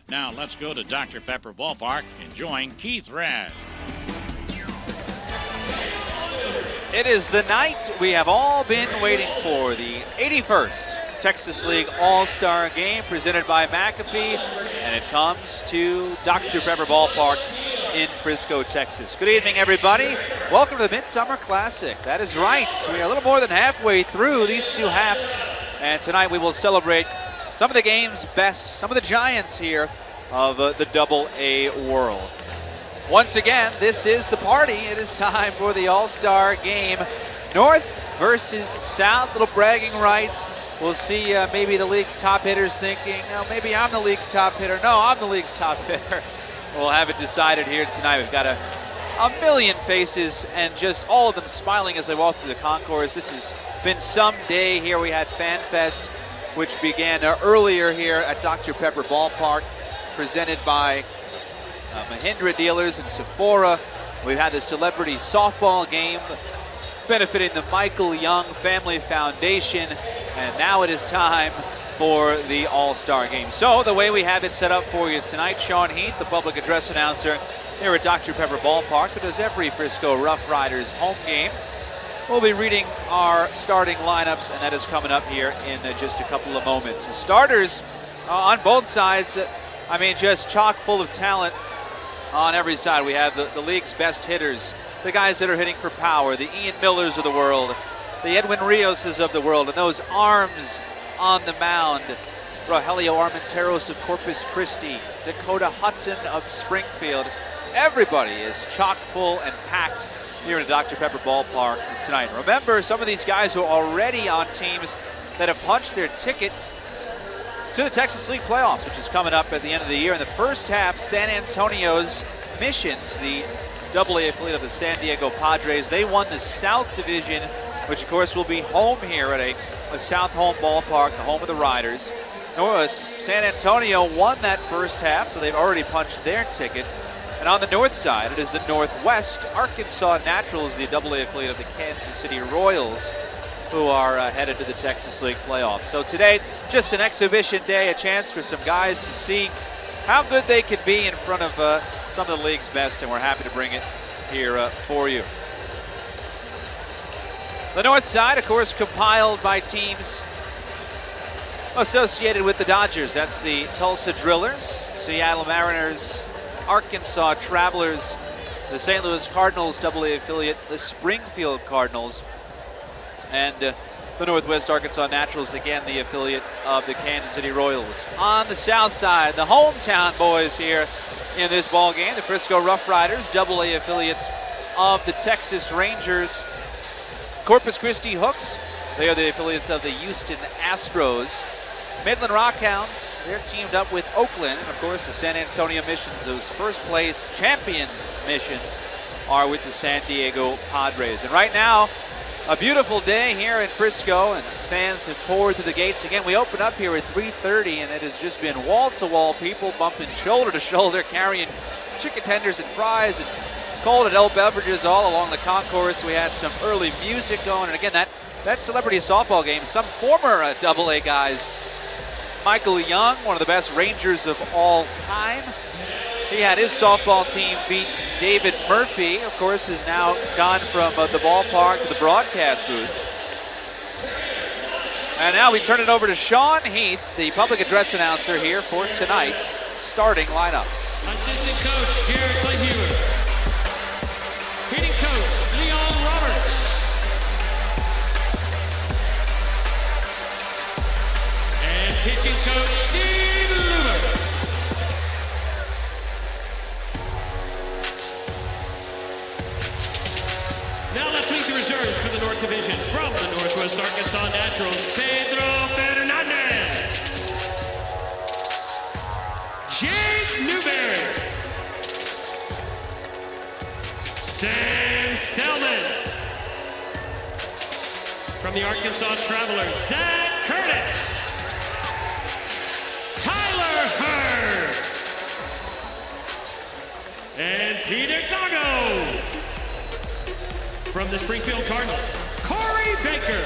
Now let's go to Dr. Pepper Ballpark and join Keith Radd. It is the night we have all been waiting for, the 81st Texas League All-Star Game presented by McAfee, and it comes to Dr. Pepper Ballpark in Frisco, Texas. Good evening, everybody. Welcome to the Midsummer Classic. That is right. We are a little more than halfway through these two halves, and tonight we will celebrate some of the game's best, some of the giants here of the Double-A world. Once again, this is the party. It is time for the All-Star Game. North versus South, little bragging rights. We'll see maybe the league's top hitters thinking, oh, maybe I'm the league's top hitter. No, I'm the league's top hitter. We'll have it decided here tonight. We've got a million faces and just all of them smiling as they walk through the concourse. This has been some day here. We had Fan Fest, which began earlier here at Dr. Pepper Ballpark, presented by Mahindra Dealers and Sephora. We've had the celebrity softball game benefiting the Michael Young Family Foundation, and now it is time for the All-Star Game. So the way we have it set up for you tonight, Sean Heath, the public address announcer here at Dr. Pepper Ballpark, who does every Frisco Rough Riders home game. We'll be reading our starting lineups, and that is coming up here in just a couple of moments. The starters on both sides, I mean, just chock full of talent on every side. We have the league's best hitters, the guys that are hitting for power, the Ian Millers of the world, the Edwin Rioses of the world, and those arms on the mound. Rogelio Armenteros of Corpus Christi, Dakota Hudson of Springfield. Everybody is chock full and packed here at Dr. Pepper Ballpark tonight. Remember, some of these guys who are already on teams that have punched their ticket to the Texas League playoffs, which is coming up at the end of the year. In the first half, San Antonio's Missions, the Double-A affiliate of the San Diego Padres, they won the South Division, which of course will be home here at a South home ballpark, the home of the Riders. San Antonio won that first half, so they've already punched their ticket. And on the north side, it is the Northwest Arkansas Naturals, the Double-A affiliate of the Kansas City Royals, who are headed to the Texas League playoffs. So today, just an exhibition day, a chance for some guys to see how good they can be in front of some of the league's best, and we're happy to bring it here for you. The north side, of course, compiled by teams associated with the Dodgers. That's the Tulsa Drillers, Seattle Mariners, Arkansas Travelers, the St. Louis Cardinals Double-A affiliate, the Springfield Cardinals, and the Northwest Arkansas Naturals, again the affiliate of the Kansas City Royals. On the south side, the hometown boys here in this ball game, the Frisco Rough Riders, Double-A affiliates of the Texas Rangers. Corpus Christi Hooks, they are the affiliates of the Houston Astros. Midland Rockhounds, they're teamed up with Oakland, and of course the San Antonio Missions, those first place champions Missions, are with the San Diego Padres. And right now, a beautiful day here in Frisco, and fans have poured through the gates. Again, we open up here at 3:30, and it has just been wall-to-wall people bumping shoulder to shoulder, carrying chicken tenders and fries and cold adult beverages all along the concourse. We had some early music going, and again, that celebrity softball game, some former Double-A guys. Michael Young, one of the best Rangers of all time. He had his softball team beat David Murphy, of course, has now gone from the ballpark to the broadcast booth. And now we turn it over to Sean Heath, the public address announcer here for tonight's starting lineups. Assistant coach, Jared Clayhuber. Hitting coach, Leon Roberts. And pitching coach, Steve Luber. Now let's meet the reserves for the North Division. From the Northwest Arkansas Naturals, Pedro Fernandez. Jake Newberry. Sam Selman. From the Arkansas Travelers, Zach Curtis. Tyler Hurd. And Peter Doggo. From the Springfield Cardinals, Corey Baker.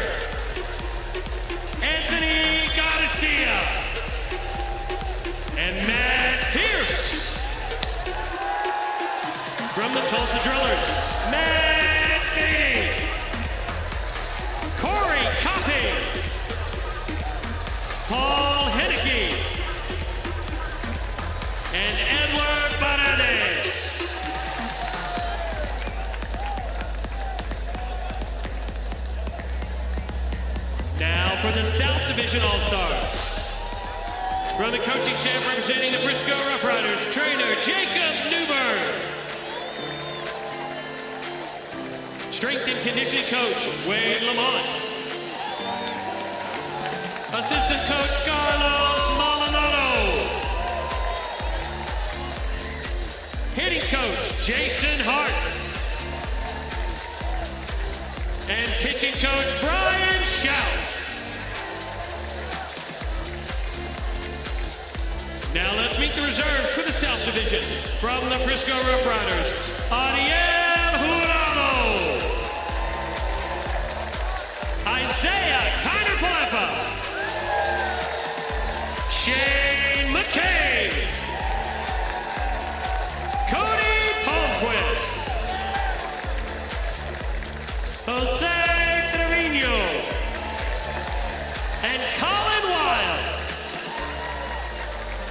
Anthony Garcia. And Matt and Edward Paredes. Now for the South Division All-Stars. From the coaching staff representing the Frisco Rough Riders, trainer Jacob Newberg. Strength and conditioning coach Wade Lamont. Assistant coach Carlos Maldonado. Hitting coach Jason Hart. And pitching coach Brian Schaus. Now let's meet the reserves for the South Division. From the Frisco Rough Riders, Ariel Jurado. Isaiah Kiner-Falefa. Shane McCabe. Cody Palmquist. Jose Trevino. And Colin Wild.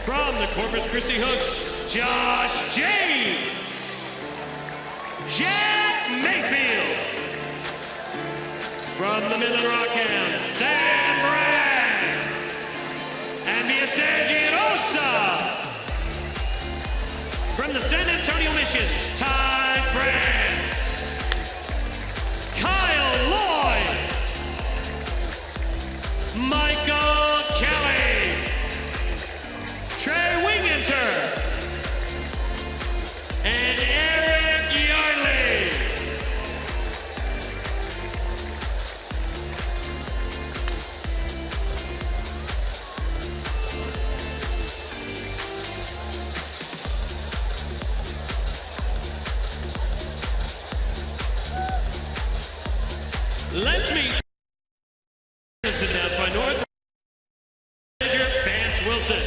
From the Corpus Christi Hooks, Josh James. Jack Mayfield. From the Midland Rockhams, Sam Bragg. And the Sergi Rosa. From the San Antonio Missions, Ty France. Kyle Lloyd. Michael Kelly. Trey Winginter. And Eric Yardley. Let's meet this announced by North manager Vance Wilson.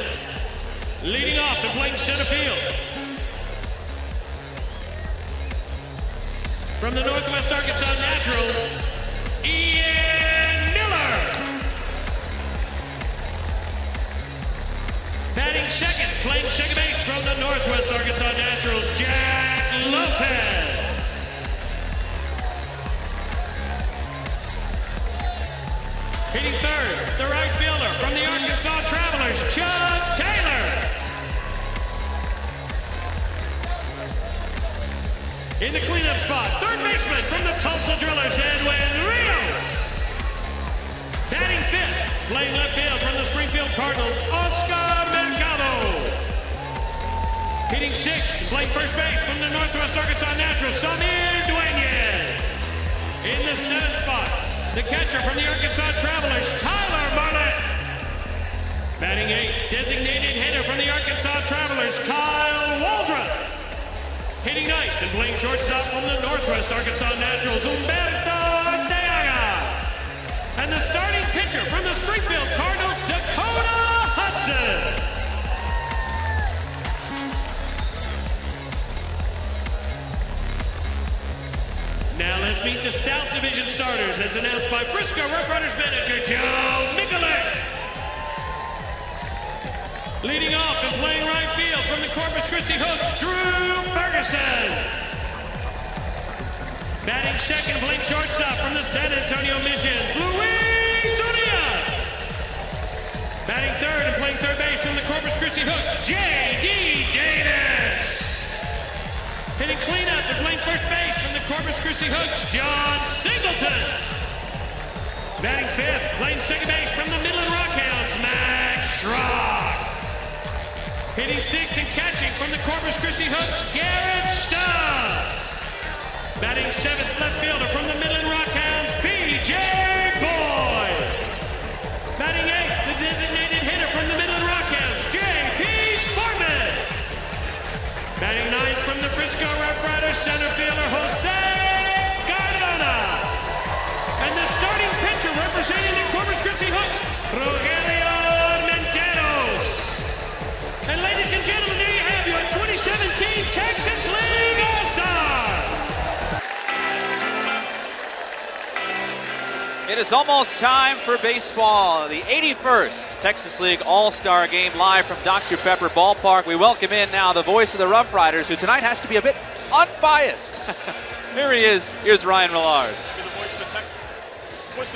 Leading off and playing center field. From the Northwest Arkansas Naturals, Ian Miller. Batting second, playing second base from the Northwest Arkansas Naturals, Jack Lopez. Hitting third, the right fielder from the Arkansas Travelers, Chuck Taylor. In the cleanup spot, third baseman from the Tulsa Drillers, Edwin Rios. Batting fifth, playing left field from the Springfield Cardinals, Oscar Mercado. Hitting sixth, playing first base from the Northwest Arkansas Naturals, Samir Dueñez. In the seventh spot, the catcher from the Arkansas Travelers, Tyler Marlett. Batting eighth, designated hitter from the Arkansas Travelers, Kyle Waldrop. Hitting ninth and playing shortstop from the Northwest Arkansas Naturals, Humberto Arteaga. And the starting pitcher from the Springfield Cardinals, Dakota Hudson. Now let's meet the South Division starters as announced by Frisco Rough Riders manager Joe Mikulik. Leading off and playing right field from the Corpus Christi Hooks, Drew Ferguson. Batting second, playing shortstop from the San Antonio Missions, Luis Urias. Batting third and playing third base from the Corpus Christi Hooks, J.D. Davis. Hitting cleanup and playing first base from the Corpus Christi Hooks, John Singleton. Batting fifth, playing second base from the Midland Rockhounds, Max Schrock. Hitting sixth and catching from the Corpus Christi Hooks, Garrett Stubbs. Batting seventh, left fielder from the Midland Rockhounds, B.J. Boyd. Batting eighth, the designated hitter from the Midland Rockhounds, J.P. Sportman. Batting ninth from the Frisco Rough Riders, center fielder Jose Cardona. And the starting pitcher representing the Corpus Christi Hooks, Rogelio Menteros. And ladies and gentlemen, there you have your 2017 Texas League All-Star. It is almost time for baseball. The 81st Texas League All-Star Game live from Dr. Pepper Ballpark. We welcome in now the voice of the Rough Riders, who tonight has to be a bit unbiased. Here he is. Here's Ryan Millard. You're the voice of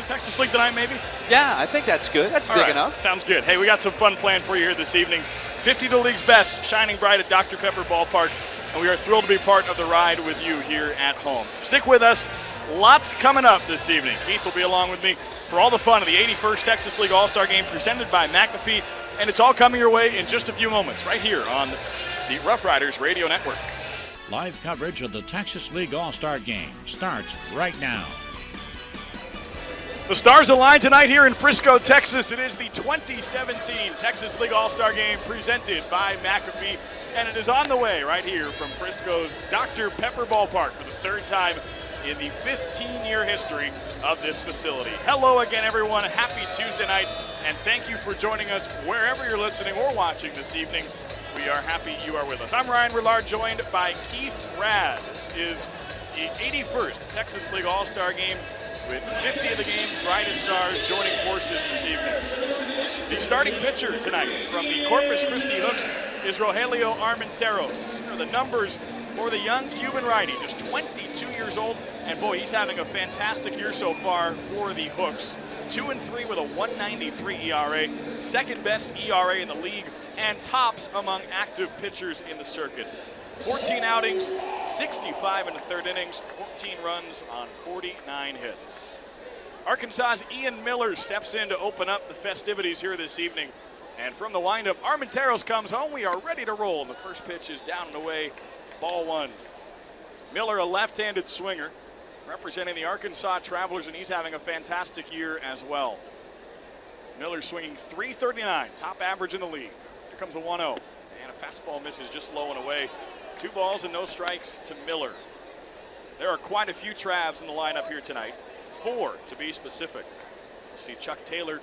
the Texas League tonight, maybe? Yeah, I think that's good. That's big enough. Sounds good. Hey, we got some fun planned for you here this evening. 50 of the league's best, shining bright at Dr. Pepper Ballpark, and we are thrilled to be part of the ride with you here at home. Stick with us. Lots coming up this evening. Keith will be along with me for all the fun of the 81st Texas League All-Star Game presented by McAfee, and it's all coming your way in just a few moments right here on the Rough Riders Radio Network. Live coverage of the Texas League All-Star Game starts right now. The stars align tonight here in Frisco, Texas. It is the 2017 Texas League All-Star Game presented by McAfee, and it is on the way right here from Frisco's Dr. Pepper Ballpark for the third time in the 15-year history of this facility. Hello again, everyone. Happy Tuesday night, and thank you for joining us wherever you're listening or watching this evening. We are happy you are with us. I'm Ryan Willard, joined by Keith Rad. This is the 81st Texas League All-Star Game, with 50 of the game's brightest stars joining forces this evening. The starting pitcher tonight from the Corpus Christi Hooks is Rogelio Armenteros. Here are the numbers for the young Cuban righty, just 22 years old, and boy, he's having a fantastic year so far for the Hooks. 2-3 with a 1.93 ERA, second best ERA in the league, and tops among active pitchers in the circuit. 14 outings, 65 in the third innings, 14 runs on 49 hits. Arkansas's Ian Miller steps in to open up the festivities here this evening. And from the windup, Armenteros comes home. We are ready to roll. And the first pitch is down and away, ball one. Miller, a left-handed swinger, representing the Arkansas Travelers, and he's having a fantastic year as well. Miller swinging .339, top average in the league. Here comes a 1-0, and a fastball misses just low and away. 2 balls and no strikes to Miller. There are quite a few Travs in the lineup here tonight, 4 to be specific. We'll see Chuck Taylor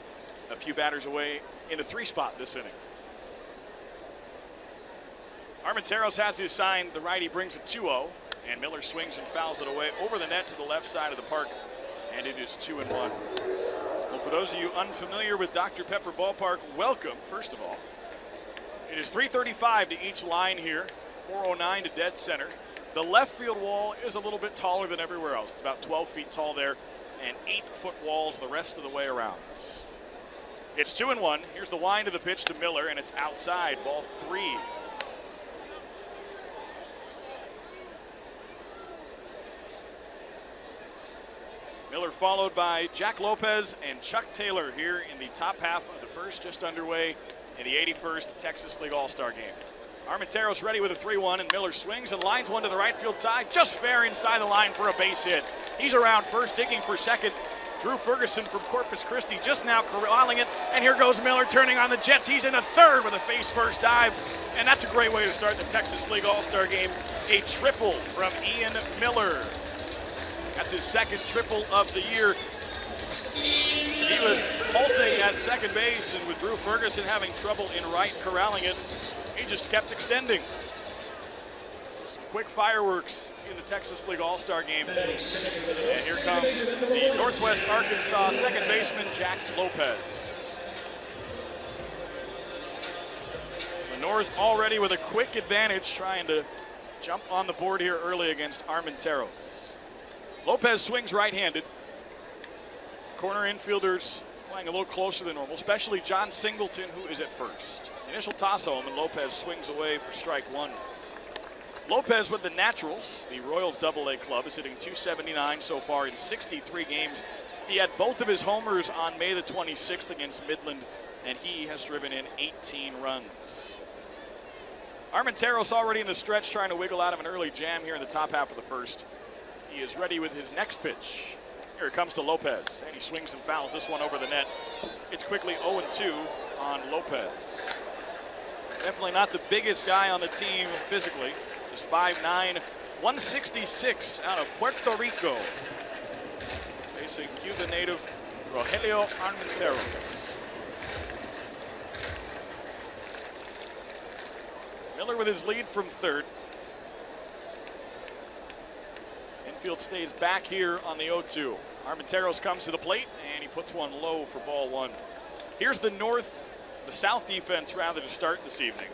a few batters away in the 3 spot this inning. Armenteros has his sign. The righty brings a 2-0, and Miller swings and fouls it away over the net to the left side of the park, and it is 2-1. Well, for those of you unfamiliar with Dr. Pepper Ballpark, welcome, first of all. It is 335 to each line here, 409 to dead center. The left field wall is a little bit taller than everywhere else. It's about 12 feet tall there, and 8-foot walls the rest of the way around. It's 2-1. Here's the wind of the pitch to Miller, and it's outside, ball 3. Miller followed by Jack Lopez and Chuck Taylor here in the top half of the first, just underway in the 81st Texas League All-Star Game. Armenteros ready with a 3-1, and Miller swings and lines one to the right field side, just fair inside the line for a base hit. He's around first, digging for second. Drew Ferguson from Corpus Christi just now corralling it, and here goes Miller turning on the Jets. He's in a third with a face-first dive, and that's a great way to start the Texas League All-Star Game. A triple from Ian Miller. That's his second triple of the year. He was halting at second base, and with Drew Ferguson having trouble in right corralling it, he just kept extending. So some quick fireworks in the Texas League All-Star Game. And here comes the Northwest Arkansas second baseman, Jack Lopez. So the North already with a quick advantage, trying to jump on the board here early against Armenteros. Lopez swings right-handed. Corner infielders playing a little closer than normal, especially John Singleton, who is at first. Initial toss home, and Lopez swings away for strike 1. Lopez with the Naturals, the Royals Double-A club, is hitting .279 so far in 63 games. He had both of his homers on May the 26th against Midland, and he has driven in 18 runs. Armenteros already in the stretch, trying to wiggle out of an early jam here in the top half of the first. He is ready with his next pitch. Here it comes to Lopez, and he swings and fouls this one over the net. It's quickly 0-2 on Lopez. Definitely not the biggest guy on the team physically. Just 5'9", 166 out of Puerto Rico. Facing Cuban native Rogelio Armenteros. Miller with his lead from third. Infield stays back here on the 0-2. Armenteros comes to the plate, and he puts one low for ball one. Here's the south defense rather to start this evening.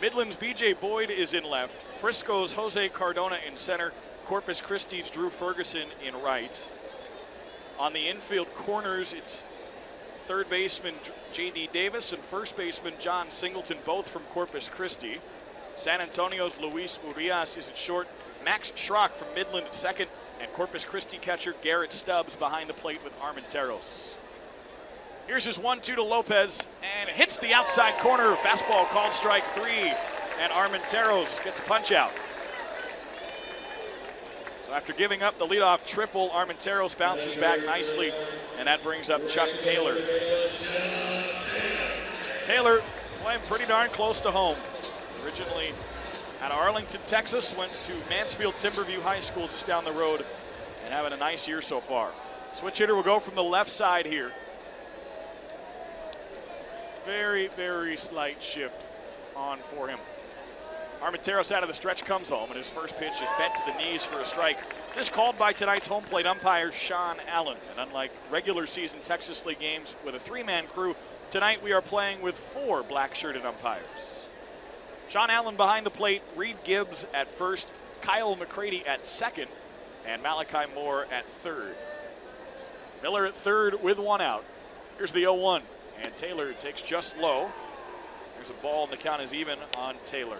Midland's B.J. Boyd is in left. Frisco's Jose Cardona in center. Corpus Christi's Drew Ferguson in right. On the infield corners, it's third baseman J.D. Davis and first baseman John Singleton, both from Corpus Christi. San Antonio's Luis Urias is at short. Max Schrock from Midland at second, and Corpus Christi catcher Garrett Stubbs behind the plate with Armenteros. Here's his 1-2 to Lopez, and it hits the outside corner. Fastball called strike three, and Armenteros gets a punch out. So after giving up the leadoff triple, Armenteros bounces back nicely, and that brings up Chuck Taylor. Taylor playing pretty darn close to home. Originally out of Arlington, Texas, went to Mansfield Timberview High School just down the road, and having a nice year so far. Switch hitter will go from the left side here. Very, very slight shift on for him. Armenteros out of the stretch comes home, and his first pitch is bent to the knees for a strike. This called by tonight's home plate umpire, Sean Allen. And unlike regular season Texas League games with a three-man crew, tonight we are playing with 4 black-shirted umpires. Sean Allen behind the plate, Reed Gibbs at first, Kyle McCready at second, and Malachi Moore at third. Miller at third with one out. Here's the 0-1, and Taylor takes just low. There's a ball, and the count is even on Taylor.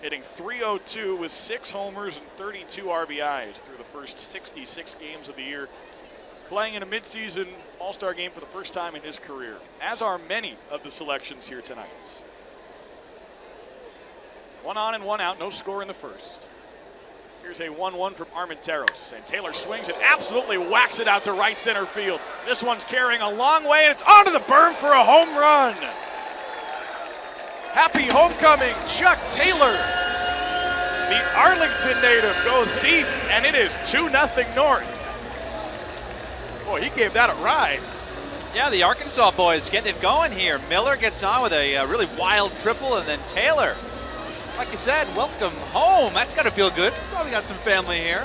Hitting .302 with 6 homers and 32 RBIs through the first 66 games of the year. Playing in a midseason All-Star game for the first time in his career, as are many of the selections here tonight. 1 on and 1 out, no score in the first. Here's a 1-1 from Armenteros, and Taylor swings and absolutely whacks it out to right center field. This one's carrying a long way, and it's onto the berm for a home run. Happy homecoming, Chuck Taylor. The Arlington native goes deep, and it is 2-0 North. Boy, he gave that a ride. Yeah, the Arkansas boys getting it going here. Miller gets on with a really wild triple, and then Taylor, like you said, welcome home. That's got to feel good. He's probably got some family here.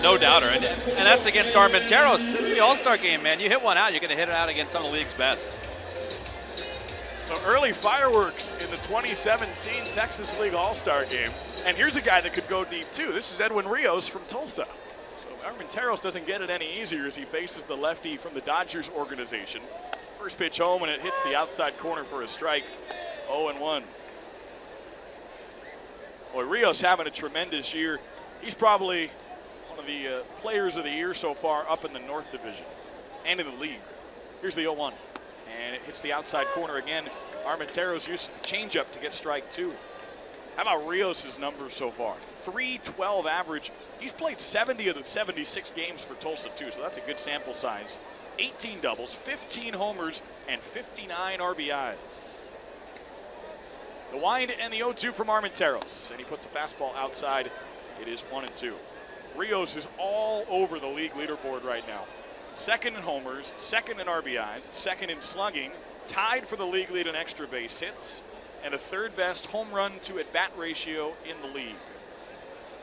No doubter. And that's against Armenteros. This is the All-Star game, man. You hit one out, you're going to hit it out against some of the league's best. So early fireworks in the 2017 Texas League All-Star game. And here's a guy that could go deep, too. This is Edwin Rios from Tulsa. So Armenteros doesn't get it any easier as he faces the lefty from the Dodgers organization. First pitch home, and it hits the outside corner for a strike. 0-1. Boy, Rios having a tremendous year. He's probably one of the players of the year so far up in the North Division and in the league. Here's the 0-1, and it hits the outside corner again. Armenteros uses the changeup to get strike 2. How about Rios' numbers so far? .312 average. He's played 70 of the 76 games for Tulsa, too, so that's a good sample size. 18 doubles, 15 homers, and 59 RBIs. The wind and the 0-2 from Armenteros, and he puts a fastball outside. It is 1-2. Rios is all over the league leaderboard right now. Second in homers, second in RBIs, second in slugging, tied for the league lead in extra base hits, and a third best home run to at-bat ratio in the league.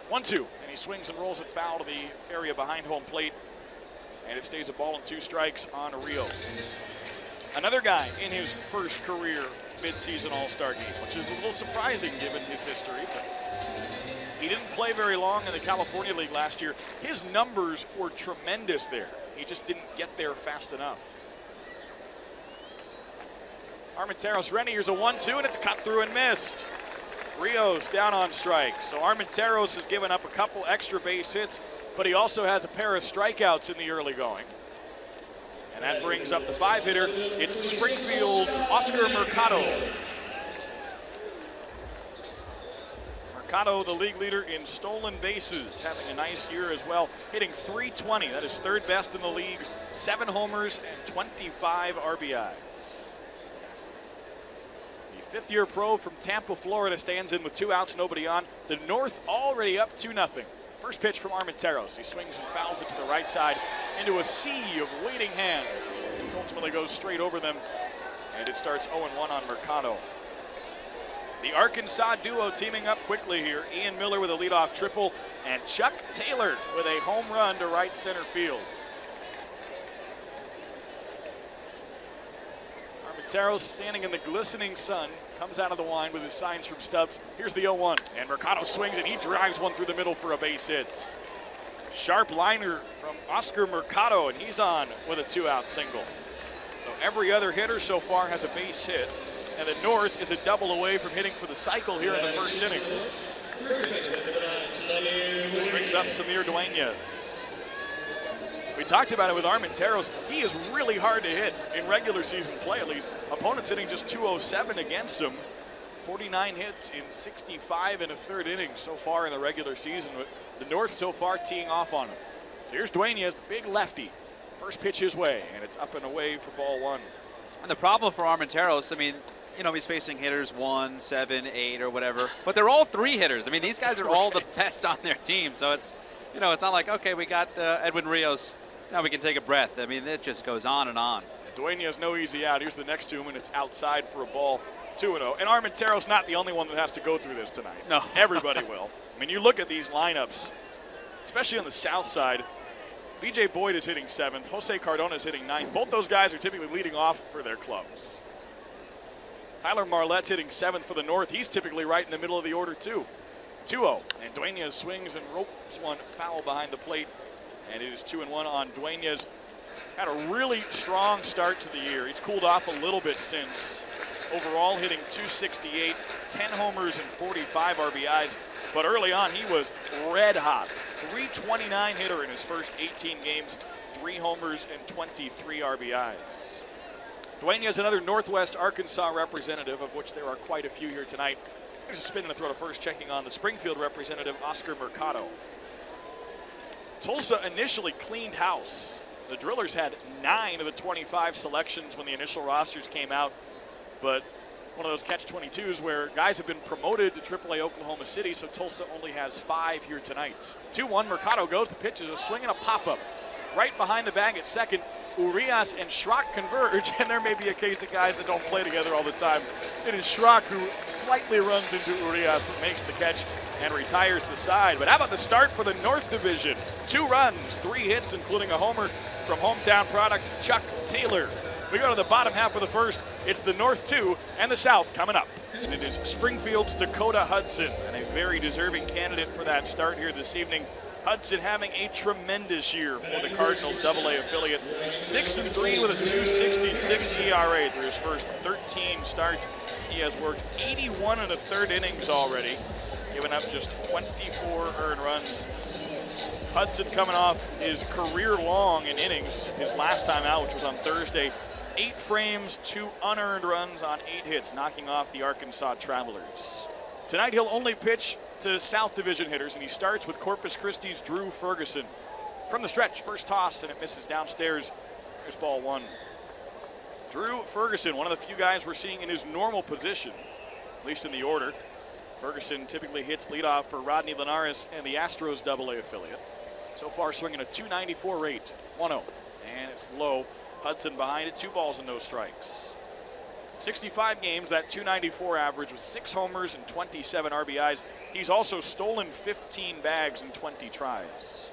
1-2, and he swings and rolls it foul to the area behind home plate, and it stays a ball and 2 strikes on Rios. Another guy in his first career midseason All-Star game, which is a little surprising given his history, but he didn't play very long in the California League last year. His numbers were tremendous there. He just didn't get there fast enough. Armenteros ready. Here's a 1-2, and it's cut through and missed. Rios down on strike. So Armenteros has given up a couple extra base hits, but he also has a pair of strikeouts in the early going. And that brings up the 5-hitter. It's Springfield's Oscar Mercado. Mercado, the league leader in stolen bases, having a nice year as well, hitting .320. That is third best in the league. 7 homers and 25 RBIs. The fifth-year pro from Tampa, Florida, stands in with 2 outs, nobody on. The North already up 2-0. First pitch from Armenteros. He swings and fouls it to the right side into a sea of waiting hands. He ultimately goes straight over them, and it starts 0-1 on Mercado. The Arkansas duo teaming up quickly here. Ian Miller with a leadoff triple, And Chuck Taylor with a home run to right center field. Armenteros standing in the glistening sun, comes out of the wind with his signs from Stubbs. Here's the 0-1, and Mercado swings and he drives one through the middle for a base hit. Sharp liner from Oscar Mercado, and he's on with a 2-out single. So every other hitter so far has a base hit, and the North is a double away from hitting for the cycle here in the first inning. Brings up Samir Dueñas. We talked about it with Armenteros. He is really hard to hit in regular season play, at least. Opponents hitting just 207 against him. 49 hits in 65 and a third innings so far in the regular season. The North so far teeing off on him. So here's Dueñas, the big lefty. First pitch his way, and it's up and away for ball 1. And the problem for Armenteros, I mean, you know, he's facing hitters 1, 7, 8, or whatever, but they're all 3 hitters. I mean, these guys are all the best on their team, so it's, you know, it's not like, okay, we got Edwin Rios, now we can take a breath. I mean, it just goes on and on. Dueñas no easy out. Here's the next to him, and it's outside for a ball, 2-0. And Armenteros not the only one that has to go through this tonight. No. Everybody will. I mean, you look at these lineups, especially on the south side. B.J. Boyd is hitting 7th. Jose Cardona is hitting 9th. Both those guys are typically leading off for their clubs. Tyler Marlette's hitting 7th for the North. He's typically right in the middle of the order, too. 2-0. And Dueñas swings and ropes one foul behind the plate. And it is 2-1 on Dueñas. Had a really strong start to the year. He's cooled off a little bit since. Overall hitting 268, 10 homers and 45 RBIs. But early on, he was red hot. 329 hitter in his first 18 games, 3 homers and 23 RBIs. Dueñas, another Northwest Arkansas representative, of which there are quite a few here tonight. Here's a spin and a throw to first, checking on the Springfield representative, Oscar Mercado. Tulsa initially cleaned house. The Drillers had 9 of the 25 selections when the initial rosters came out, but one of those catch-22s where guys have been promoted to AAA Oklahoma City, so Tulsa only has 5 here tonight. 2-1, Mercado goes, the pitch is a swing and a pop-up. Right behind the bag at second, Urias and Schrock converge, and there may be a case of guys that don't play together all the time. It is Schrock who slightly runs into Urias, but makes the catch and retires the side. But how about the start for the North Division? 2 runs, 3 hits, including a homer from hometown product Chuck Taylor. We go to the bottom half of the first. It's the North 2 and the South coming up. And it is Springfield's Dakota Hudson, and a very deserving candidate for that start here this evening. Hudson having a tremendous year for the Cardinals AA affiliate. 6-3 with a 2.66 ERA through his first 13 starts. He has worked 81 and a third innings already, giving up just 24 earned runs. Hudson coming off his career long in innings, his last time out, which was on Thursday. 8 frames, 2 unearned runs on 8 hits, knocking off the Arkansas Travelers. Tonight he'll only pitch to South Division hitters, and he starts with Corpus Christi's Drew Ferguson. From the stretch, first toss, and it misses downstairs. Here's ball 1. Drew Ferguson, one of the few guys we're seeing in his normal position, at least in the order. Ferguson typically hits leadoff for Rodney Linares and the Astros AA affiliate. So far swinging a 294 rate, 1-0, and it's low. Hudson behind it, 2 balls and no strikes. 65 games, that 294 average with 6 homers and 27 RBIs. He's also stolen 15 bags in 20 tries.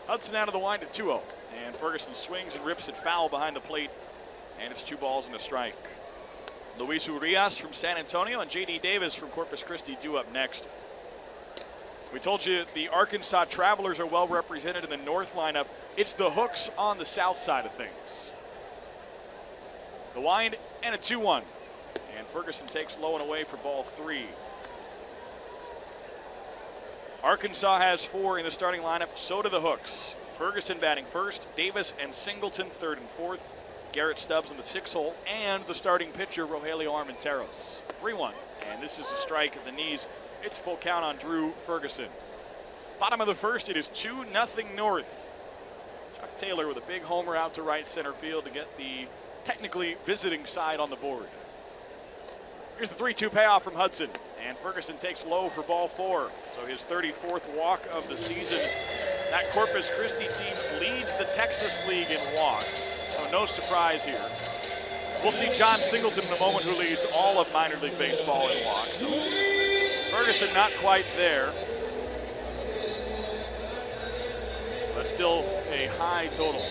Hudson out of the wind at 2-0, and Ferguson swings and rips it foul behind the plate, and it's 2 balls and a strike. Luis Urias from San Antonio and J.D. Davis from Corpus Christi due up next. We told you the Arkansas Travelers are well represented in the North lineup. It's the Hooks on the south side of things. The wind and a 2-1. And Ferguson takes low and away for ball 3. Arkansas has 4 in the starting lineup, so do the Hooks. Ferguson batting first, Davis and Singleton third and fourth, Garrett Stubbs in the 6 hole, and the starting pitcher, Rogelio Armenteros. 3-1, and this is a strike at the knees. It's full count on Drew Ferguson. Bottom of the first, it is 2-0 North. Chuck Taylor with a big homer out to right center field to get the technically visiting side on the board. Here's the 3-2 payoff from Hudson, and Ferguson takes low for ball 4. So his 34th walk of the season. That Corpus Christi team leads the Texas League in walks, so no surprise here. We'll see John Singleton in a moment, who leads all of minor league baseball in walks. So Ferguson not quite there. but still a high total.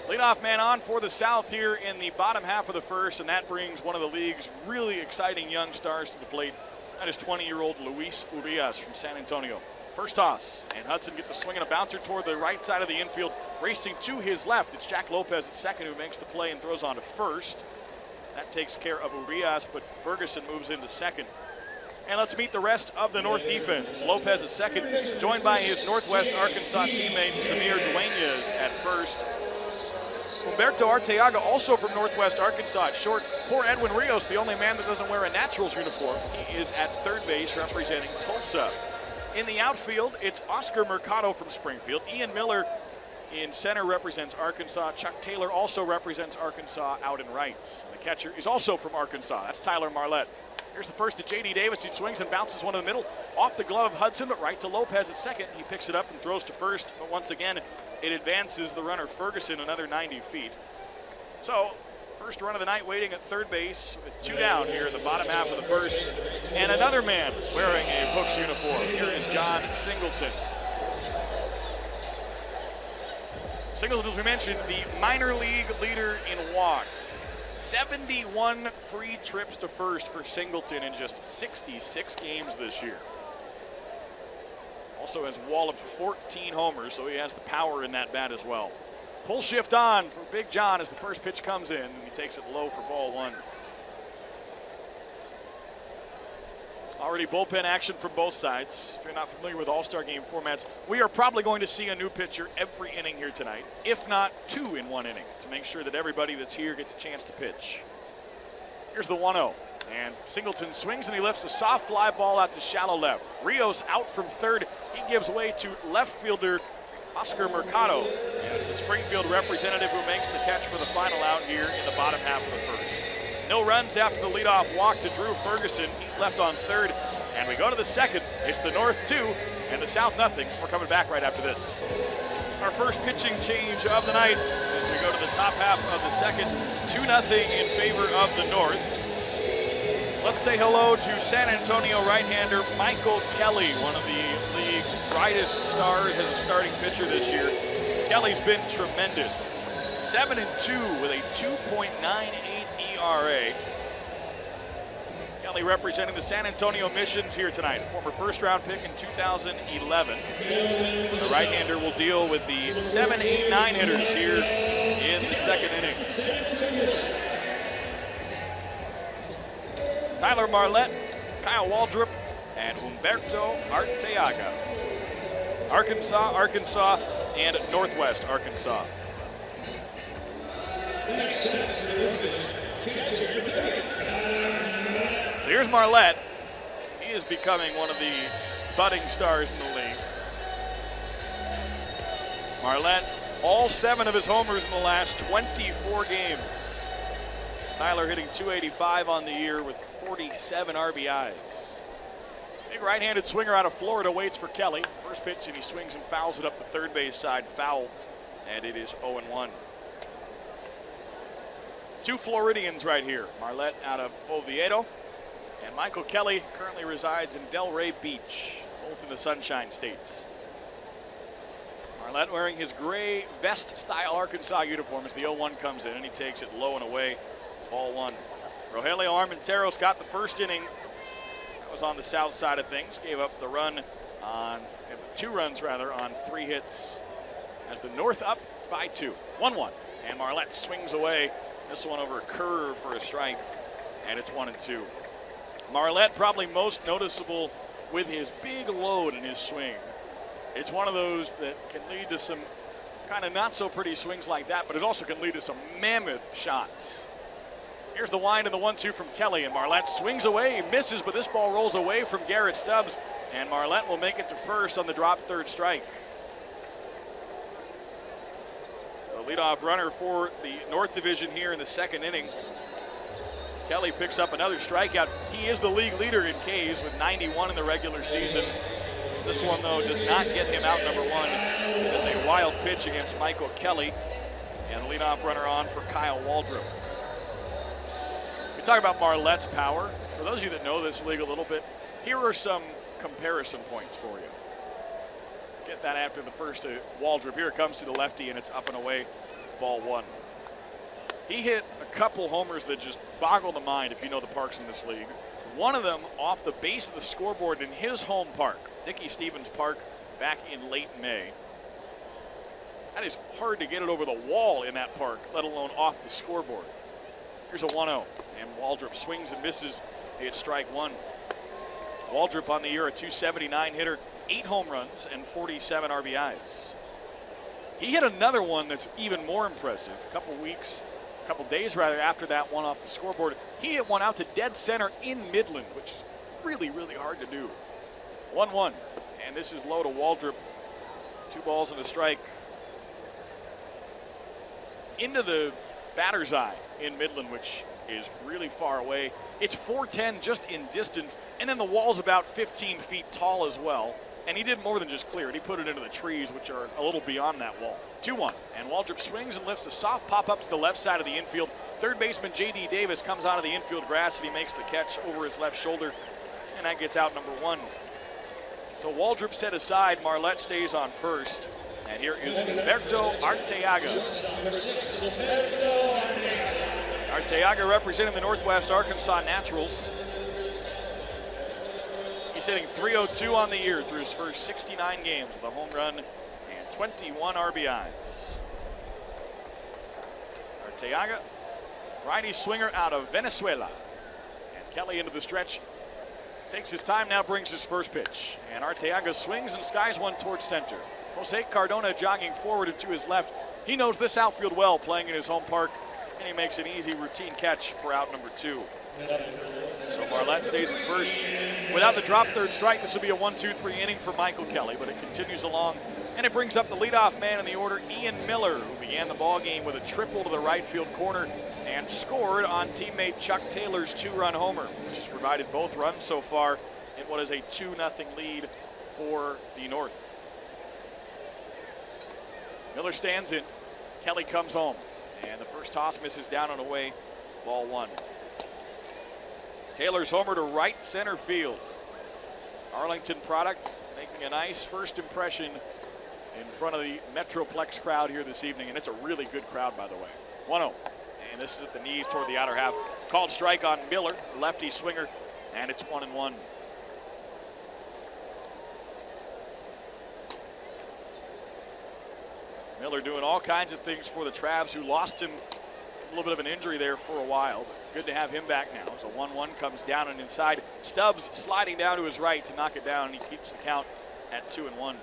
Leadoff man on for the South here in the bottom half of the first, and that brings one of the league's really exciting young stars to the plate. That is 20-year-old Luis Urias from San Antonio. First toss, and Hudson gets a swing and a bouncer toward the right side of the infield. Racing to his left, it's Jack Lopez at second who makes the play and throws on to first. That takes care of Urias, but Ferguson moves into second. And let's meet the rest of the North defense. It's Lopez at second, joined by his Northwest Arkansas teammate Samir Dueñas at first. Humberto Arteaga, also from Northwest Arkansas, at short. Poor Edwin Rios, the only man that doesn't wear a Naturals uniform. He is at third base representing Tulsa. In the outfield, it's Oscar Mercado from Springfield. Ian Miller in center represents Arkansas. Chuck Taylor also represents Arkansas out in right. And the catcher is also from Arkansas. That's Tyler Marlette. Here's the first to J.D. Davis. He swings and bounces one in the middle. Off the glove of Hudson, but right to Lopez at second. He picks it up and throws to first. But once again, it advances the runner Ferguson another 90 feet. So, first run of the night waiting at third base with 2 down here in the bottom half of the first. And another man wearing a Hooks uniform. Here is John Singleton. Singleton, as we mentioned, the minor league leader in walks. 71 free trips to first for Singleton in just 66 games this year. Also has walloped 14 homers, so he has the power in that bat as well. Pull shift on for Big John as the first pitch comes in, and he takes it low for ball 1. Already bullpen action from both sides. If you're not familiar with All-Star game formats, we are probably going to see a new pitcher every inning here tonight, if not 2 in 1 inning, to make sure that everybody that's here gets a chance to pitch. Here's the 1-0, and Singleton swings and he lifts a soft fly ball out to shallow left. Rios out from third. He gives way to left fielder Oscar Mercado. And it's the Springfield representative who makes the catch for the final out here in the bottom half of the first. No runs after the leadoff walk to Drew Ferguson. He's left on third. And we go to the second. It's the North 2 and the South nothing. We're coming back right after this. Our first pitching change of the night as we go to the top half of the second. 2-0 in favor of the North. Let's say hello to San Antonio right-hander Michael Kelly, one of the league's brightest stars as a starting pitcher this year. Kelly's been tremendous. 7-2 with a 2.98 ERA. Kelly representing the San Antonio Missions here tonight. Former first-round pick in 2011. The right-hander will deal with the 7, 8, 9 hitters here in the second inning. Tyler Marlette, Kyle Waldrop, and Humberto Arteaga. Arkansas, and Northwest Arkansas. So here's Marlette. He is becoming one of the budding stars in the league. Marlette, all 7 of his homers in the last 24 games. Tyler hitting .285 on the year with 47 RBIs. Big right-handed swinger out of Florida waits for Kelly. First pitch, and he swings and fouls it up the third base side, foul, and it is 0-1. 2 Floridians right here. Marlette out of Oviedo, and Michael Kelly currently resides in Delray Beach, both in the Sunshine State. Marlette wearing his gray vest-style Arkansas uniform as the 0-1 comes in, and he takes it low and away, ball 1. Rogelio Armenteros got the first inning. That was on the south side of things. Gave up the run on 2 runs rather on 3 hits as the North up by 2. 1-1, and Marlette swings away. This one over a curve for a strike, and it's 1-2. Marlette probably most noticeable with his big load in his swing. It's one of those that can lead to some kind of not so pretty swings like that, but it also can lead to some mammoth shots. Here's the wind and the 1-2 from Kelly, and Marlette swings away. He misses, but this ball rolls away from Garrett Stubbs, and Marlette will make it to first on the drop third strike. So leadoff runner for the North Division here in the second inning. Kelly picks up another strikeout. He is the league leader in Ks with 91 in the regular season. This one, though, does not get him out number 1. It is a wild pitch against Michael Kelly, and leadoff runner on for Kyle Waldrop. We talk about Marlette's power. For those of you that know this league a little bit, here are some comparison points for you. Get that after the first to Waldrop. Here it comes to the lefty, and it's up and away, ball one. He hit a couple homers that just boggle the mind if you know the parks in this league. One of them off the base of the scoreboard in his home park, Dickey Stevens Park, back in late May. That is hard to get it over the wall in that park, let alone off the scoreboard. Here's a 1-0, and Waldrop swings and misses. It's strike one. Waldrop on the year, a .279 hitter, 8 home runs and 47 RBIs. He hit another one that's even more impressive. A couple days after that one off the scoreboard. He hit one out to dead center in Midland, which is really, really hard to do. 1-1, and this is low to Waldrop. 2 balls and a strike. Into the batter's eye in Midland, which is really far away. It's 410 just in distance, and then the wall's about 15 feet tall as well. And he did more than just clear it. He put it into the trees, which are a little beyond that wall. 2-1, and Waldrop swings and lifts a soft pop-up to the left side of the infield. Third baseman J.D. Davis comes out of the infield grass, and he makes the catch over his left shoulder, and that gets out number 1. So Waldrop set aside, Marlette stays on first, and here is Humberto Arteaga. Arteaga representing the Northwest Arkansas Naturals. He's hitting .302 on the year through his first 69 games with a home run and 21 RBIs. Arteaga, righty swinger out of Venezuela. And Kelly into the stretch. Takes his time now, brings his first pitch. And Arteaga swings and skies one towards center. Jose Cardona jogging forward and to his left. He knows this outfield well, playing in his home park, and he makes an easy routine catch for out number 2. So Marlette stays at first. Without the drop third strike, this will be a 1-2-3 inning for Michael Kelly, but it continues along, and it brings up the leadoff man in the order, Ian Miller, who began the ball game with a triple to the right field corner and scored on teammate Chuck Taylor's 2-run homer, which has provided both runs so far in what is a 2-0 lead for the North. Miller stands in. Kelly comes home, and the first toss misses down and away, ball 1. Taylor's homer to right center field. Arlington product making a nice first impression in front of the Metroplex crowd here this evening, and it's a really good crowd, by the way. 1-0, and this is at the knees toward the outer half. Called strike on Miller, lefty swinger, and it's 1-1. Miller doing all kinds of things for the Travs, who lost him a little bit of an injury there for a while. Good to have him back now. So 1-1 comes down and inside. Stubbs sliding down to his right to knock it down, and he keeps the count at 2-1.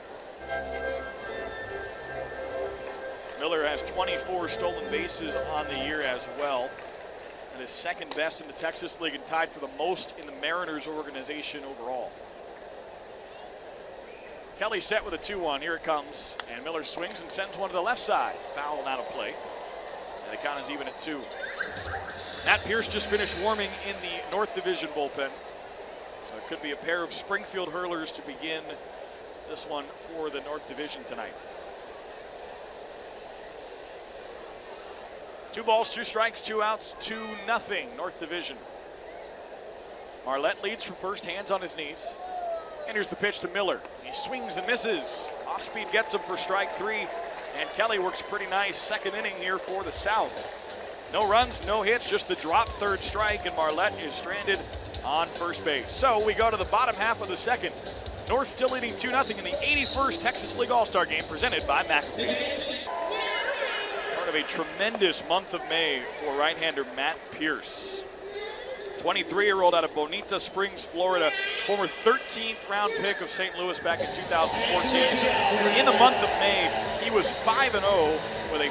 Miller has 24 stolen bases on the year as well. And is second best in the Texas League and tied for the most in the Mariners organization overall. Kelly set with a 2-1. Here it comes. And Miller swings and sends one to the left side. Foul and out of play. And the count is even at 2. Matt Pierce just finished warming in the North Division bullpen. So it could be a pair of Springfield hurlers to begin this one for the North Division tonight. 2 balls, 2 strikes, 2 outs, 2-0 North Division. Marlette leads from first, hands on his knees. And here's the pitch to Miller. He swings and misses. Off speed gets him for strike 3. And Kelly works pretty nice second inning here for the South. No runs, no hits, just the drop third strike, and Marlette is stranded on first base. So we go to the bottom half of the second. North still leading 2-0 in the 81st Texas League All-Star Game presented by McAfee. Part of a tremendous month of May for right-hander Matt Pierce. 23-year-old out of Bonita Springs, Florida, former 13th round pick of St. Louis back in 2014. In the month of May, he was 5-0 with a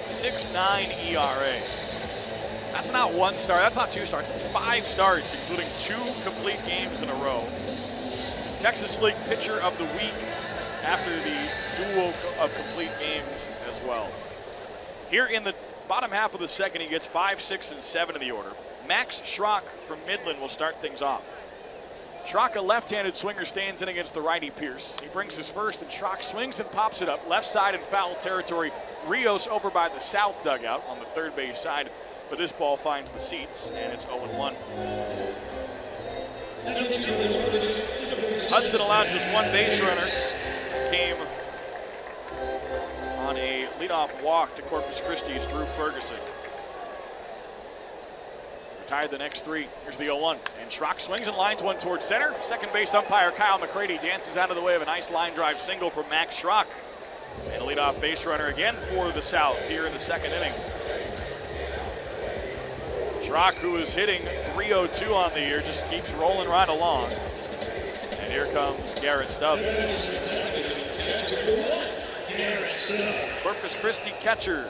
.69 ERA. That's not 1 star, that's not 2 starts, it's 5 starts, including 2 complete games in a row. Texas League Pitcher of the Week after the duo of complete games as well. Here in the bottom half of the second, he gets 5, 6, and 7 in the order. Max Schrock from Midland will start things off. Schrock, a left-handed swinger, stands in against the righty Pierce. He brings his first, and Schrock swings and pops it up left side in foul territory. Rios over by the south dugout on the third base side, but this ball finds the seats, and it's 0-1. Hudson allowed just 1 base runner. Came Leadoff walk to Corpus Christi's Drew Ferguson. Retired the next 3. Here's the 0-1. And Schrock swings and lines one towards center. Second base umpire Kyle McCready dances out of the way of a nice line drive single from Max Schrock. And a leadoff base runner again for the South here in the second inning. Schrock, who is hitting .302 on the year, just keeps rolling right along. And here comes Garrett Stubbs. Corpus Christi catcher.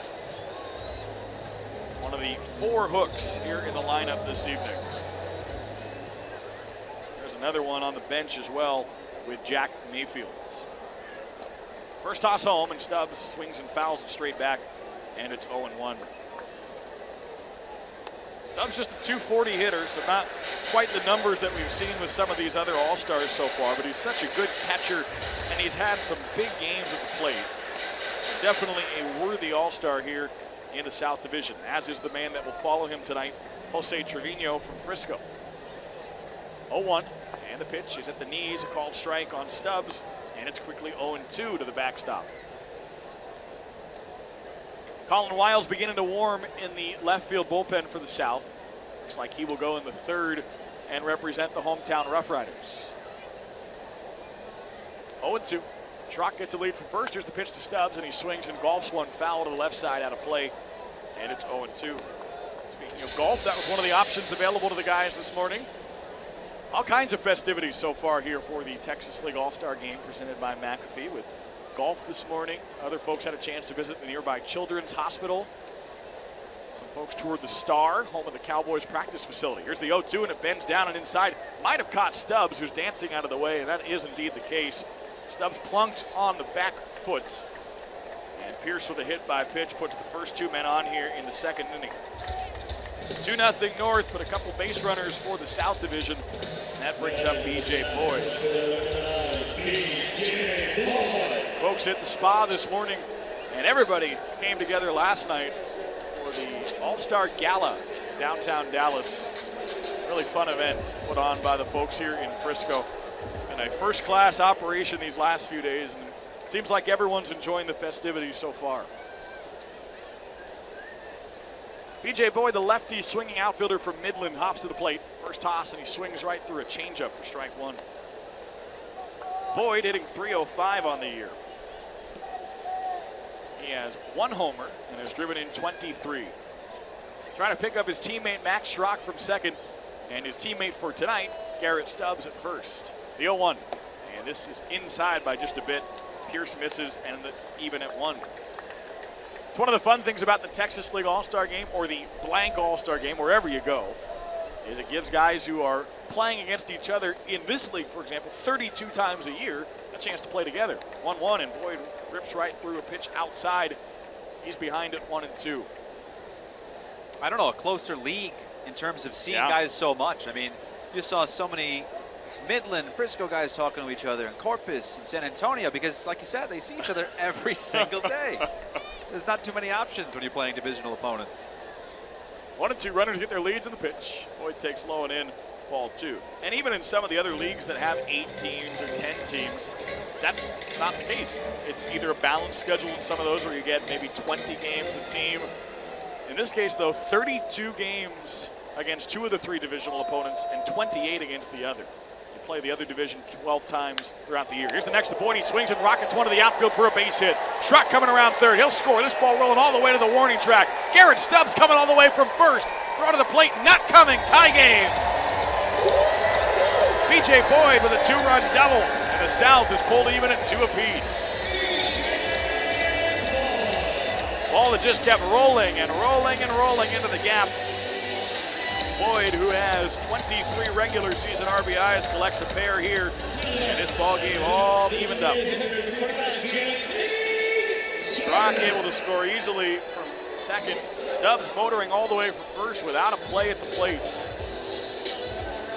One of the 4 hooks here in the lineup this evening. There's another one on the bench as well with Jack Mayfield. First toss home, and Stubbs swings and fouls it straight back, and it's 0-1. Stubbs just a .240 hitter, so not quite the numbers that we've seen with some of these other All-Stars so far, but he's such a good catcher, and he's had some big games at the plate. So definitely a worthy All-Star here in the South Division, as is the man that will follow him tonight, Jose Trevino from Frisco. 0-1, and the pitch is at the knees, a called strike on Stubbs, and it's quickly 0-2 to the backstop. Colin Wiles beginning to warm in the left field bullpen for the South. Looks like he will go in the 3rd and represent the hometown Rough Riders. 0-2. Schrock gets a lead from first. Here's the pitch to Stubbs, and he swings and golfs one foul to the left side out of play, and it's 0-2. Speaking of golf, that was one of the options available to the guys this morning. All kinds of festivities so far here for the Texas League All-Star Game presented by McAfee with golf this morning. Other folks had a chance to visit the nearby Children's Hospital. Some folks toured the Star, home of the Cowboys practice facility. Here's the 0-2, and it bends down and inside. Might have caught Stubbs, who's dancing out of the way, and that is indeed the case. Stubbs plunked on the back foot. And Pierce with a hit by pitch puts the first 2 men on here in the second inning. 2-0 North, but a couple base runners for the South Division. And that brings up B.J. Boyd. Folks hit the spa this morning, and everybody came together last night for the All-Star Gala downtown Dallas. Really fun event put on by the folks here in Frisco. And a first-class operation these last few days, and it seems like everyone's enjoying the festivities so far. B.J. Boyd, the lefty swinging outfielder from Midland, hops to the plate. First toss, and he swings right through a changeup for strike 1. Boyd hitting .305 on the year. He has 1 homer and has driven in 23. Trying to pick up his teammate Max Schrock from second, and his teammate for tonight, Garrett Stubbs, at first. The 0-1, and this is inside by just a bit. Pierce misses, and it's even at 1. It's one of the fun things about the Texas League All-Star Game, or the blank All-Star Game, wherever you go, is it gives guys who are playing against each other in this league, for example, 32 times a year, a chance to play together. 1-1, and Boyd rips right through a pitch outside. He's behind it 1-2. I don't know, a closer league in terms of seeing guys so much. I mean, you saw so many Midland, Frisco guys talking to each other, and Corpus and San Antonio, because like you said, they see each other every single day. There's not too many options when you're playing divisional opponents. 1-2 runners get their leads in the pitch. Boyd takes low and in, ball 2. And even in some of the other leagues that have 8 teams or 10 teams, that's not the case. It's either a balanced schedule in some of those where you get maybe 20 games a team. In this case, though, 32 games against 2 of the 3 divisional opponents and 28 against the other. They play the other division 12 times throughout the year. Here's the next to Boyd. He swings and rockets one to the outfield for a base hit. Schrock coming around third. He'll score. This ball rolling all the way to the warning track. Garrett Stubbs coming all the way from first. Throw to the plate, not coming. Tie game. B.J. Boyd with a 2-run double. And the South is pulled even at 2 apiece. Ball that just kept rolling and rolling and rolling into the gap. Boyd, who has 23 regular season RBIs, collects a pair here, and this ball game all evened up. Schrock able to score easily from second. Stubbs motoring all the way from first without a play at the plate.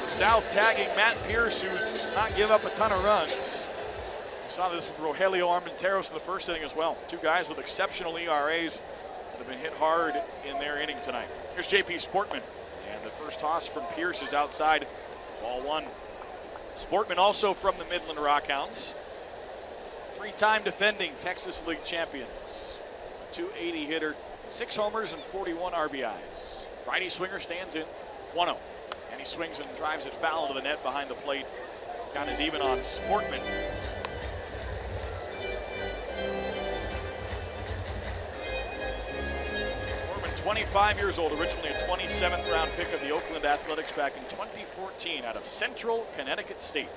The South tagging Matt Pierce, who does not give up a ton of runs. We saw this with Rogelio Armenteros in the first inning as well. 2 guys with exceptional ERAs that have been hit hard in their inning tonight. Here's J.P. Sportman. And the first toss from Pierce is outside, ball 1. Sportman also from the Midland Rockhounds. 3-time defending Texas League champions. a .280 hitter, 6 homers and 41 RBIs. Righty swinger stands in, 1-0. And he swings and drives it foul to the net behind the plate. Count is even on Sportman. Sportman, 25 years old, originally a 27th round pick of the Oakland Athletics back in 2014 out of Central Connecticut State.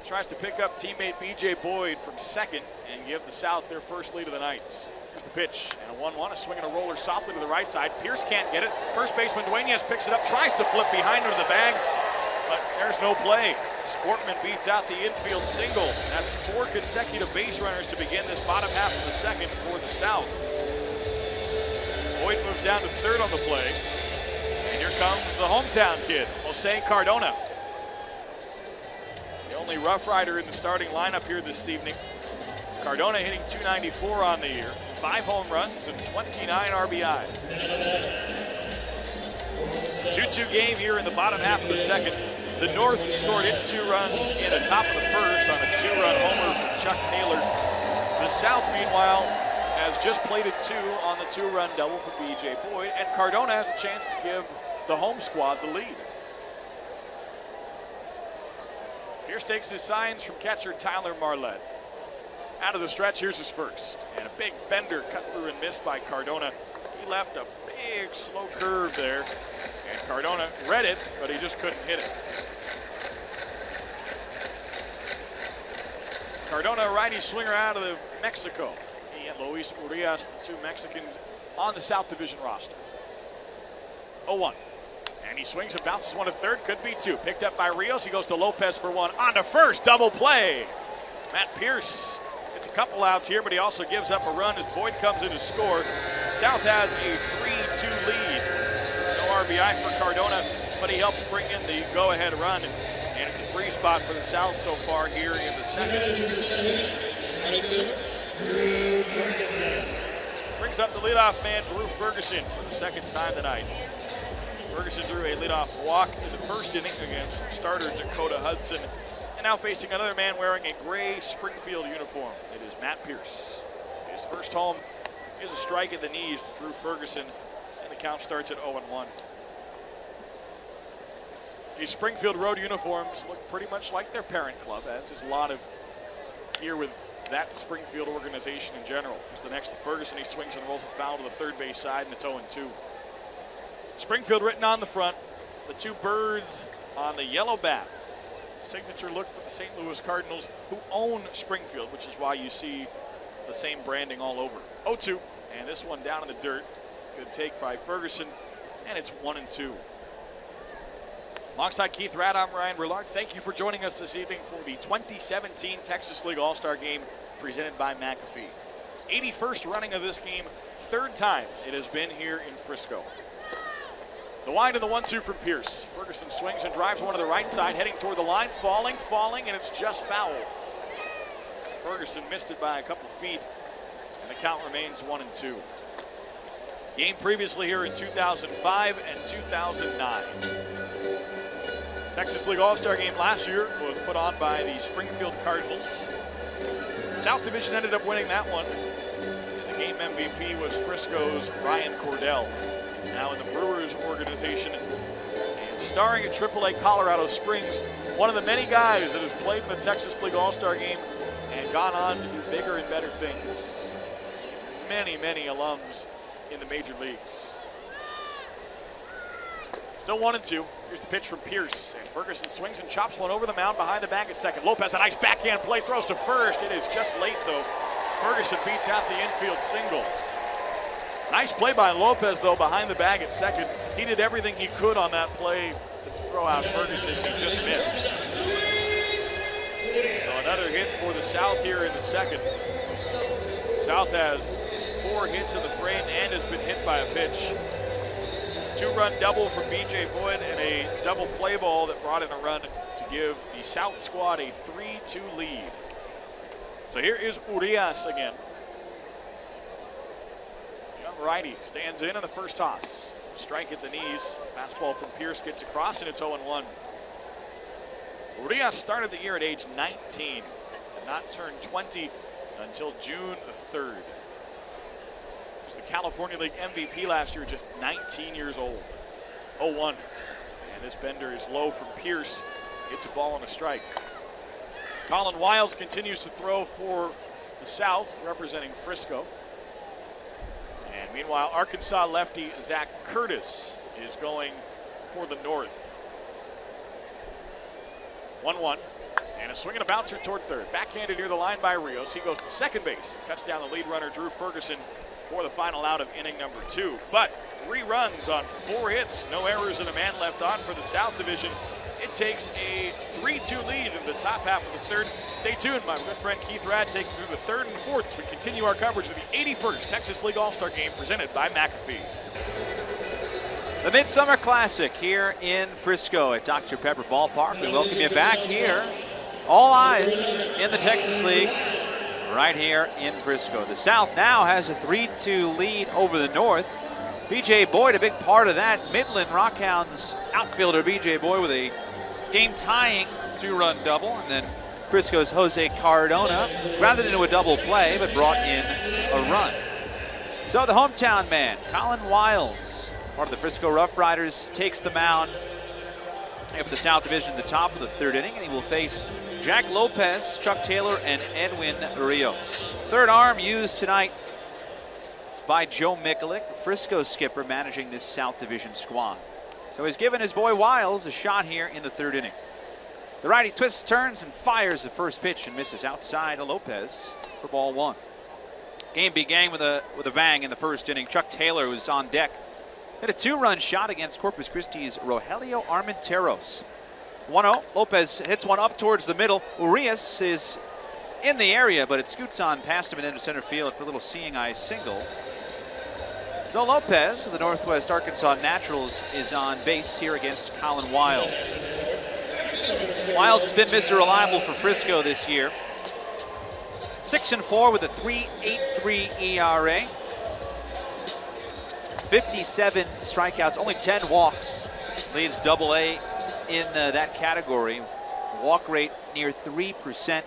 Tries to pick up teammate B.J. Boyd from second and give the South their first lead of the night. Here's the pitch, and a 1-1, a swing and a roller softly to the right side. Pierce can't get it. First baseman Dueñas picks it up, tries to flip behind under the bag, but there's no play. Sportman beats out the infield single. That's 4 consecutive base runners to begin this bottom half of the second for the South. Boyd moves down to third on the play, and here comes the hometown kid, Jose Cardona. The only Rough Rider in the starting lineup here this evening. Cardona hitting .294 on the year, 5 home runs and 29 RBIs. It's a 2-2 game here in the bottom half of the second. The North scored its 2 runs in the top of the first on a 2-run homer from Chuck Taylor. The South, meanwhile, has just plated 2 on the 2-run double from B.J. Boyd, and Cardona has a chance to give the home squad the lead. Pierce takes his signs from catcher Tyler Marlette. Out of the stretch, here's his first. And a big bender cut through and missed by Cardona. He left a big slow curve there. And Cardona read it, but he just couldn't hit it. Cardona, righty swinger out of Mexico. He and Luis Urias, the 2 Mexicans on the South Division roster. 0-1. And he swings and bounces one to third, could be 2. Picked up by Rios, he goes to Lopez for 1. On to first, double play. Matt Pierce gets a couple outs here, but he also gives up a run as Boyd comes in to score. South has a 3-2 lead. No RBI for Cardona, but he helps bring in the go-ahead run. And it's a 3 spot for the South so far here in the second. Brings up the leadoff man, Drew Ferguson, for the second time tonight. Ferguson drew a leadoff walk in the first inning against starter Dakota Hudson. And now facing another man wearing a gray Springfield uniform. It is Matt Pierce. His first home is a strike at the knees to Drew Ferguson, and the count starts at 0-1. These Springfield Road uniforms look pretty much like their parent club, as is a lot of gear with that Springfield organization in general. Here's the next to Ferguson. He swings and rolls a foul to the third base side, and it's 0-2. Springfield written on the front, the 2 birds on the yellow bat. Signature look for the St. Louis Cardinals, who own Springfield, which is why you see the same branding all over. 0-2, and this one down in the dirt. Good take by Ferguson, and it's 1-2. Alongside Keith Radd, I'm Ryan Rillard. Thank you for joining us this evening for the 2017 Texas League All-Star Game presented by McAfee. 81st running of this game, 3rd time it has been here in Frisco. The wide and the 1-2 from Pierce. Ferguson swings and drives one to the right side, heading toward the line, falling, and it's just foul. Ferguson missed it by a couple feet, and the count remains 1-2. Game previously here in 2005 and 2009. Texas League All-Star Game last year was put on by the Springfield Cardinals. South Division ended up winning that one. And the game MVP was Frisco's Ryan Cordell. Now in the Brewers organization, and starring at AAA Colorado Springs, one of the many guys that has played in the Texas League All-Star Game and gone on to do bigger and better things. Many, many alums in the major leagues. Still 1-2. Here's the pitch from Pierce, and Ferguson swings and chops one over the mound behind the bag at second. Lopez, a nice backhand play, throws to first. It is just late though. Ferguson beats out the infield single. Nice play by Lopez, though, behind the bag at second. He did everything he could on that play to throw out Ferguson. He just missed. So another hit for the South here in the second. South has 4 hits in the frame and has been hit by a pitch. 2-run double from B.J. Boyd and a double play ball that brought in a run to give the South squad a 3-2 lead. So here is Urias again. Righty stands in the first toss. Strike at the knees. Fastball from Pierce gets across, and it's 0-1. Urias started the year at age 19. Did not turn 20 until June 3rd. He was the California League MVP last year, just 19 years old. 0-1. And this bender is low from Pierce. Hits a ball and a strike. Colin Wiles continues to throw for the South, representing Frisco. And meanwhile, Arkansas lefty Zach Curtis is going for the North. 1-1. And a swing and a bouncer toward third. Backhanded near the line by Rios. He goes to second base. Cuts down the lead runner, Drew Ferguson, for the final out of inning number 2. But 3 runs on 4 hits. No errors and a man left on for the South Division. It takes a 3-2 lead in the top half of the third. Stay tuned. My good friend Keith Rad takes us through the third and fourth as we continue our coverage of the 81st Texas League All-Star Game presented by McAfee. The Midsummer Classic here in Frisco at Dr. Pepper Ballpark. We welcome you back here. All eyes in the Texas League right here in Frisco. The South now has a 3-2 lead over the North. B.J. Boyd, a big part of that. Midland Rockhounds outfielder B.J. Boyd with a game-tying 2-run double. And then Frisco's Jose Cardona grounded into a double play, but brought in a run. So the hometown man, Colin Wiles, part of the Frisco Rough Riders, takes the mound for the South Division at the top of the third inning, and he will face Jack Lopez, Chuck Taylor, and Edwin Rios. Third arm used tonight by Joe Mikulik, Frisco skipper managing this South Division squad. So he's given his boy Wiles a shot here in the third inning. The righty twists, turns, and fires the first pitch and misses outside of Lopez for ball 1. Game began with a bang in the first inning. Chuck Taylor was on deck. Hit a 2-run shot against Corpus Christi's Rogelio Armenteros. 1-0. Lopez hits one up towards the middle. Urias is in the area, but it scoots on past him and into center field for a little seeing eye single. So Lopez of the Northwest Arkansas Naturals is on base here against Colin Wiles. Wiles has been Mr. Reliable for Frisco this year. 6-4 with a 3.83 ERA. 57 strikeouts, only 10 walks. Leads Double-A in that category. Walk rate near 3%,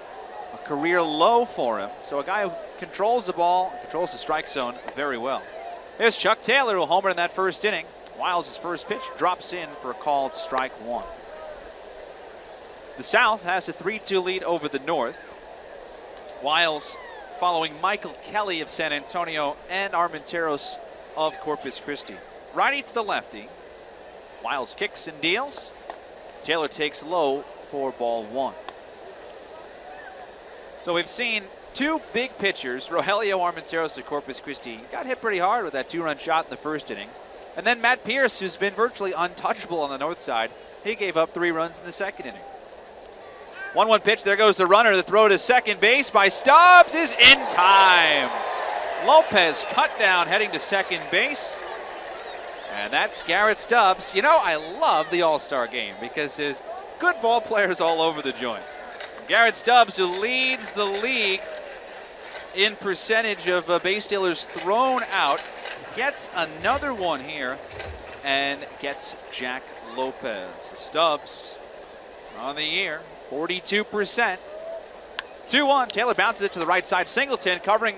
a career low for him. So a guy who controls the ball, controls the strike zone very well. There's Chuck Taylor, who homered in that first inning. Wiles' first pitch drops in for a called strike 1. The South has a 3-2 lead over the North. Wiles following Michael Kelly of San Antonio and Armenteros of Corpus Christi. Righty to the lefty. Wiles kicks and deals. Taylor takes low for ball 1. So we've seen 2 big pitchers, Rogelio Armenteros of Corpus Christi. Got hit pretty hard with that 2-run shot in the first inning. And then Matt Pierce, who's been virtually untouchable on the north side, he gave up 3 runs in the second inning. 1-1 pitch, there goes the runner. The throw to second base by Stubbs is in time. Lopez cut down heading to second base. And that's Garrett Stubbs. You know, I love the All-Star game because there's good ball players all over the joint. Garrett Stubbs, who leads the league in percentage of base stealers thrown out, gets another one here and gets Jack Lopez. Stubbs on the year, 42%. 2-1. Taylor bounces it to the right side. Singleton covering,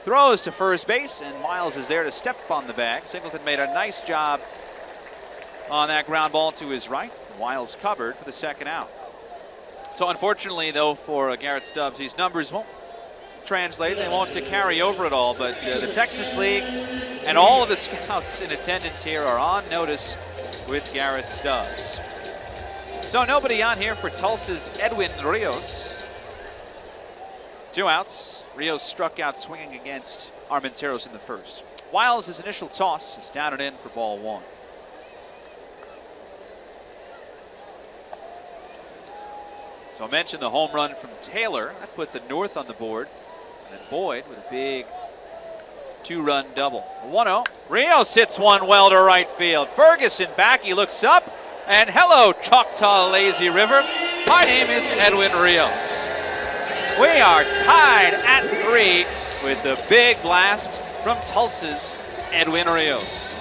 throws to first base, and Wiles is there to step on the bag. Singleton made a nice job on that ground ball to his right. Wiles covered for the second out. So unfortunately, though, for Garrett Stubbs, these numbers won't translate. They won't carry over at all, but the Texas League and all of the scouts in attendance here are on notice with Garrett Stubbs. So nobody on here for Tulsa's Edwin Rios. 2 outs. Rios struck out swinging against Armenteros in the first. Wiles' his initial toss is down and in for ball 1. So I mentioned the home run from Taylor. That put the North on the board. And then Boyd with a big 2-run double. 1-0. Rios hits one well to right field. Ferguson back. He looks up. And hello, Choctaw Lazy River. My name is Edwin Rios. We are tied at 3 with the big blast from Tulsa's Edwin Rios.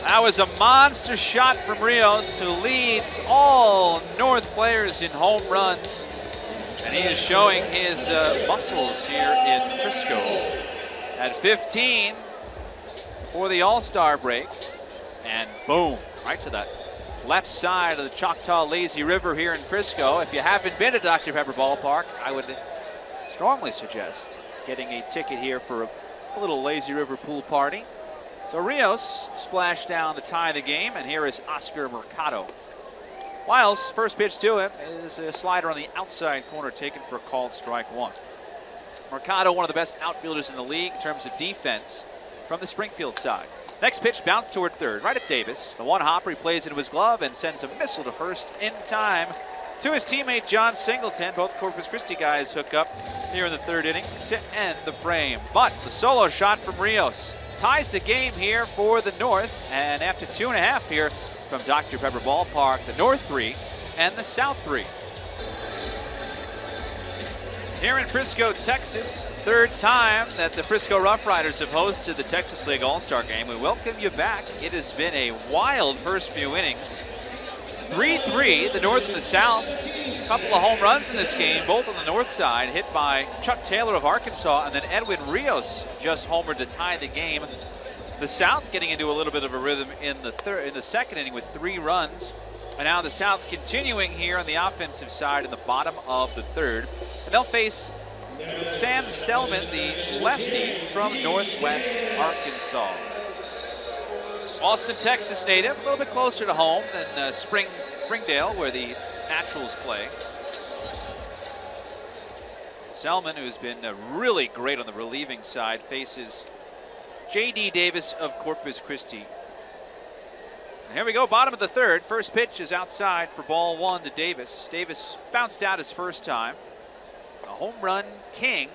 That was a monster shot from Rios, who leads all North players in home runs. And he is showing his muscles here in Frisco. At 15 for the All-Star break. And boom, right to that left side of the Choctaw Lazy River here in Frisco. If you haven't been to Dr. Pepper Ballpark, I would strongly suggest getting a ticket here for a little Lazy River pool party. So Rios splashed down to tie the game, and here is Oscar Mercado. Wiles, first pitch to him is a slider on the outside corner taken for a called strike one. Mercado, one of the best outfielders in the league in terms of defense from the Springfield side. Next pitch bounced toward third, right at Davis. The one hopper, he plays into his glove and sends a missile to first in time to his teammate John Singleton. Both Corpus Christi guys hook up here in the third inning to end the frame. But the solo shot from Rios ties the game here for the North. And after 2.5 here from Dr. Pepper Ballpark, the North 3 and the South 3. Here in Frisco, Texas, third time that the Frisco Rough Riders have hosted the Texas League All-Star Game. We welcome you back. It has been a wild first few innings. 3-3, the North and the South. A couple of home runs in this game, both on the north side, hit by Chuck Taylor of Arkansas, and then Edwin Rios just homered to tie the game. The South getting into a little bit of a rhythm in the second inning with 3 runs. And now the South continuing here on the offensive side in the bottom of the third. And they'll face Sam Selman, the lefty from Northwest Arkansas. Austin, Texas native, a little bit closer to home than Springdale, where the Naturals play. Selman, who's been really great on the relieving side, faces J.D. Davis of Corpus Christi. Here we go, bottom of the third. First pitch is outside for ball one to Davis. Davis bounced out his first time. A home run king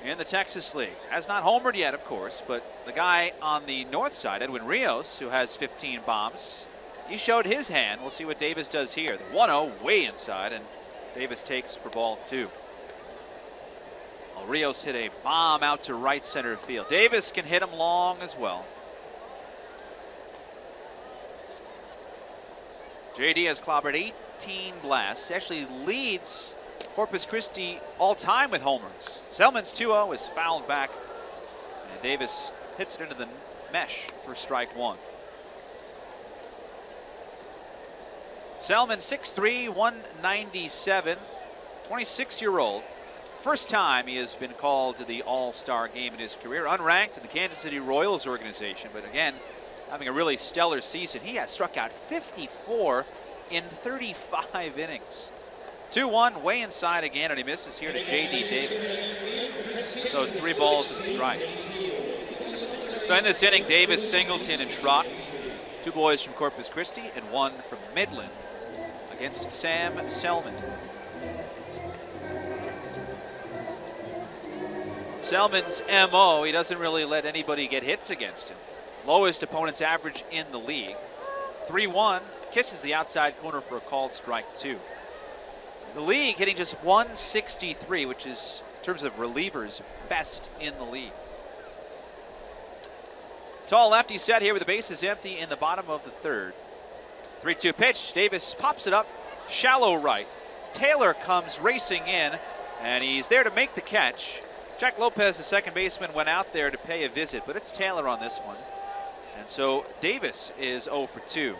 in the Texas League. Has not homered yet, of course, but the guy on the north side, Edwin Rios, who has 15 bombs, he showed his hand. We'll see what Davis does here. The 1-0 way inside, and Davis takes for ball two. Well, Rios hit a bomb out to right center field. Davis can hit him long as well. JD has clobbered 18 blasts. He actually leads Corpus Christi all time with homers. Selman's 2-0 is fouled back, and Davis hits it into the mesh for strike one. Selman 6'3", 197, 26-year-old. First time he has been called to the All-Star game in his career, unranked in the Kansas City Royals organization, but again, having a really stellar season. He has struck out 54 in 35 innings. 2-1, way inside again, and he misses here to J.D. Davis. So 3 balls and a strike. So in this inning, Davis, Singleton, and Schrock, 2 boys from Corpus Christi and 1 from Midland against Sam Selman. Selman's MO, he doesn't really let anybody get hits against him. Lowest opponent's average in the league. 3-1, kisses the outside corner for a called strike two. The league hitting just 163, which is, in terms of relievers, best in the league. Tall lefty set here with the bases empty in the bottom of the third. 3-2 pitch, Davis pops it up, shallow right. Taylor comes racing in, and he's there to make the catch. Jack Lopez, the second baseman, went out there to pay a visit, but it's Taylor on this one. And so Davis is 0 for 2.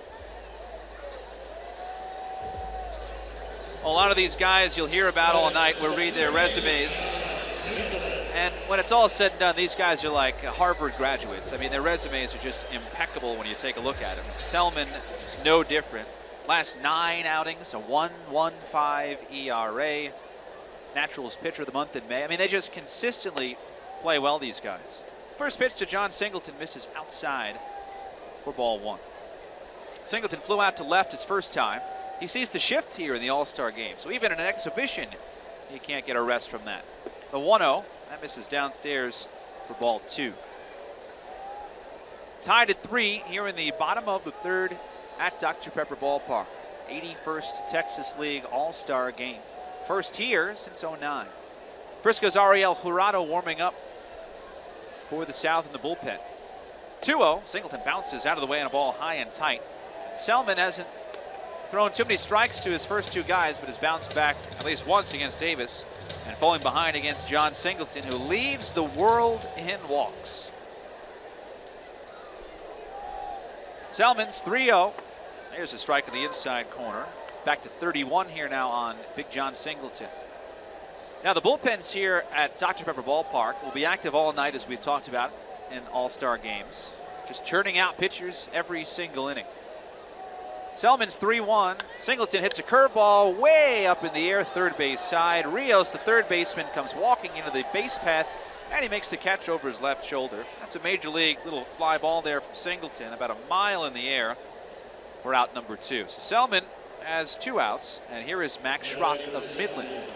A lot of these guys you'll hear about all night. We'll read their resumes. And when it's all said and done, these guys are like Harvard graduates. I mean, their resumes are just impeccable when you take a look at them. Selman, no different. Last 9 outings, a 1.15 ERA. Naturals pitcher of the month in May. I mean, they just consistently play well, these guys. First pitch to John Singleton, misses outside for ball one. Singleton flew out to left his first time. He sees the shift here in the All-Star game, so even in an exhibition, he can't get a rest from that. The 1-0, that misses downstairs for ball two. Tied at 3 here in the bottom of the third at Dr. Pepper Ballpark. 81st Texas League All-Star game. First here since '09. Frisco's Ariel Jurado warming up for the South in the bullpen. 2-0. Singleton bounces out of the way on a ball high and tight. Selman hasn't thrown too many strikes to his first 2 guys, but has bounced back at least once against Davis and falling behind against John Singleton, who leads the world in walks. Selman's 3-0. There's a strike in the inside corner. Back to 31 here now on Big John Singleton. Now the bullpens here at Dr. Pepper Ballpark will be active all night, as we've talked about in all-star games. Just churning out pitchers every single inning. Selman's 3-1. Singleton hits a curveball way up in the air, third base side. Rios, the third baseman, comes walking into the base path, and he makes the catch over his left shoulder. That's a major league little fly ball there from Singleton, about a mile in the air for out number 2. So Selman has 2 outs, and here is Max Schrock of Midland.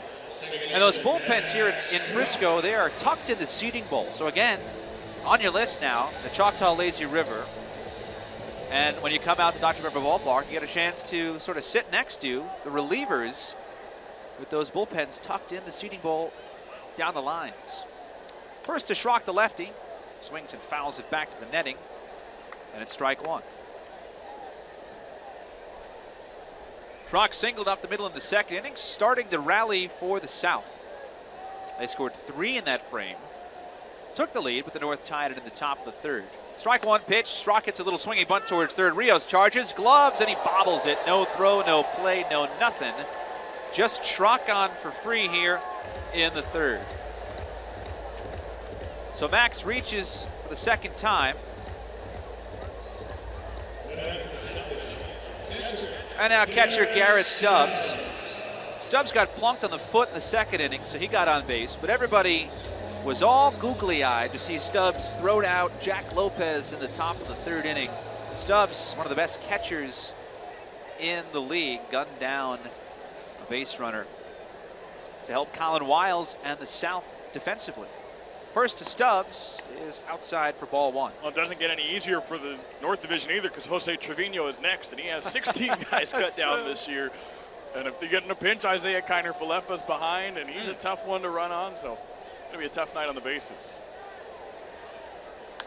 And those bullpens here in Frisco, they are tucked in the seating bowl. So again, on your list now, the Choctaw Lazy River. And when you come out to Dr. Pepper Ballpark, you get a chance to sort of sit next to the relievers with those bullpens tucked in the seating bowl down the lines. First to Schrock, the lefty. Swings and fouls it back to the netting. And it's strike 1. Schrock singled up the middle of the second inning, starting the rally for the South. They scored 3 in that frame. Took the lead, but the North tied it in the top of the third. Strike 1 pitch. Schrock hits a little swinging bunt towards third. Rios charges, gloves, and he bobbles it. No throw, no play, no nothing. Just Schrock on for free here in the third. So Max reaches for the second time. And now catcher Garrett Stubbs. Stubbs got plunked on the foot in the second inning, so he got on base, but everybody was all googly-eyed to see Stubbs throw out Jack Lopez in the top of the third inning. Stubbs, one of the best catchers in the league, gunned down a base runner to help Colin Wiles and the South defensively. First to Stubbs is outside for ball 1. Well, it doesn't get any easier for the North Division either, because Jose Trevino is next, and he has 16 guys cut down this year. And if they get in a pinch, Isaiah Kiner-Falefa's behind, and he's a tough one to run on, so it's going to be a tough night on the bases.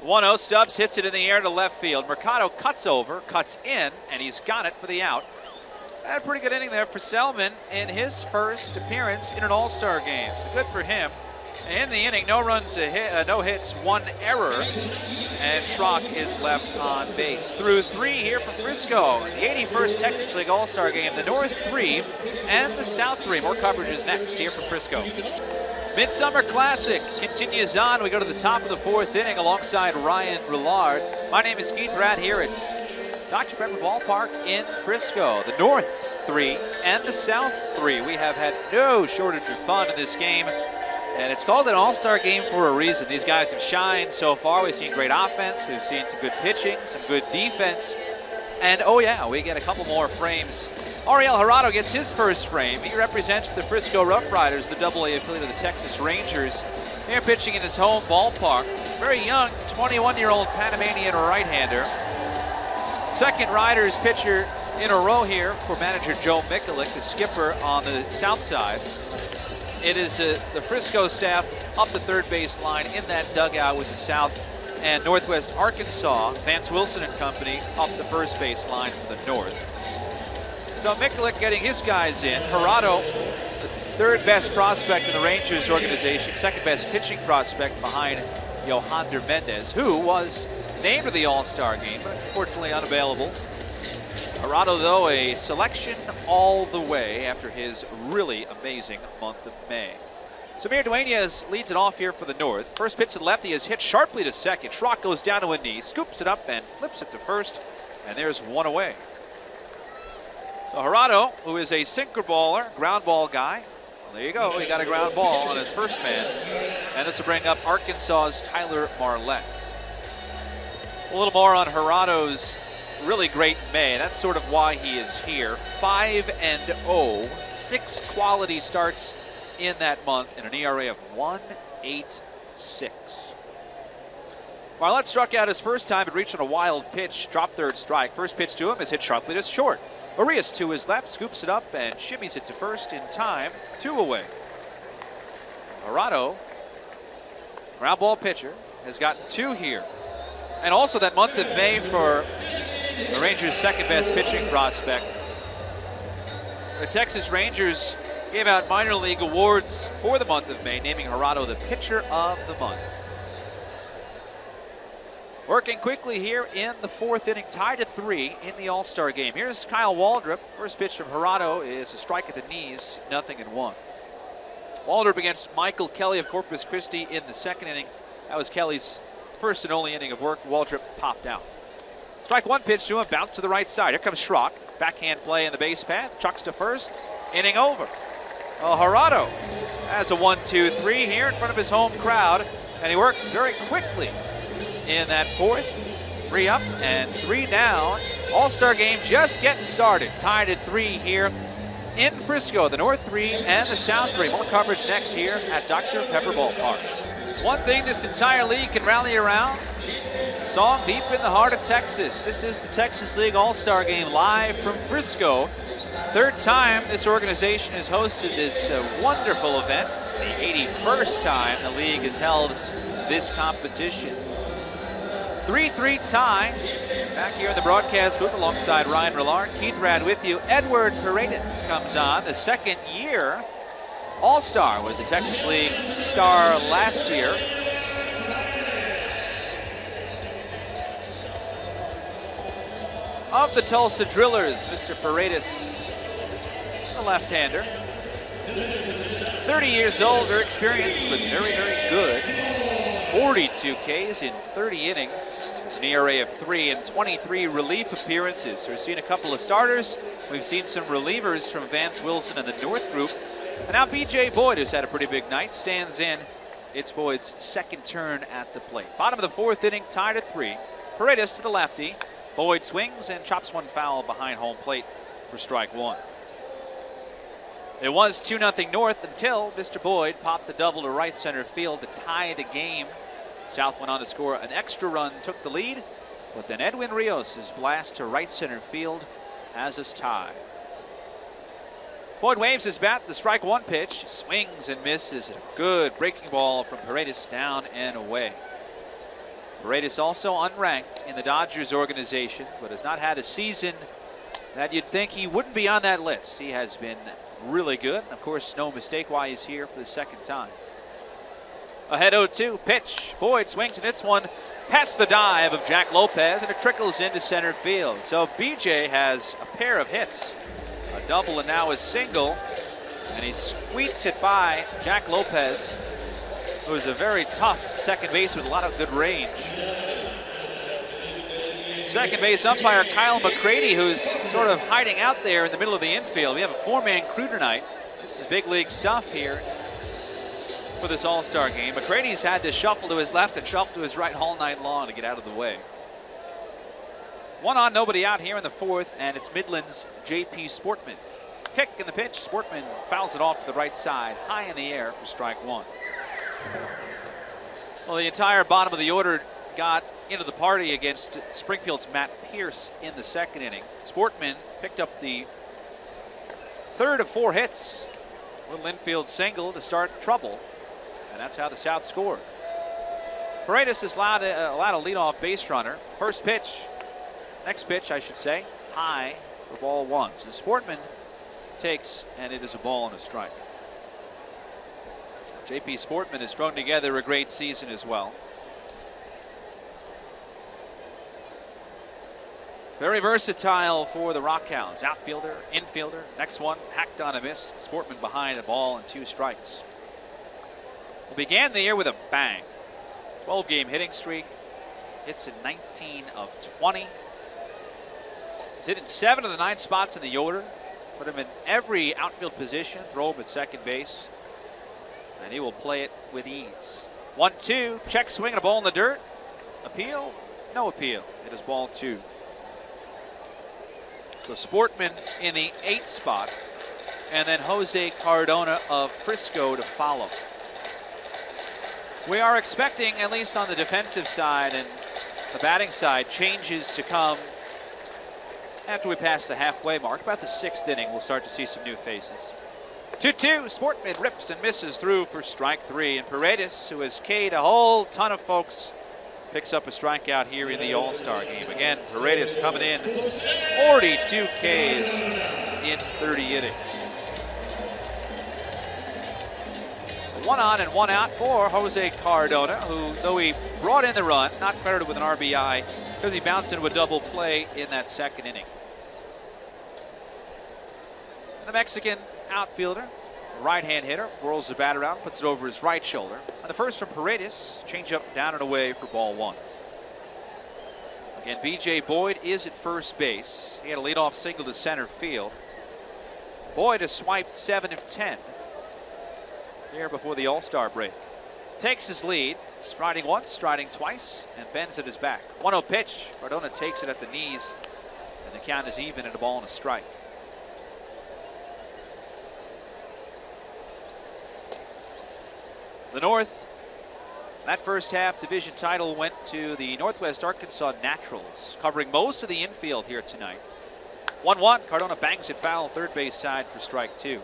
1-0, Stubbs hits it in the air to left field. Mercado cuts over, cuts in, and he's got it for the out. Had a pretty good inning there for Selman in his first appearance in an all-star game, so good for him. In the inning, no runs, no hits, 1 error, and Schrock is left on base. Through 3 here from Frisco, the 81st Texas League All-Star Game, the North 3 and the South 3. More coverage is next here from Frisco. Midsummer Classic continues on. We go to the top of the 4th inning alongside Ryan Roulard. My name is Keith Ratt here at Dr. Pepper Ballpark in Frisco. The North 3 and the South 3. We have had no shortage of fun in this game. And it's called an all-star game for a reason. These guys have shined so far. We've seen great offense. We've seen some good pitching, some good defense. And, oh, yeah, we get a couple more frames. Ariel Jurado gets his first frame. He represents the Frisco Rough Riders, the AA affiliate of the Texas Rangers. They're pitching in his home ballpark. Very young, 21-year-old Panamanian right-hander. Second Riders pitcher in a row here for manager Joe Mikulik, the skipper on the south side. It is the Frisco staff up the third base line in that dugout with the South and Northwest Arkansas. Vance Wilson and company up the first base line for the North. So Mikulik getting his guys in. Jurado, the third best prospect in the Rangers organization, second best pitching prospect behind Yohander Mendez, who was named to the All-Star game, but unfortunately unavailable. Jurado, though, a selection all the way after his really amazing month of May. Samir Duenas leads it off here for the North. First pitch to the lefty is hit sharply to second. Schrock goes down to a knee, scoops it up, and flips it to first, and there's 1 away. So Jurado, who is a sinker baller, ground ball guy, well, there you go, he got a ground ball on his first man, and this will bring up Arkansas's Tyler Marlette. A little more on Jurado's really great May. That's sort of why he is here. 5-0, 6 quality starts in that month, and an ERA of 1.86. Marlette struck out his first time and reached on a wild pitch, dropped third strike. First pitch to him is hit sharply to short. Arias to his left, scoops it up and shimmies it to first in time. 2 away. Jurado, ground ball pitcher, has gotten 2 here. And also that month of May for the Rangers' second best pitching prospect. The Texas Rangers gave out minor league awards for the month of May, naming Gerardo the pitcher of the month. Working quickly here in the fourth inning, tied at 3 in the All-Star game. Here's Kyle Waldrop. First pitch from Gerardo is a strike at the knees, 0-1. Waldrop against Michael Kelly of Corpus Christi in the second inning. That was Kelly's first and only inning of work. Waldrop popped out. Strike one pitch to him, bounce to the right side. Here comes Schrock. Backhand play in the base path. Chucks to first. Inning over. Well, Gerardo has a 1-2-3 here in front of his home crowd, and he works very quickly in that fourth. 3 up and 3 down. All-Star game just getting started. Tied at 3 here in Frisco, the North 3 and the South 3. More coverage next here at Dr. Pepper Ballpark. One thing this entire league can rally around, a song deep in the heart of Texas. This is the Texas League All-Star Game live from Frisco. Third time this organization has hosted this wonderful event. The 81st time the league has held this competition. 3-3 tie. Back here in the broadcast booth alongside Ryan Rillard. Keith Rad with you. Edward Paredes comes on, the second year All-Star. Was a Texas League star last year. Of the Tulsa Drillers, Mr. Paredes, the left-hander. 30 years old, very experienced, but very, very good. 42 Ks in 30 innings. It's an ERA of 3 and 23 relief appearances. So we've seen a couple of starters. We've seen some relievers from Vance Wilson and the North Group. And now B.J. Boyd, who's had a pretty big night, stands in. It's Boyd's second turn at the plate. Bottom of the fourth inning, tied at 3. Paredes to the lefty. Boyd swings and chops one foul behind home plate for strike one. It was 2-0 North until Mr. Boyd popped the double to right center field to tie the game. South went on to score an extra run, took the lead, but then Edwin Rios' blast to right center field has us tied. Boyd waves his bat, the strike one pitch, swings and misses. A good breaking ball from Paredes down and away. Paredes also unranked in the Dodgers organization, but has not had a season that you'd think he wouldn't be on that list. He has been really good. Of course, no mistake why he's here for the second time. Ahead 0-2, pitch. Boyd swings and hits one past the dive of Jack Lopez, and it trickles into center field. So BJ has a pair of hits, a double and now a single, and he squeaks it by Jack Lopez, who is a very tough second base with a lot of good range. Second base umpire Kyle McCready, who's sort of hiding out there in the middle of the infield. We have a four-man crew tonight. This is big league stuff here for this All-Star game. McCready's had to shuffle to his left and shuffle to his right all night long to get out of the way. One on, nobody out here in the fourth, and it's Midland's J.P. Sportman. Kick in the pitch. Sportman fouls it off to the right side, high in the air for strike one. Well, the entire bottom of the order got into the party against Springfield's Matt Pierce in the second inning. Sportman picked up the third of 4 hits. Little infield single to start trouble, and that's how the South scored. Paredes is allowed a leadoff base runner. First pitch, next pitch I should say, high for ball one. So Sportman takes, and it is a ball and a strike. J.P. Sportman has thrown together a great season as well. Very versatile for the Rockhounds. Outfielder, infielder. Next one, hacked on a miss. Sportman behind a ball and 2 strikes. We began the year with a bang. 12-game hitting streak. Hits in 19 of 20. He's hit in 7 of the 9 spots in the order. Put him in every outfield position. Throw him at second base. And he will play it with ease. 1-2, check swing and a ball in the dirt. Appeal? No appeal. It is ball 2. So Sportman in the 8th spot, and then Jose Cardona of Frisco to follow. We are expecting, at least on the defensive side and the batting side, changes to come after we pass the halfway mark. About the 6th inning, we'll start to see some new faces. 2-2, Sportman rips and misses through for strike 3, and Paredes, who has K'd a whole ton of folks picks up a strikeout here in the All-Star game. Again, Paredes coming in 42 Ks in 30 innings. So 1 on and 1 out for Jose Cardona, who, though he brought in the run, not credited with an RBI because he bounced into a double play in that second inning. The Mexican outfielder, right-hand hitter, whirls the bat around, puts it over his right shoulder. And the first from Paredes, change up down and away for ball 1. Again, B.J. Boyd is at first base. He had a leadoff single to center field. Boyd has swiped 7 of 10 here before the All-Star break. Takes his lead, striding once, striding twice, and bends at his back. 1-0 pitch. Cardona takes it at the knees, and the count is even at a ball and a strike. The North, that first half division title went to the Northwest Arkansas Naturals, covering most of the infield here tonight. 1-1, Cardona bangs it foul, third base side for strike 2.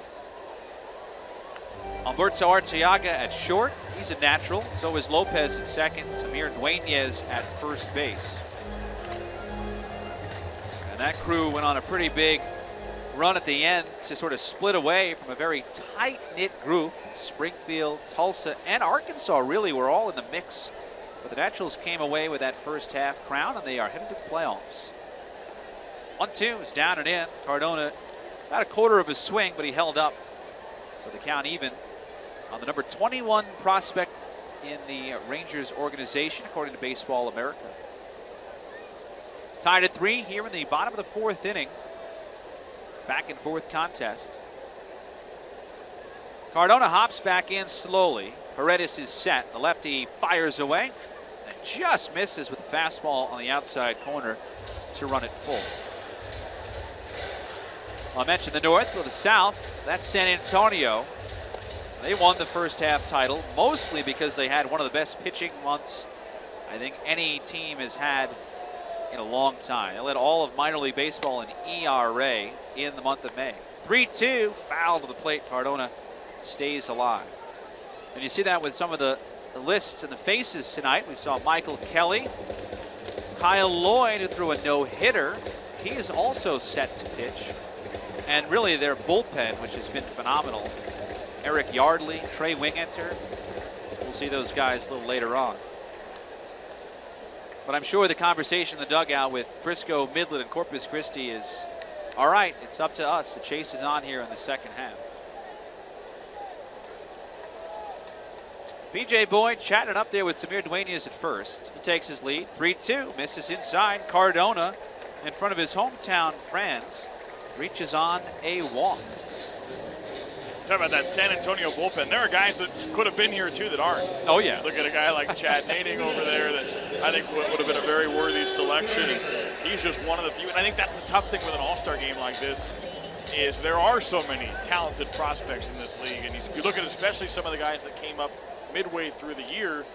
Alberto Arteaga at short, he's a natural. So is Lopez at second, Samir Dueñez at first base. And that crew went on a pretty big run at the end to sort of split away from a very tight-knit group. Springfield, Tulsa, and Arkansas really were all in the mix. But the Naturals came away with that first half crown, and they are headed to the playoffs. 1-2 is down and in. Cardona about a quarter of his swing, but he held up. So the count even on the number 21 prospect in the Rangers organization, according to Baseball America. Tied at 3 here in the bottom of the 4th inning. Back and forth contest. Cardona hops back in slowly. Paredes is set. The lefty fires away and just misses with the fastball on the outside corner to run it full. Well, I mentioned the North. Well, the South, that's San Antonio. They won the first half title mostly because they had one of the best pitching months I think any team has had in a long time. They led all of minor league baseball in ERA in the month of May. 3-2, foul to the plate. Cardona stays alive. And you see that with some of the lists and the faces tonight. We saw Michael Kelly, Kyle Lloyd, who threw a no-hitter. He is also set to pitch. And really their bullpen, which has been phenomenal. Eric Yardley, Trey Wingenter. We'll see those guys a little later on. But I'm sure the conversation in the dugout with Frisco, Midland, and Corpus Christi is, all right, it's up to us. The chase is on here in the second half. B.J. Boyd chatting up there with Samir Dueñez at first. He takes his lead, 3-2, misses inside. Cardona, in front of his hometown friends, reaches on a walk. Talk about that San Antonio bullpen. There are guys that could have been here too that aren't. Oh yeah. Look at a guy like Chad Nading over there that I think would have been a very worthy selection. And he's just one of the few. And I think that's the tough thing with an all-star game like this is there are so many talented prospects in this league. And you look at especially some of the guys that came up midway through the year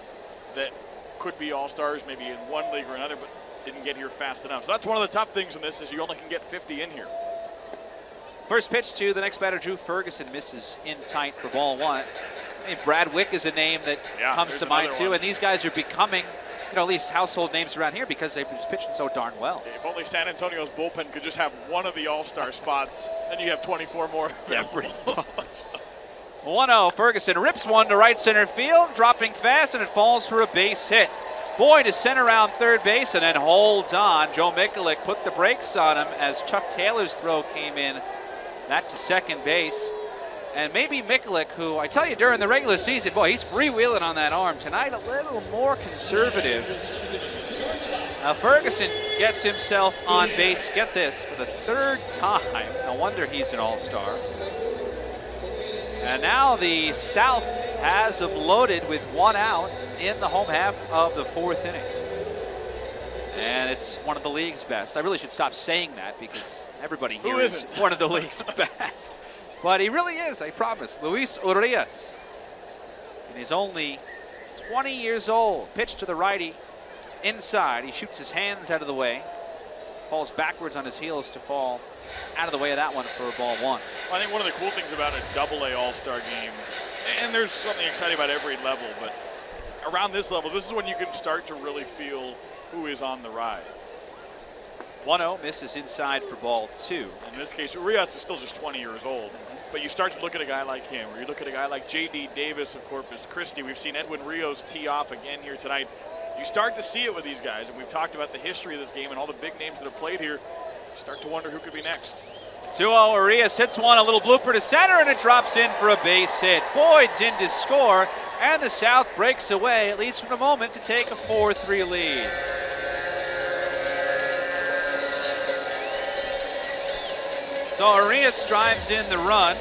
that could be all-stars maybe in one league or another, but didn't get here fast enough. So that's one of the tough things in this is you only can get 50 in here. First pitch to the next batter, Drew Ferguson, misses in tight for ball 1. I mean, Brad Wick is a name that comes to mind too, and these guys are becoming, at least household names around here because they've been pitching so darn well. If only San Antonio's bullpen could just have one of the all-star spots, then you have 24 more. Yeah, pretty much. 1-0, Ferguson rips one to right center field, dropping fast, and it falls for a base hit. Boyd is sent around third base and then holds on. Joe Mikulik put the brakes on him as Chuck Taylor's throw came in. That to second base. And maybe Mikulik, who I tell you during the regular season, boy, he's freewheeling on that arm. Tonight, a little more conservative. Now Ferguson gets himself on base, get this, for the third time. No wonder he's an all-star. And now the South has him loaded with 1 out in the home half of the 4th inning. And it's one of the league's best. I really should stop saying that because everybody here is one of the league's best. But he really is, I promise. Luis Urias. And he's only 20 years old. Pitch to the righty, inside. He shoots his hands out of the way. Falls backwards on his heels to fall out of the way of that one for ball 1. Well, I think one of the cool things about a double-A all-star game, and there's something exciting about every level, but around this level, this is when you can start to really feel who is on the rise. 1-0 misses inside for ball 2. In this case, Urias is still just 20 years old. But you start to look at a guy like him, or you look at a guy like J.D. Davis of Corpus Christi. We've seen Edwin Rios tee off again here tonight. You start to see it with these guys, and we've talked about the history of this game and all the big names that have played here. You start to wonder who could be next. 2-0, Urias hits one, a little blooper to center, and it drops in for a base hit. Boyd's in to score, and the South breaks away, at least for the moment, to take a 4-3 lead. So Urias drives in the run,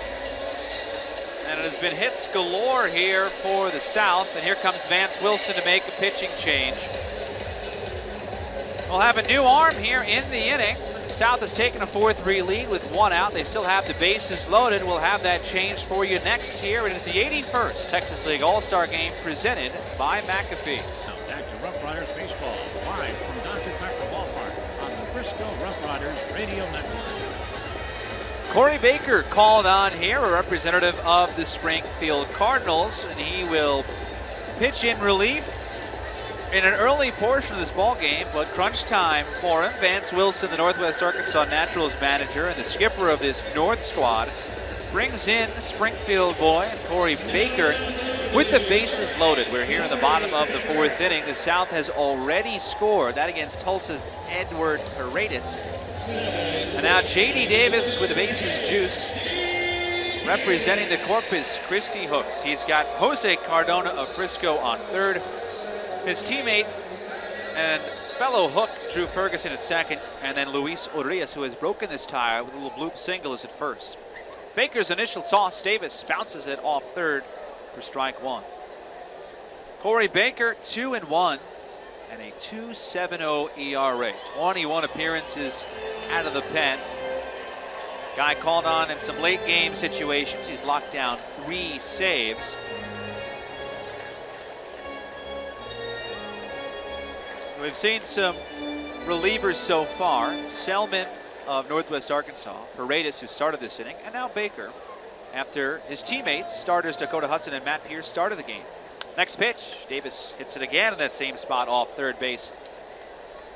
and it has been hits galore here for the South, and here comes Vance Wilson to make a pitching change. We'll have a new arm here in the inning. South has taken a 4-3 lead with 1 out. They still have the bases loaded. We'll have that changed for you next here. It is the 81st Texas League All-Star Game presented by McAfee. Now back to Rough Riders Baseball, live from Dr. Pepper Ballpark on the Frisco Rough Riders Radio Network. Corey Baker called on here, a representative of the Springfield Cardinals, and he will pitch in relief in an early portion of this ball game, but crunch time for him. Vance Wilson, the Northwest Arkansas Naturals manager and the skipper of this North squad, brings in Springfield boy Corey Baker with the bases loaded. We're here in the bottom of the 4th inning. The South has already scored, that against Tulsa's Edward Paredes. And now J.D. Davis with the bases juice, representing the Corpus Christi Hooks. He's got Jose Cardona of Frisco on third. His teammate and fellow Hook, Drew Ferguson, at second, and then Luis Urias, who has broken this tie with a little bloop single, is at first. Baker's initial toss, Davis bounces it off third for strike 1. Corey Baker, 2-1, and a 2.70 ERA. 21 appearances out of the pen. Guy called on in some late game situations. He's locked down 3 saves. We've seen some relievers so far. Selman of Northwest Arkansas, Paredes, who started this inning, and now Baker, after his teammates, starters Dakota Hudson and Matt Pierce, started the game. Next pitch, Davis hits it again in that same spot off third base.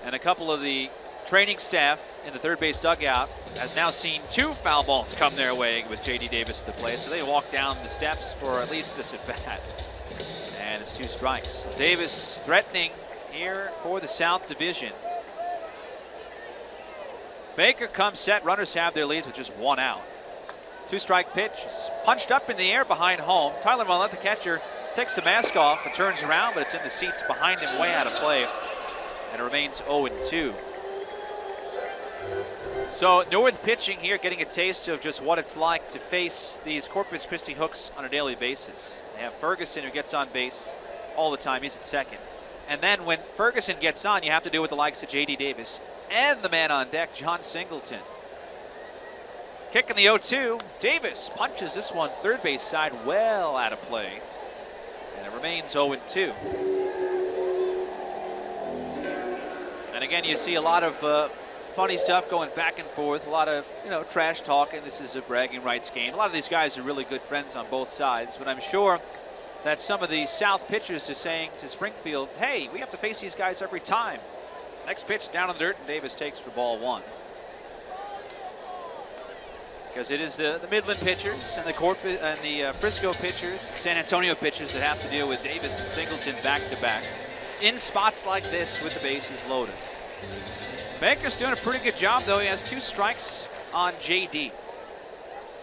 And a couple of the training staff in the third base dugout has now seen 2 foul balls come their way with J.D. Davis at the plate, so they walk down the steps for at least this at bat. And it's 2 strikes. Davis threatening here for the South Division. Baker comes set, runners have their leads with just 1 out. 2-strike pitch is punched up in the air behind home. Tyler Millette, the catcher, takes the mask off and turns around, but it's in the seats behind him, way out of play, and it remains 0-2. So North pitching here, getting a taste of just what it's like to face these Corpus Christi Hooks on a daily basis. They have Ferguson, who gets on base all the time. He's at second. And then when Ferguson gets on, you have to do with the likes of J.D. Davis and the man on deck, John Singleton. Kicking the 0-2. Davis punches this one third base side, well out of play. And it remains 0-2. And again, you see a lot of funny stuff going back and forth, a lot of trash talking. This is a bragging rights game. A lot of these guys are really good friends on both sides, but I'm sure that some of the South pitchers are saying to Springfield, hey, we have to face these guys every time. Next pitch down in the dirt, and Davis takes for ball 1. Because it is the Midland pitchers and the Frisco pitchers, San Antonio pitchers that have to deal with Davis and Singleton back to back in spots like this with the bases loaded. Baker's doing a pretty good job, though. He has 2 strikes on J.D.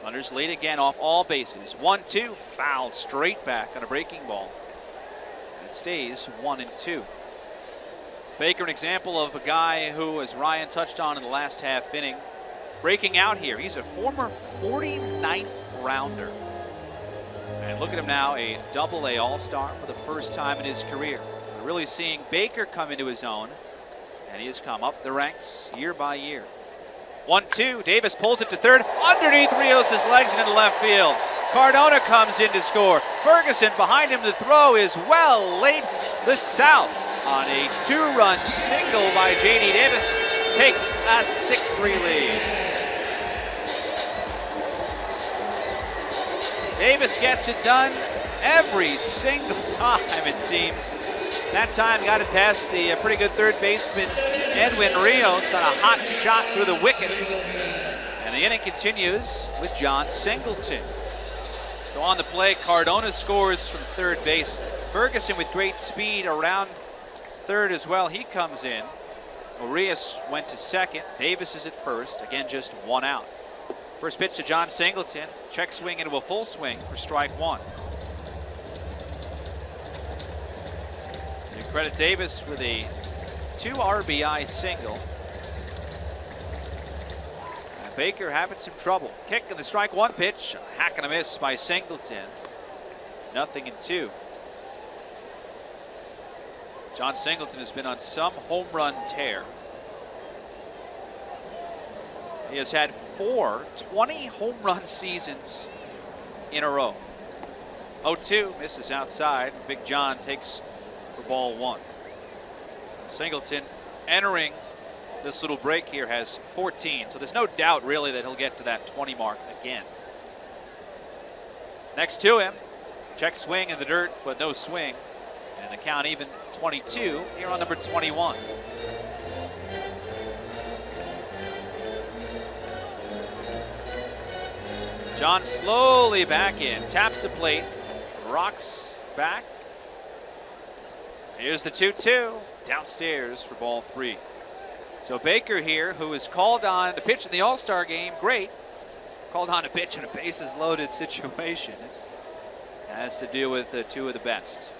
Runners lead again off all bases. 1-2, fouled straight back on a breaking ball. And it stays 1-2. Baker, an example of a guy who, as Ryan touched on in the last half inning, breaking out here. He's a former 49th rounder. And look at him now, a Double-A All-Star for the first time in his career. So we're really seeing Baker come into his own, and he has come up the ranks year by year. 1-2, Davis pulls it to third, underneath Rios' legs and into left field. Cardona comes in to score. Ferguson behind him to throw is well late. The South, on a 2-run single by J.D. Davis, takes a 6-3 lead. Davis gets it done every single time, it seems. That time got it past the pretty good third baseman, Edwin Rios, on a hot shot through the wickets. And the inning continues with John Singleton. So on the play, Cardona scores from third base. Ferguson with great speed around third as well. He comes in. Urias went to second. Davis is at first. Again, just one out. First pitch to John Singleton. Check swing into a full swing for strike one. You credit Davis with a 2 RBI single. And Baker having some trouble. Kick in the strike one pitch. A hack and a miss by Singleton. 0-2. John Singleton has been on some home run tear. He has had 4 20 home run seasons in a row. 0-2, misses outside. Big John takes for ball one. Singleton entering this little break here has 14, so there's no doubt really that he'll get to that 20 mark again. Next to him, check swing in the dirt, but no swing. And the count even 22 here on number 21. John slowly back in, taps the plate, rocks back. Here's the 2-2, downstairs for ball 3. So Baker here, who is called on to pitch in the All-Star game, great. Called on to pitch in a bases loaded situation. Has to deal with 2 of the best.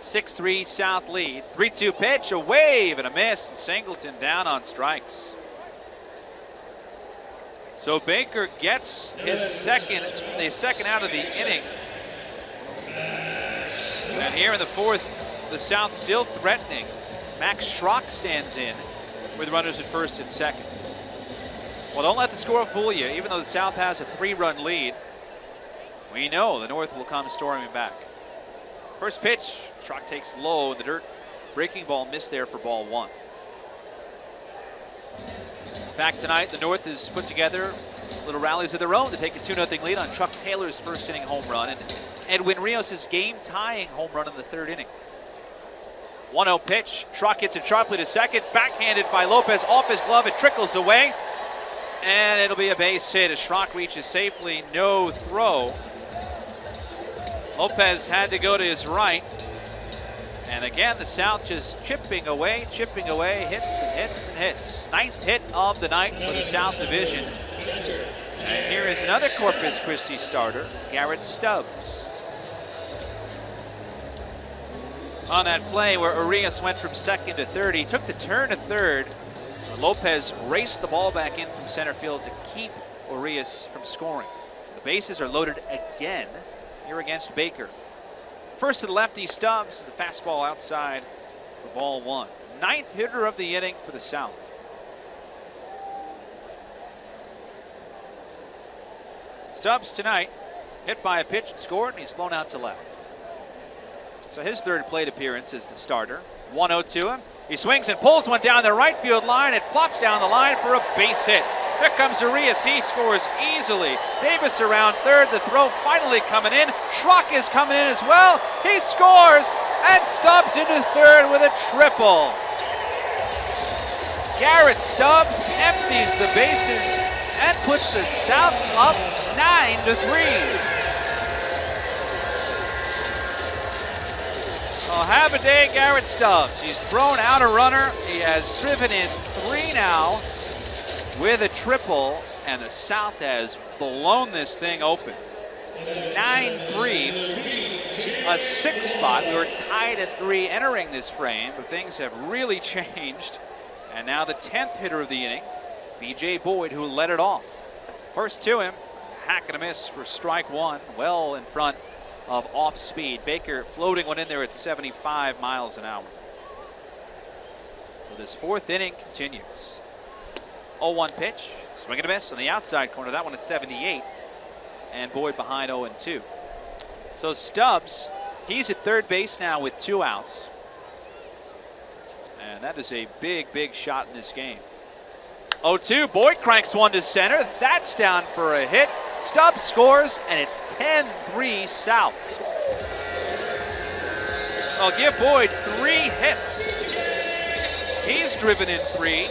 6-3 South lead. 3-2 pitch, a wave and a miss, and Singleton down on strikes. So Baker gets his the second out of the inning. And here in the fourth, the South still threatening. Max Schrock stands in with runners at first and second. Well, don't let the score fool you. Even though the South has a 3-run lead, we know the North will come storming back. First pitch, Schrock takes low in the dirt. Breaking ball missed there for ball 1. In fact, tonight the North has put together little rallies of their own to take a 2-0 lead on Chuck Taylor's first inning home run and Edwin Rios' game-tying home run in the third inning. 1-0 pitch. Schrock hits it sharply to second. Backhanded by Lopez off his glove. It trickles away. And it'll be a base hit as Schrock reaches safely. No throw. Lopez had to go to his right. And again, the South just chipping away, hits and hits and hits. 9th hit of the night for the South Division. And here is another Corpus Christi starter, Garrett Stubbs. On that play where Urias went from second to third, he took the turn to third. Lopez raced the ball back in from center field to keep Urias from scoring. So the bases are loaded again here against Baker. First to the lefty, Stubbs is a fastball outside for ball 1. 9th hitter of the inning for the South. Stubbs tonight hit by a pitch and scored, and he's flown out to left. So his third plate appearance as the starter. 1-0 to him. He swings and pulls one down the right field line. It plops down the line for a base hit. Here comes Urias. He scores easily. Davis around third. The throw finally coming in. Schrock is coming in as well. He scores, and Stubbs into third with a triple. Garrett Stubbs empties the bases and puts the South up 9-3. Well, have a day, Garrett Stubbs. He's thrown out a runner. He has driven in 3 now with a triple, and the South has blown this thing open. 9-3, a 6 spot. We were tied at 3 entering this frame, but things have really changed. And now the 10th hitter of the inning, B.J. Boyd, who led it off. First to him, hack and a miss for strike 1, well in front of off speed. Baker floating one in there at 75 miles an hour. So this 4th inning continues. 0-1 pitch, swing and a miss on the outside corner. That one at 78, and Boyd behind 0-2. So Stubbs, he's at third base now with 2 outs. And that is a big shot in this game. 0-2, Boyd cranks one to center. That's down for a hit. Stubbs scores, and it's 10-3 South. Well, give Boyd 3 hits. He's driven in 3.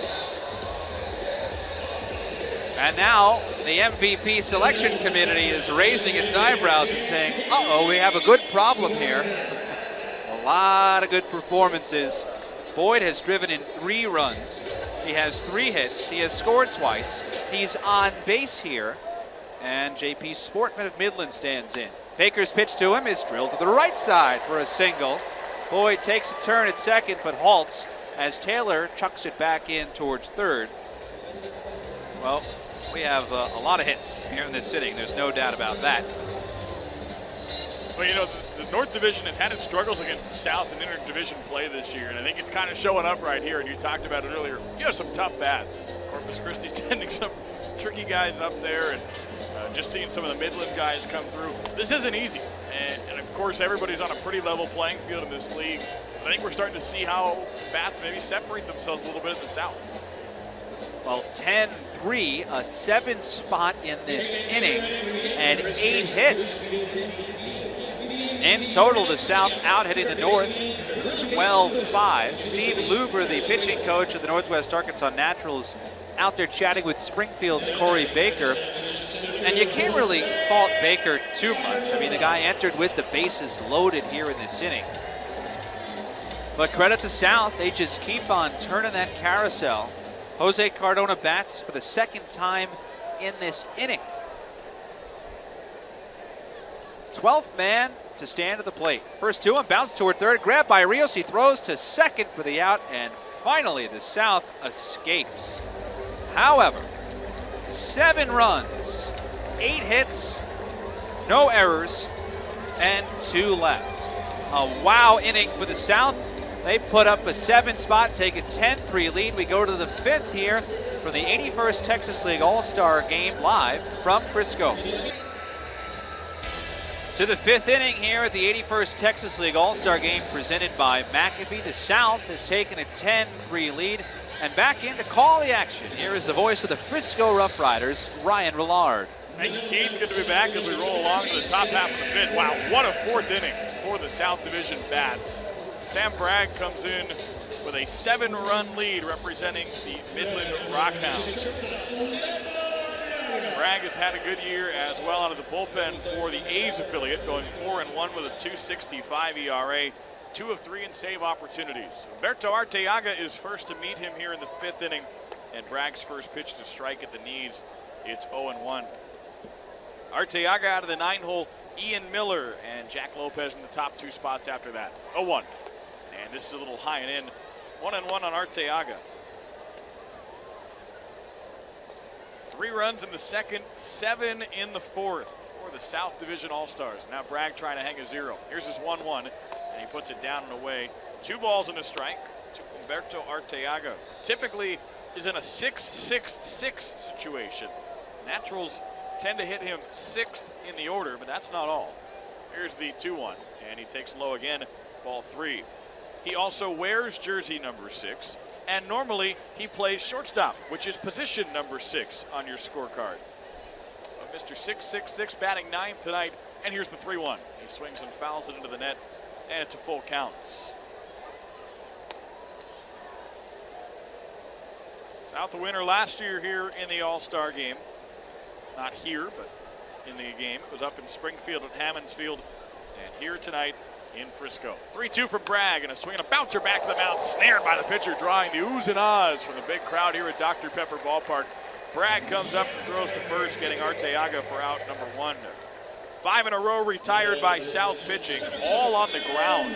And now the MVP selection committee is raising its eyebrows and saying, uh-oh, we have a good problem here. A lot of good performances. Boyd has driven in 3 runs. He has 3 hits. He has scored twice. He's on base here. And JP Sportman of Midland stands in. Baker's pitch to him is drilled to the right side for a single. Boyd takes a turn at second but halts as Taylor chucks it back in towards third. Well, we have a lot of hits here in this inning. There's no doubt about that. Well, you know, the North Division has had its struggles against the South in interdivision play this year, and I think it's kind of showing up right here, and you talked about it earlier. You have some tough bats. Corpus Christi sending some tricky guys up there, and just seeing some of the Midland guys come through. This isn't easy, and of course, everybody's on a pretty level playing field in this league. But I think we're starting to see how bats maybe separate themselves a little bit in the South. Well, 10-3, a 7 spot in this inning, and 8 hits. In total, the South out hitting the North 12-5. Steve Luber, the pitching coach of the Northwest Arkansas Naturals, out there chatting with Springfield's Corey Baker. And you can't really fault Baker too much. I mean, the guy entered with the bases loaded here in this inning. But credit the South, they just keep on turning that carousel. Jose Cardona bats for the 2nd time in this inning. 12th man to stand at the plate. First to him, bounce toward third, grabbed by Rios. He throws to second for the out, and finally the South escapes. However, 7 runs, 8 hits, no errors, and 2 left. A wow inning for the South. They put up a 7 spot, take a 10-3 lead. We go to the 5th here for the 81st Texas League All-Star Game live from Frisco. To the 5th inning here at the 81st Texas League All-Star Game presented by McAfee. The South has taken a 10-3 lead, and back in to call the action. Here is the voice of the Frisco Rough Riders, Ryan Rillard. Thank you, Keith. Good to be back as we roll along to the top half of the 5th. Wow, what a 4th inning for the South Division bats. Sam Bragg comes in with a 7-run lead representing the Midland Rockhounds. Bragg has had a good year as well out of the bullpen for the A's affiliate, going 4-1 with a 2.65 ERA, 2 of 3 in save opportunities. Humberto Arteaga is first to meet him here in the 5th inning, and Bragg's first pitch to strike at the knees. It's 0-1. Arteaga out of the 9-hole, Ian Miller and Jack Lopez in the top 2 spots after that. 0-1. And this is a little high and in. 1-1 on Arteaga. 3 runs in the 2nd, 7 in the 4th for the South Division All-Stars. Now Bragg trying to hang a 0. Here's his 1-1, and he puts it down and away. 2 balls and a strike to Humberto Arteaga. Typically is in a 6-6-6 situation. Naturals tend to hit him 6th in the order, but that's not all. Here's the 2-1, and he takes low again, ball 3. He also wears jersey number 6, and normally he plays shortstop, which is position number 6 on your scorecard. So Mr. 666 batting 9th tonight, and here's the 3-1. He swings and fouls it into the net, and it's a full count. South a winner last year here in the All-Star game. Not here, but in the game. It was up in Springfield at Hammonds Field, and here tonight in Frisco. 3-2 from Bragg, and a swing and a bouncer back to the mound, snared by the pitcher, drawing the oohs and ahs from the big crowd here at Dr. Pepper Ballpark. Bragg comes up and throws to first, getting Arteaga for out number 1. 5 in a row retired by South pitching, all on the ground.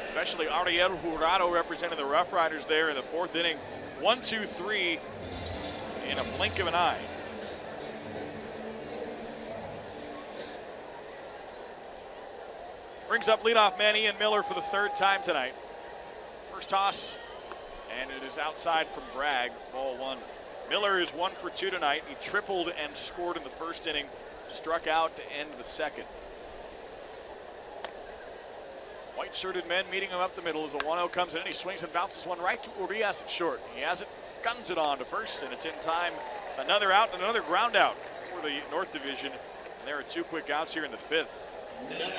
Especially Ariel Jurado representing the Rough Riders there in the 4th inning. 1, 2, 3 in a blink of an eye. Brings up leadoff man Ian Miller for the 3rd time tonight. First toss, and it is outside from Bragg, ball 1. Miller is 1 for 2 tonight. He tripled and scored in the 1st inning, struck out to end the 2nd. White shirted men meeting him up the middle as the 1-0 comes in, and he swings and bounces one right to Urias at short. He has it, guns it on to first, and it's in time. Another out and another ground out for the North Division. And there are 2 quick outs here in the 5th.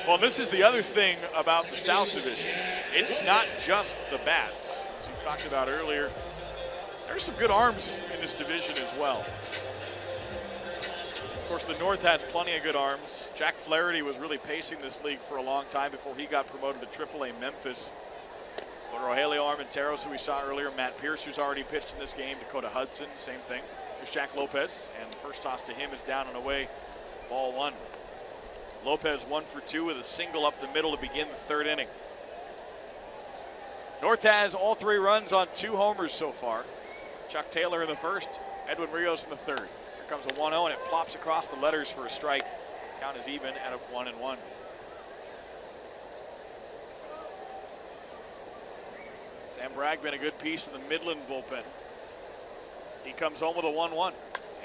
Well, this is the other thing about the South Division. It's not just the bats. As we talked about earlier, there's some good arms in this division as well. Of course, the North has plenty of good arms. Jack Flaherty was really pacing this league for a long time before he got promoted to AAA Memphis. But Rogelio Armenteros, who we saw earlier, Matt Pierce, who's already pitched in this game, Dakota Hudson, same thing. There's Jack Lopez, and the first toss to him is down and away, ball one. Lopez 1 for 2 with a single up the middle to begin the third inning. North has all 3 runs on 2 homers so far. Chuck Taylor in the first, Edwin Rios in the third. Here comes a 1-0, and it plops across the letters for a strike. Count is even at a 1-1. Sam Bragman, a good piece in the Midland bullpen. He comes home with a 1-1.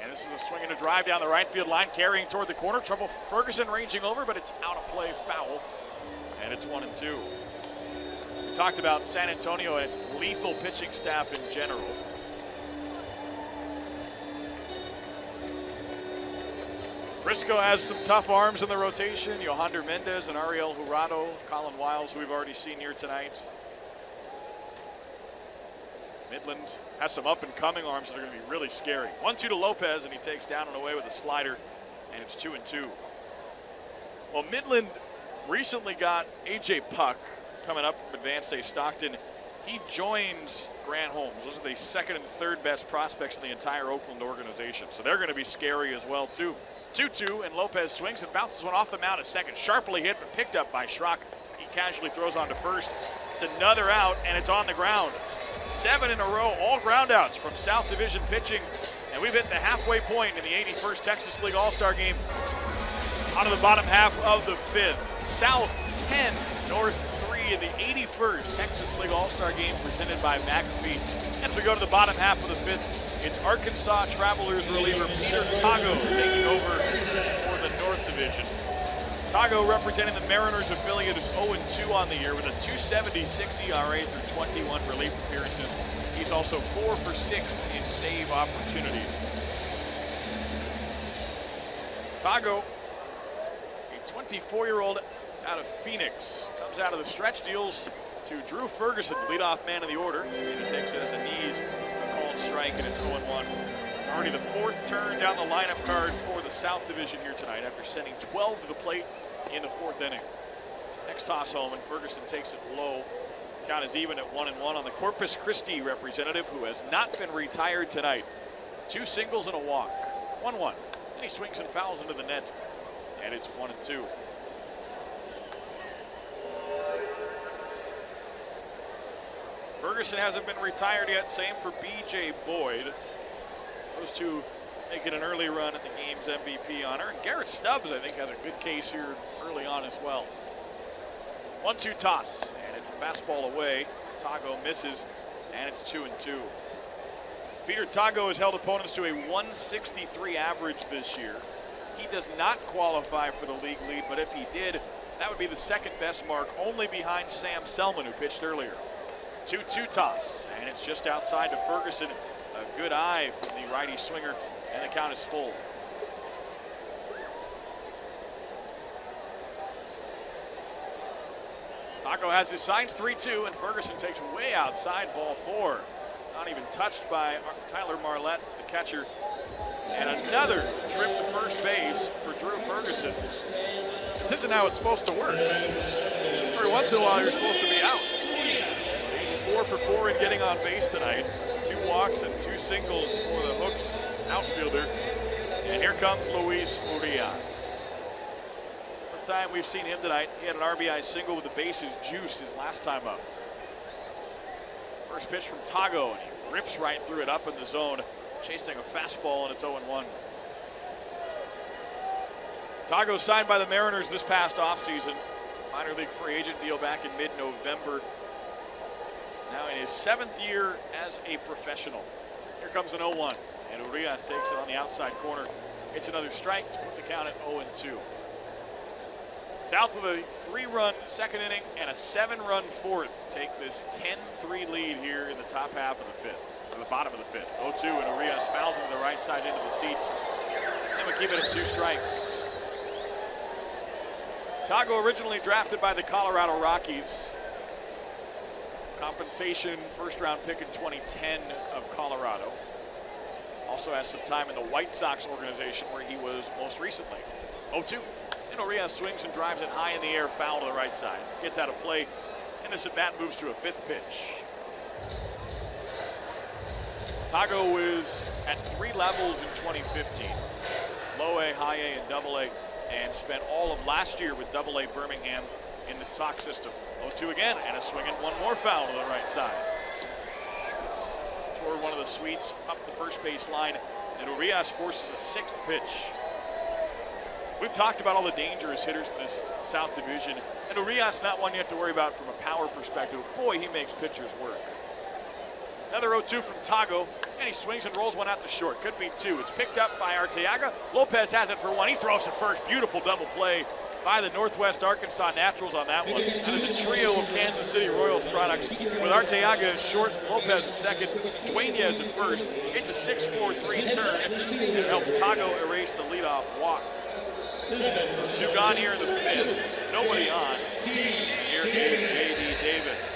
And this is a swing and a drive down the right field line, carrying toward the corner. Trouble Ferguson ranging over, but it's out of play, foul. And it's 1-2. We talked about San Antonio and its lethal pitching staff in general. Frisco has some tough arms in the rotation. Yohander Mendez and Ariel Jurado, Colin Wiles, who we've already seen here tonight. Midland has some up-and-coming arms that are going to be really scary. 1-2 to Lopez, and he takes down and away with a slider, and it's 2-2. Well, Midland recently got A.J. Puck coming up from Advanced A Stockton. He joins Grant Holmes. Those are the second and third best prospects in the entire Oakland organization, so they're going to be scary as well, too. 2-2, and Lopez swings and bounces one off the mound. A second sharply hit, but picked up by Schrock. He casually throws on to first. It's another out, and it's on the ground. 7 in a row, all groundouts from South Division pitching. And we've hit the halfway point in the 81st Texas League All-Star Game. On to the bottom half of the 5th. South 10, North 3 in the 81st Texas League All-Star Game presented by McAfee. As we go to the bottom half of the 5th, it's Arkansas Travelers reliever Peter Tago taking over for the North Division. Tago, representing the Mariners affiliate, is 0-2 on the year with a .276 ERA through 21 relief appearances. He's also 4 for 6 in save opportunities. Tago, a 24-year-old out of Phoenix, comes out of the stretch, deals to Drew Ferguson, leadoff man of the order, and he takes it at the knees, a called strike, and it's 0-1. Already the 4th turn down the lineup card for the South Division here tonight after sending 12 to the plate in the 4th inning. Next toss home, and Ferguson takes it low. Count is even at 1-1 on the Corpus Christi representative, who has not been retired tonight. 2 singles and a walk. 1-1. And he swings and fouls into the net, and it's 1-2. Ferguson hasn't been retired yet. Same for B.J. Boyd. Those two making an early run at the game's MVP honor. And Garrett Stubbs, I think, has a good case here early on as well. 1-2 toss, and it's a fastball away. Tago misses, and it's 2-2. Peter Tago has held opponents to a 163 average this year. He does not qualify for the league lead, but if he did, that would be the second best mark, only behind Sam Selman, who pitched earlier. 2-2 toss, and it's just outside to Ferguson. A good eye from the righty swinger, and the count is full. Tago has his signs, 3-2, and Ferguson takes way outside, ball 4. Not even touched by Tyler Marlette, the catcher. And another trip to first base for Drew Ferguson. This isn't how it's supposed to work. Every once in a while, you're supposed to be out. He's 4 for 4 in getting on base tonight. 2 walks and 2 singles for the Hooks outfielder. And here comes Luis Urias. First time we've seen him tonight. He had an RBI single with the bases juiced his last time up. First pitch from Tago, and he rips right through it up in the zone, chasing a fastball, and it's 0-1. Tago signed by the Mariners this past offseason. Minor league free agent deal back in mid-November. Now in his 7th year as a professional. Here comes an 0-1, and Urias takes it on the outside corner. It's another strike to put the count at 0-2. South with a 3-run second inning and a 7-run 4th take this 10-3 lead here in the top half of the 5th, or the bottom of the 5th. 0-2, and Urias fouls into the right side into the seats. And we keep it at 2 strikes. Tago originally drafted by the Colorado Rockies. Compensation first-round pick in 2010 of Colorado. Also has some time in the White Sox organization where he was most recently. 0-2. And Urias swings and drives it high in the air, foul to the right side. Gets out of play, and this at-bat moves to a 5th pitch. Tago was at 3 levels in 2015. Low A, high A, and double A, and spent all of last year with double A Birmingham in the Sox system. 0-2 again, and a swing and one more foul to the right side. It's toward one of the sweets up the first base line, and Urias forces a 6th pitch. We've talked about all the dangerous hitters in this South Division, and Urias not one you have to worry about from a power perspective. Boy, he makes pitchers work. Another 0-2 from Tago, and he swings and rolls one out to short. Could be 2. It's picked up by Arteaga. Lopez has it for 1. He throws to first. Beautiful double play by the Northwest Arkansas Naturals on that one. That is a trio of Kansas City Royals products with Arteaga at short, Lopez at second, Dueñez at first. It's a 6-4-3 turn, and it helps Tago erase the leadoff walk. 2 gone here in the 5th. Nobody on. Here is J.D. Davis.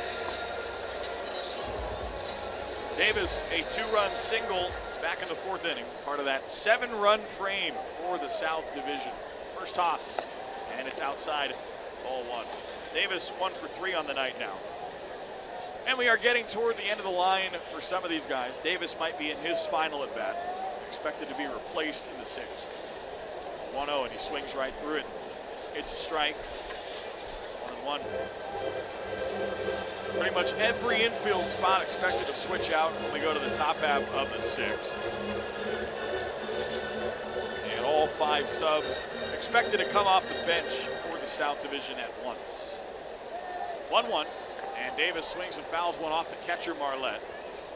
Davis, a 2-run single back in the 4th inning. Part of that 7-run frame for the South Division. First toss, and it's outside, ball 1. Davis 1 for 3 on the night now. And we are getting toward the end of the line for some of these guys. Davis might be in his final at bat. Expected to be replaced in the 6th. 1-0, and he swings right through it. It's a strike. 1-1. Pretty much every infield spot expected to switch out when we go to the top half of the 6th. And all 5 subs expected to come off the bench for the South Division at once. 1-1, and Davis swings and fouls one off the catcher Marlette.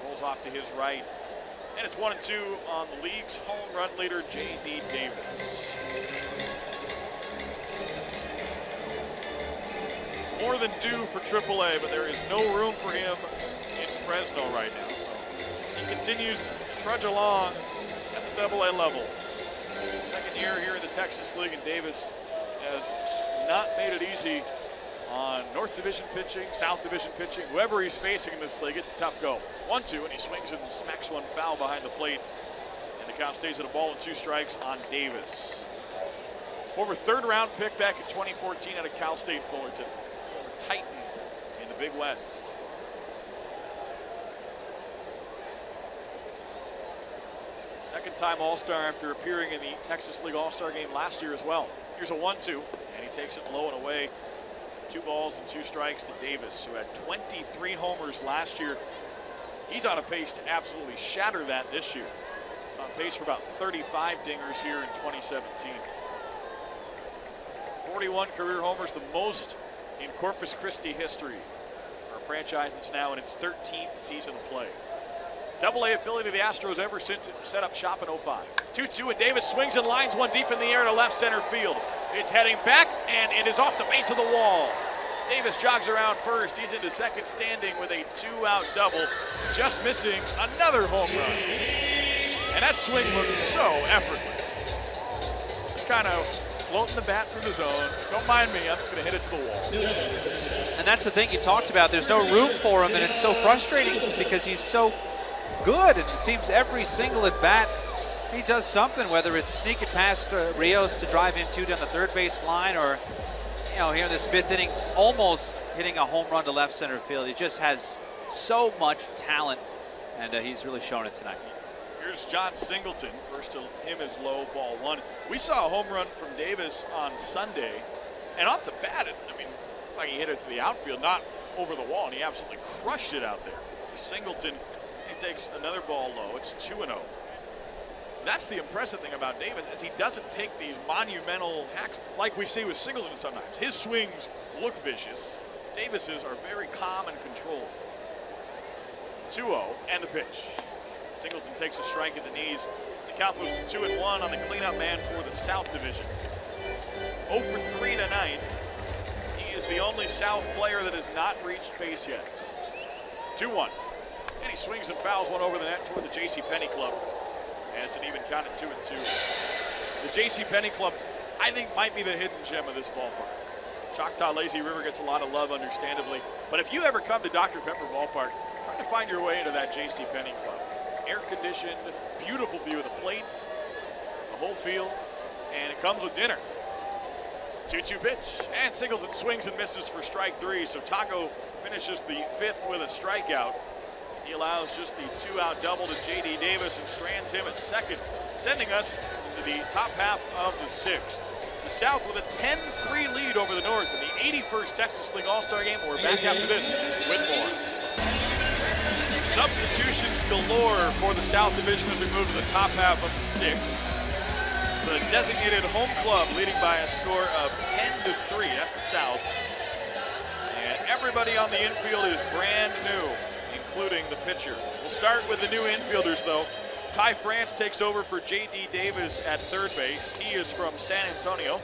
Rolls off to his right. And it's 1-2 on the league's home run leader, J.D. Davis. More than due for AAA, but there is no room for him in Fresno right now. So he continues to trudge along at the AA level. Second year here in the Texas League, and Davis has not made it easy on North Division pitching, South Division pitching. Whoever he's facing in this league, it's a tough go. 1-2, and he swings and smacks one foul behind the plate. And the count stays at a ball and 2 strikes on Davis. Former 3rd-round pick back in 2014 out of Cal State Fullerton. Titan in the Big West. Second-time All-Star after appearing in the Texas League All-Star game last year as well. Here's a 1-2, and he takes it low and away. 2 balls and 2 strikes to Davis, who had 23 homers last year. He's on a pace to absolutely shatter that this year. He's on pace for about 35 dingers here in 2017. 41 career homers, the most in Corpus Christi history. Our franchise that's now in its 13th season of play. AA affiliate of the Astros ever since it set up shop in 05. 2-2, and Davis swings and lines one deep in the air to left center field. It's heading back, and it is off the base of the wall. Davis jogs around first. He's into second standing with a 2-out double, just missing another home run. And that swing looked so effortless. Just kind of floating the bat through the zone. Don't mind me, I'm just going to hit it to the wall. And that's the thing you talked about. There's no room for him, and it's so frustrating because he's so good. And it seems every single at bat, he does something, whether it's sneaking past Rios to drive in 2 down the 3rd base line, or, you know, here in this 5th inning, almost hitting a home run to left center field. He just has so much talent, and he's really shown it tonight. Here's John Singleton. First to him is low, ball 1. We saw a home run from Davis on Sunday, and off the bat, I mean, like he hit it to the outfield, not over the wall, and he absolutely crushed it out there. Singleton, he takes another ball low. It's 2-0. That's the impressive thing about Davis, is he doesn't take these monumental hacks like we see with Singleton sometimes. His swings look vicious. Davis's are very calm and controlled. 2-0, and the pitch. Singleton takes a strike at the knees. The count moves to 2-1 on the cleanup man for the South Division. 0 for 3 tonight. He is the only South player that has not reached base yet. 2-1. And he swings and fouls one over the net toward the J.C. Penney Club. And it's an even count at 2-2. The J.C. Penney Club, I think, might be the hidden gem of this ballpark. Choctaw Lazy River gets a lot of love, understandably. But if you ever come to Dr. Pepper Ballpark, try to find your way into that J.C. Penney Club. Air-conditioned, beautiful view of the plates, the whole field, and it comes with dinner. 2-2 pitch, and Singleton swings and misses for strike 3. So Taco finishes the 5th with a strikeout. He allows just the 2-out double to J.D. Davis and strands him at second, sending us to the top half of the 6th. The South with a 10-3 lead over the North in the 81st Texas League All-Star Game. We're back after this with more. Substitutions galore for the South Division as we move to the top half of the 6th. The designated home club leading by a score of 10-3. That's the South. And everybody on the infield is brand new, including the pitcher. We'll start with the new infielders, though. Ty France takes over for J.D. Davis at third base. He is from San Antonio.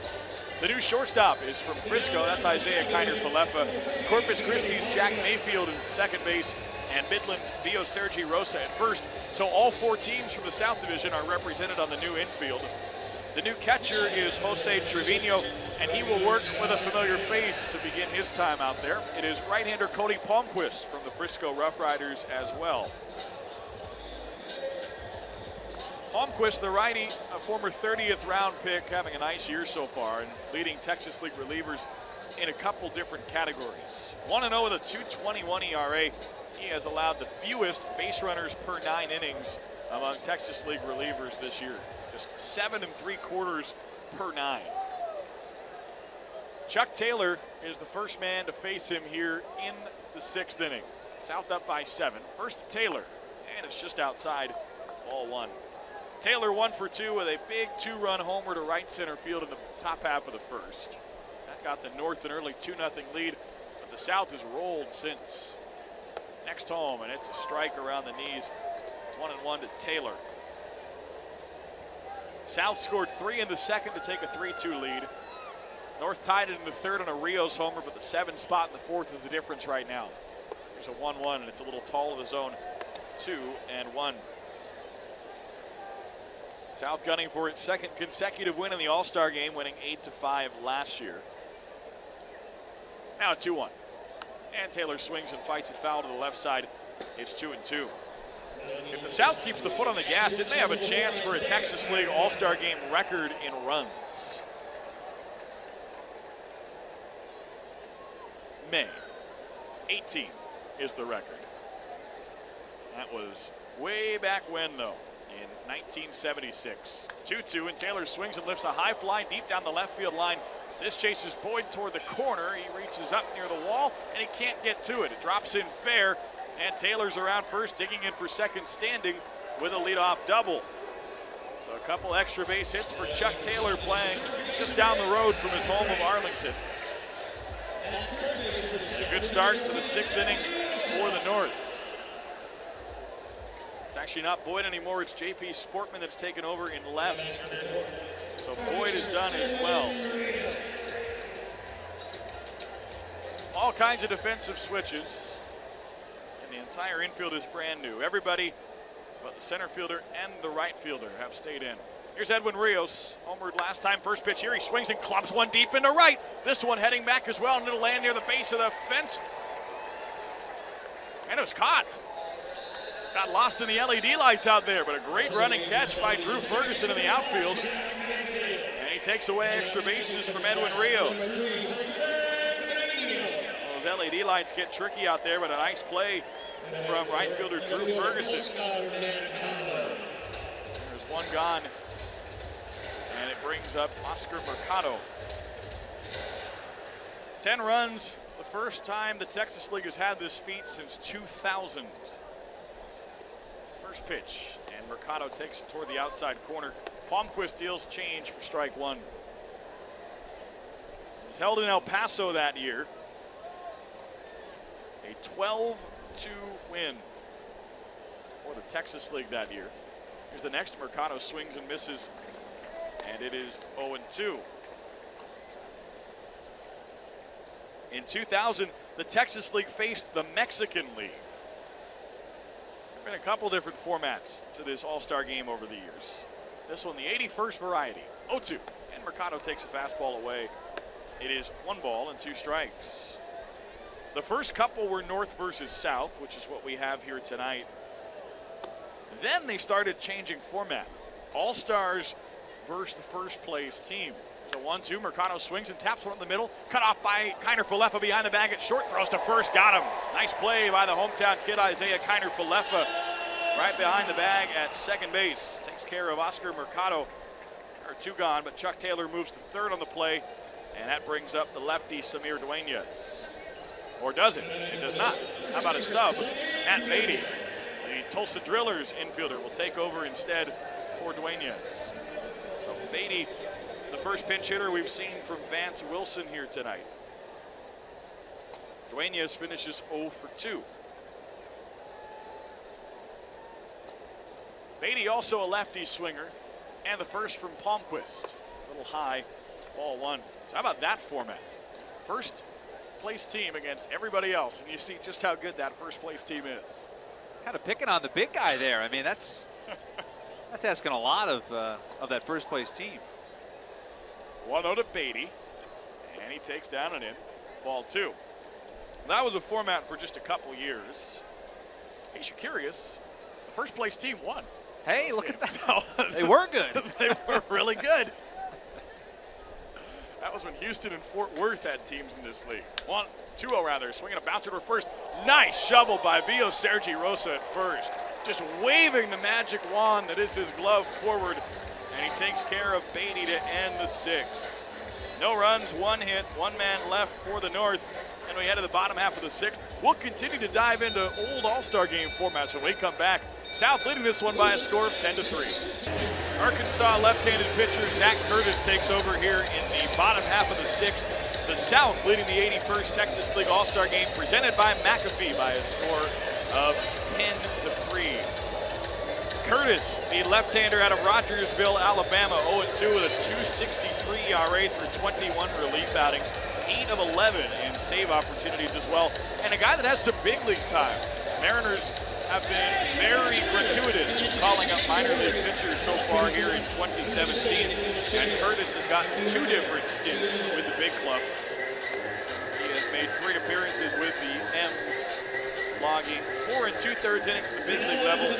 The new shortstop is from Frisco. That's Isaiah Kiner-Falefa. Corpus Christi's Jack Mayfield is at second base, and Midland's Vio Sergi Rosa at first. So all 4 teams from the South Division are represented on the new infield. The new catcher is Jose Trevino, and he will work with a familiar face to begin his time out there. It is right-hander Cody Palmquist from the Frisco Rough Riders as well. Palmquist, the righty, a former 30th round pick, having a nice year so far and leading Texas League relievers in a couple different categories. 1-0 with a 2.21 ERA. He has allowed the fewest base runners per 9 innings among Texas League relievers this year. Just 7 3/4 per 9. Chuck Taylor is the first man to face him here in the 6th inning. South up by 7. First to Taylor, and it's just outside, ball 1. Taylor 1 for 2 with a big 2-run homer to right center field in the top half of the 1st. That got the North an early 2-0 lead, but the South has rolled since. Next home, and it's a strike around the knees. 1-1 to Taylor. South scored 3 in the 2nd to take a 3-2 lead. North tied it in the 3rd on a Rios homer, but the 7 spot in the 4th is the difference right now. There's a 1-1, and it's a little tall of the zone. 2-1. South gunning for its 2nd consecutive win in the All-Star game, winning 8-5 last year. Now 2-1. And Taylor swings and fights it foul to the left side. It's 2-2. If the South keeps the foot on the gas, it may have a chance for a Texas League All-Star game record in runs. May 18 is the record. That was way back when, though, in 1976. 2-2, and Taylor swings and lifts a high fly deep down the left field line. This chases Boyd toward the corner. He reaches up near the wall, and he can't get to it. It drops in fair, and Taylor's around first, digging in for second, standing with a leadoff double. So a couple extra base hits for Chuck Taylor, playing just down the road from his home of Arlington. A good start to the 6th inning for the North. It's actually not Boyd anymore, it's J.P. Sportman that's taken over in left. So Boyd is done as well. All kinds of defensive switches. And the entire infield is brand new. Everybody but the center fielder and the right fielder have stayed in. Here's Edwin Rios, homered last time. First pitch here, he swings and clubs one deep into right. This one heading back as well, and it'll land near the base of the fence. And it was caught. Got lost in the LED lights out there, but a great running catch by Drew Ferguson in the outfield. And he takes away extra bases from Edwin Rios. Those LED lights get tricky out there, but a nice play from right fielder Drew Ferguson. There's one gone, and it brings up Oscar Mercado. 10 runs, the first time the Texas League has had this feat since 2000. First pitch, and Mercado takes it toward the outside corner. Palmquist deals change for strike 1. He's held in El Paso that year. A 12-2 win for the Texas League that year. Here's the next. Mercado swings and misses, and it is 0-2. In 2000, the Texas League faced the Mexican League. There have been a couple different formats to this All-Star game over the years. This one, the 81st variety, 0-2. And Mercado takes a fastball away. It is 1 ball and 2 strikes. The first couple were North versus South, which is what we have here tonight. Then they started changing format. All-Stars versus the first place team. There's a 1-2. Mercado swings and taps one in the middle. Cut off by Kiner Falefa behind the bag at short. Throws to first. Got him. Nice play by the hometown kid, Isaiah Kiner Falefa. Right behind the bag at second base. Takes care of Oscar Mercado. There are 2 gone, but Chuck Taylor moves to third on the play. And that brings up the lefty, Samir Duenas. Or does it? It does not. How about a sub? Matt Beatty, the Tulsa Drillers infielder, will take over instead for Duenas. So Beatty, the first pinch hitter we've seen from Vance Wilson here tonight. Duenas finishes 0 for 2. Beatty also a lefty swinger, and the first from Palmquist. A little high, ball 1. So how about that format? First place team against everybody else, and you see just how good that first place team is. Kind of picking on the big guy there. I mean, that's asking a lot of that first place team. 1-0 to Beatty, and he takes down and in. Ball 2. That was a format for just a couple years. In case you're curious, the first place team won. Hey, look at that. So, They were good. They were really good. That was when Houston and Fort Worth had teams in this league. 2-0 rather, swinging a bouncer to first. Nice shovel by Vio Sergi Rosa at first. Just waving the magic wand that is his glove forward, and he takes care of Beatty to end the 6th. No runs, 1 hit, 1 man left for the North, and we head to the bottom half of the 6th. We'll continue to dive into old All-Star game formats when we come back. South leading this one by a score of 10-3. Arkansas left-handed pitcher Zach Curtis takes over here in the bottom half of the 6th. The South leading the 81st Texas League All-Star game presented by McAfee by a score of 10-3. Curtis, the left-hander out of Rogersville, Alabama, 0-2 with a 2.63 ERA through 21 relief outings, 8 of 11 in save opportunities as well, and a guy that has some big league time. Mariners have been very gratuitous calling up minor league pitchers so far here in 2017, and Curtis has gotten 2 different stints with the big club. He has made 3 appearances with the M's, logging 4 2/3 innings at the big league level.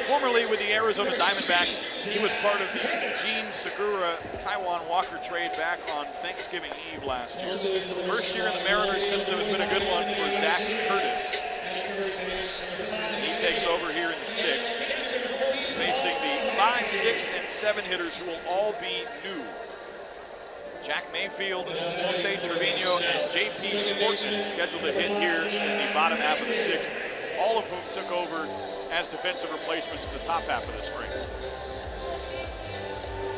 Formerly with the Arizona Diamondbacks, he was part of the Gene Segura Taijuan Walker trade back on Thanksgiving Eve last year. First year in the Mariners system has been a good one for Zach Curtis. He takes over here in the 6th, facing the 5, 6, and 7 hitters who will all be new. Jack Mayfield, Jose Trevino, and J.P. Sportman scheduled to hit here in the bottom half of the 6th, all of whom took over as defensive replacements in the top half of the spring.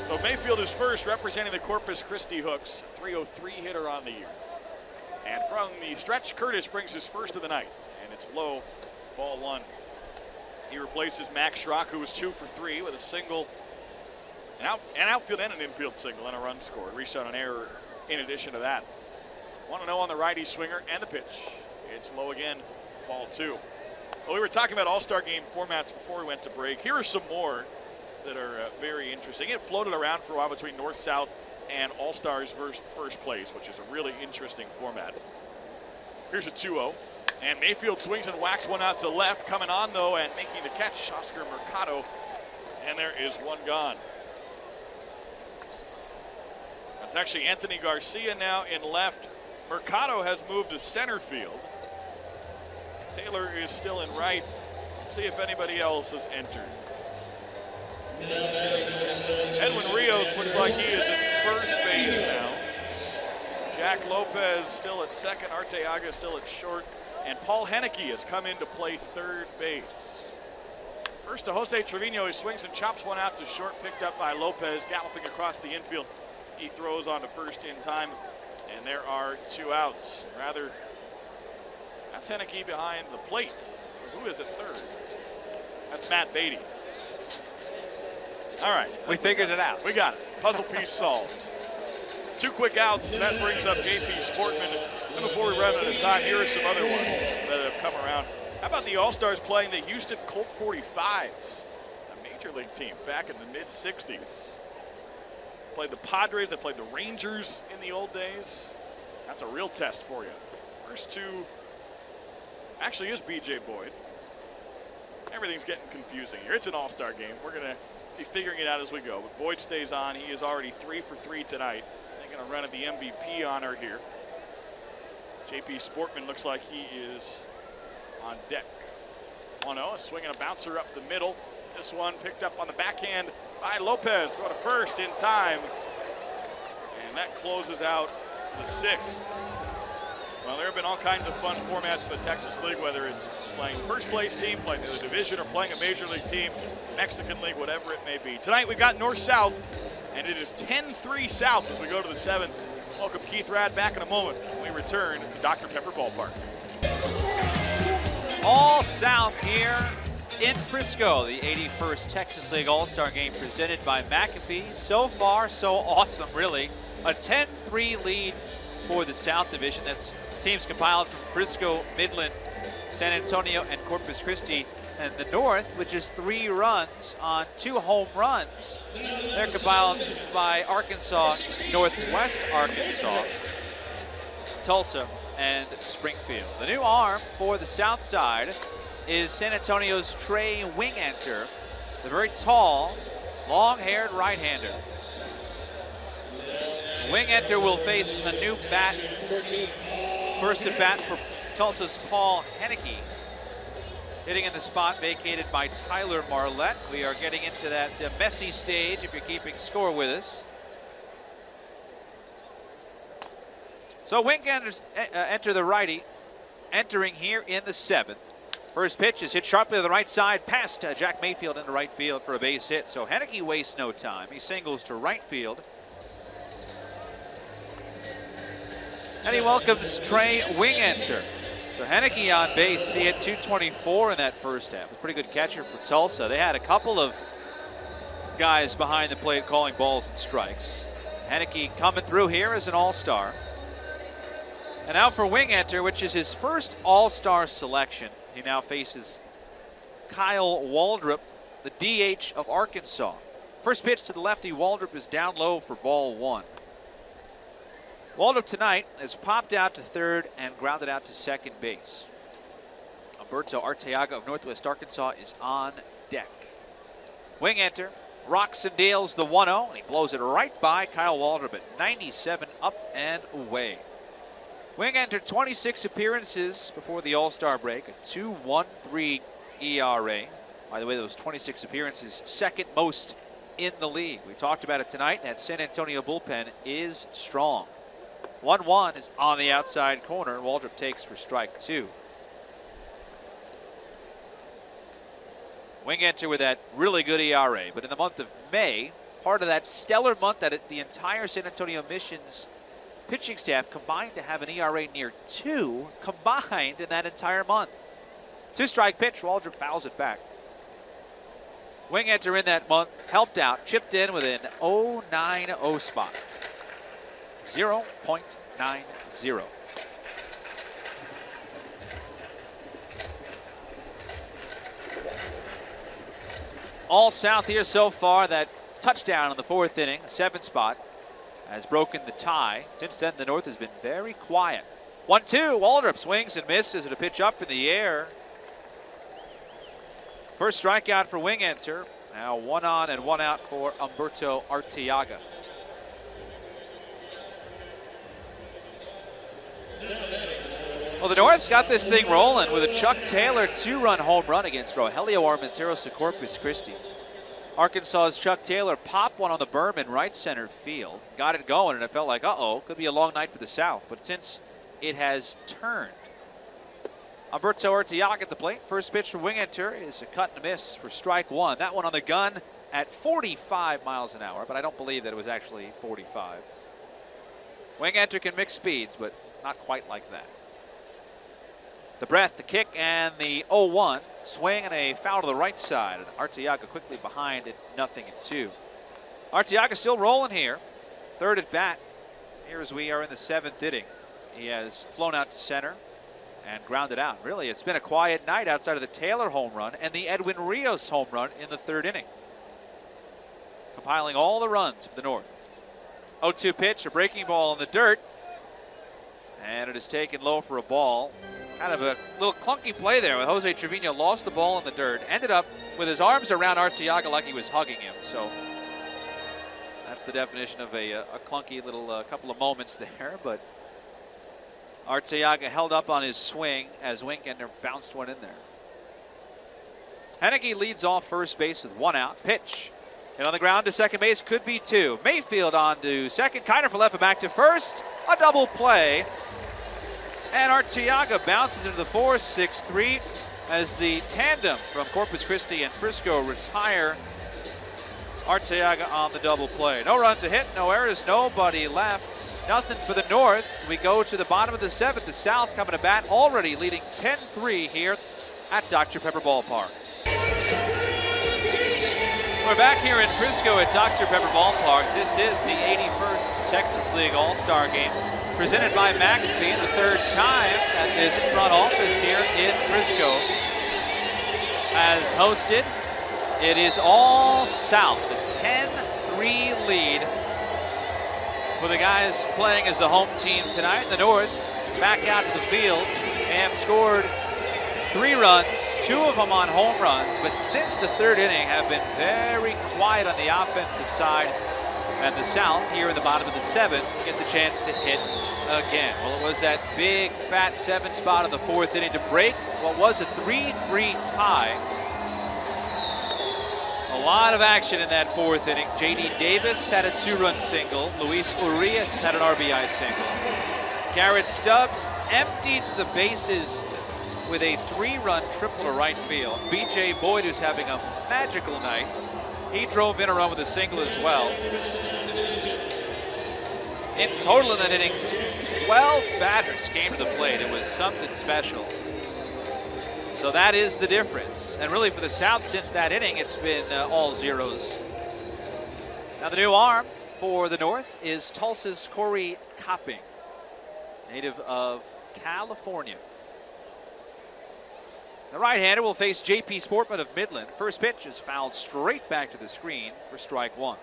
So Mayfield is first, representing the Corpus Christi Hooks, 303 hitter on the year. And from the stretch, Curtis brings his first of the night, and it's low, ball 1. He replaces Max Schrock, who was 2 for 3 with a single, an outfield and an infield single, and a run scored. Reached on an error in addition to that. 1-0 on the righty swinger and the pitch. It's low again, ball 2. Well, we were talking about All-Star game formats before we went to break. Here are some more that are very interesting. It floated around for a while between North-South and All-Stars versus first place, which is a really interesting format. Here's a 2-0. And Mayfield swings and whacks one out to left. Coming on, though, and making the catch, Oscar Mercado. And there is 1 gone. That's actually Anthony Garcia now in left. Mercado has moved to center field. Taylor is still in right. Let's see if anybody else has entered. Edwin Rios looks like he is at first base now. Jack Lopez still at second. Arteaga still at short. And Paul Henneke has come in to play third base. First to Jose Trevino. He swings and chops one out to short, picked up by Lopez, galloping across the infield. He throws on to first in time, and there are 2 outs. Rather, that's Henneke behind the plate. So who is at third? That's Matt Beatty. All right. We figured it out. We got it. Puzzle piece solved. 2 quick outs, and that brings up J.P. Sportman. And before we run out of time, here are some other ones that have come around. How about the All-Stars playing the Houston Colt 45s, a major league team back in the mid-'60s? Played the Padres, they played the Rangers in the old days. That's a real test for you. First two actually is B.J. Boyd. Everything's getting confusing here. It's an all-star game. We're going to be figuring it out as we go. But Boyd stays on. He is already 3 for 3 tonight. They're going to run at the MVP honor here. J.P. Sportman looks like he is on deck. 1-0, a swing and a bouncer up the middle. This one picked up on the backhand by Lopez. Throw to first in time. And that closes out the 6th. Well, there have been all kinds of fun formats in the Texas League, whether it's playing first place team, playing in the division, or playing a major league team, Mexican League, whatever it may be. Tonight we got north-south, and it is 10-3 South as we go to the 7th. Welcome Keith Rad back in a moment when we return to Dr. Pepper Ballpark. All South here in Frisco, the 81st Texas League All-Star Game presented by McAfee. So far, so awesome, really. A 10-3 lead for the South Division. That's teams compiled from Frisco, Midland, San Antonio, and Corpus Christi. And the North, with just 3 runs on 2 home runs, they're compiled by Arkansas, Northwest Arkansas, Tulsa, and Springfield. The new arm for the South side is San Antonio's Trey Wingenter, the very tall, long-haired right-hander. Wingenter will face a new bat. First at bat for Tulsa's Paul Henneke, hitting in the spot vacated by Tyler Marlette. We are getting into that messy stage if you're keeping score with us. So Wingenter enter the righty, entering here in the 7th. First pitch is hit sharply to the right side, past Jack Mayfield into right field for a base hit. So Henneke wastes no time. He singles to right field. And he welcomes Trey Wingenter. So Henneke on base. He had 224 in that first half. A pretty good catcher for Tulsa. They had a couple of guys behind the plate calling balls and strikes. Henneke coming through here as an all-star. And now for Wingenter, which is his first all-star selection. He now faces Kyle Waldrop, the DH of Arkansas. First pitch to the lefty, Waldrop is down low for ball 1. Waldrop tonight has popped out to third and grounded out to second base. Alberto Arteaga of Northwest Arkansas is on deck. Wingenter rocks and deals the 1-0, and he blows it right by Kyle Waldrop at 97 up and away. Wingenter 26 appearances before the All-Star break, a 2.13 ERA. By the way, those 26 appearances, second most in the league. We talked about it tonight. That San Antonio bullpen is strong. 1-1 is on the outside corner. Waldrop takes for strike 2. Wingenter with that really good ERA, but in the month of May, part of that stellar month that the entire San Antonio Missions pitching staff combined to have an ERA near 2 combined in that entire month. 2-strike pitch, Waldrop fouls it back. Wingenter in that month helped out, chipped in with an 0.90 spot. 0.90. All South here so far. That touchdown in the 4th inning, 7th spot, has broken the tie. Since then, the North has been very quiet. 1-2, Waldrop swings and misses at a pitch up in the air. First strikeout for Wingenter. Now 1 on and 1 out for Humberto Arteaga. Well, the North got this thing rolling with a Chuck Taylor 2-run home run against Rogelio Armenteros of Corpus Christi. Arkansas's Chuck Taylor popped one on the berm in right center field. Got it going, and it felt like, uh-oh, could be a long night for the South. But since it has turned, Humberto Arteaga at the plate. First pitch for Wingenter is a cut and a miss for strike 1. That one on the gun at 45 miles an hour, but I don't believe that it was actually 45. Wingenter can mix speeds, but not quite like that. The breath, the kick, and the 0-1. Swing and a foul to the right side. And Arteaga quickly behind at 0-2. Arteaga still rolling here. Third at bat. Here as we are in the 7th inning. He has flown out to center and grounded out. Really, it's been a quiet night outside of the Taylor home run and the Edwin Rios home run in the 3rd inning. Compiling all the runs for the North. 0-2 pitch, a breaking ball in the dirt. And it is taken low for a ball. Kind of a little clunky play there with Jose Trevino. Lost the ball in the dirt. Ended up with his arms around Arteaga like he was hugging him. So that's the definition of a clunky little couple of moments there. But Arteaga held up on his swing as Winkender bounced one in there. Henneke leads off first base with 1 out. Pitch. Hit on the ground to second base, could be 2. Mayfield on to second. Kiner for left and back to first. A double play. And Arteaga bounces into the 4-6-3 as the tandem from Corpus Christi and Frisco retire. Arteaga on the double play. No runs a hit, no errors, nobody left. Nothing for the North. We go to the bottom of the 7th. The South coming to bat, already leading 10-3 here at Dr. Pepper Ballpark. We're back here in Frisco at Dr. Pepper Ballpark. This is the 81st Texas League All-Star Game, presented by McAfee, the 3rd time that this front office here in Frisco has hosted. It is all South, a 10-3 lead for the guys playing as the home team tonight. The North back out to the field and scored 3 runs, 2 of them on home runs, but since the 3rd inning have been very quiet on the offensive side. And the South here in the bottom of the 7th gets a chance to hit again. Well, it was that big fat 7 spot in the 4th inning to break what was a 3-3 tie. A lot of action in that 4th inning. J.D. Davis had a 2-run single. Luis Urias had an RBI single. Garrett Stubbs emptied the bases with a 3-run triple to right field. B.J. Boyd, who's having a magical night, he drove in a run with a single as well. In total in that inning, 12 batters came to the plate. It was something special. So that is the difference. And really for the South, since that inning, it's been all zeros. Now the new arm for the North is Tulsa's Corey Copping, native of California. The right-hander will face J.P. Sportman of Midland. First pitch is fouled straight back to the screen for strike 1.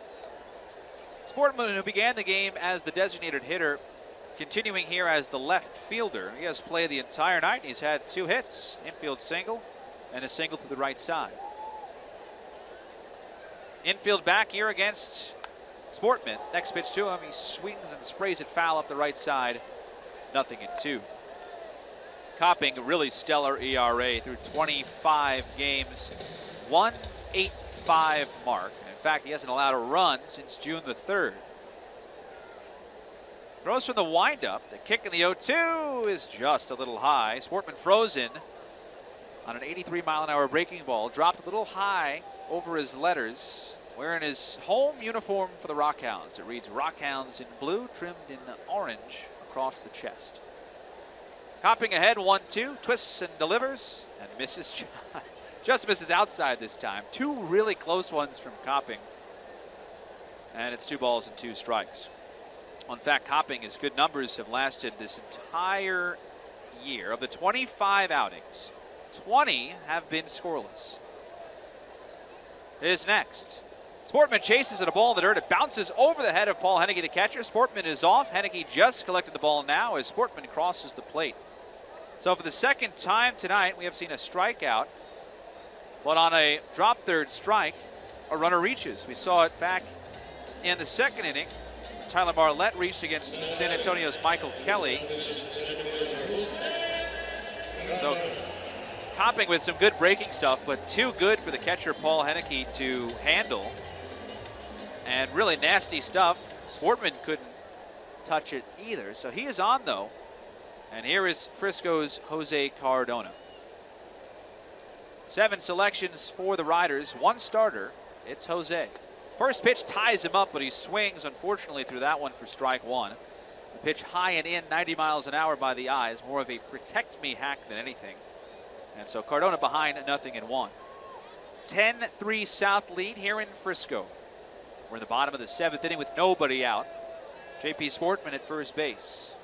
Sportman, who began the game as the designated hitter, continuing here as the left fielder. He has played the entire night. He's had 2 hits, infield single and a single to the right side. Infield back here against Sportman. Next pitch to him, he swings and sprays it foul up the right side. 0-2. Copping, a really stellar ERA through 25 games, 1.85 mark. In fact, he hasn't allowed a run since June the 3rd. Throws from the windup. The kick in the 0-2 is just a little high. Sportman frozen on an 83-mile-an-hour breaking ball. Dropped a little high over his letters. Wearing his home uniform for the Rockhounds. It reads Rockhounds in blue, trimmed in orange across the chest. Copping ahead, 1-2, twists and delivers, and misses, just misses outside this time. 2 really close ones from Copping, and it's 2 balls and 2 strikes. In fact, Copping, his good numbers have lasted this entire year. Of the 25 outings, 20 have been scoreless. Is next. Sportman chases at a ball in the dirt. It bounces over the head of Paul Henneke, the catcher. Sportman is off. Henneke just collected the ball now as Sportman crosses the plate. So for the 2nd time tonight, we have seen a strikeout. But on a drop third strike, a runner reaches. We saw it back in the 2nd inning. Tyler Marlette reached against San Antonio's Michael Kelly. So Copping with some good breaking stuff, but too good for the catcher Paul Henneke to handle. And really nasty stuff. Sportman couldn't touch it either. So he is on though. And here is Frisco's Jose Cardona. 7 selections for the Riders, 1 starter. It's Jose. First pitch ties him up, but he swings, unfortunately, through that one for strike 1. The pitch high and in, 90 miles an hour by the eyes, more of a protect-me hack than anything. And so Cardona behind 0-1. 10-3 South lead here in Frisco. We're in the bottom of the 7th inning with nobody out. J.P. Sportman at first base.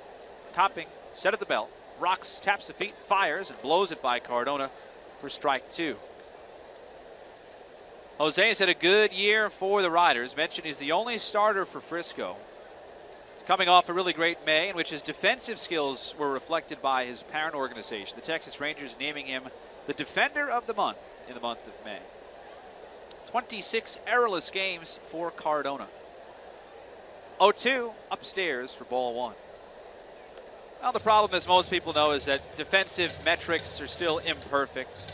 Copping, set at the belt, rocks, taps the feet, fires, and blows it by Cardona for strike 2. Jose has had a good year for the Riders. Mentioned he's the only starter for Frisco. Coming off a really great May in which his defensive skills were reflected by his parent organization, the Texas Rangers naming him the Defender of the Month in the month of May. 26 errorless games for Cardona. 0-2 upstairs for ball one. Well, the problem, as most people know, is that defensive metrics are still imperfect.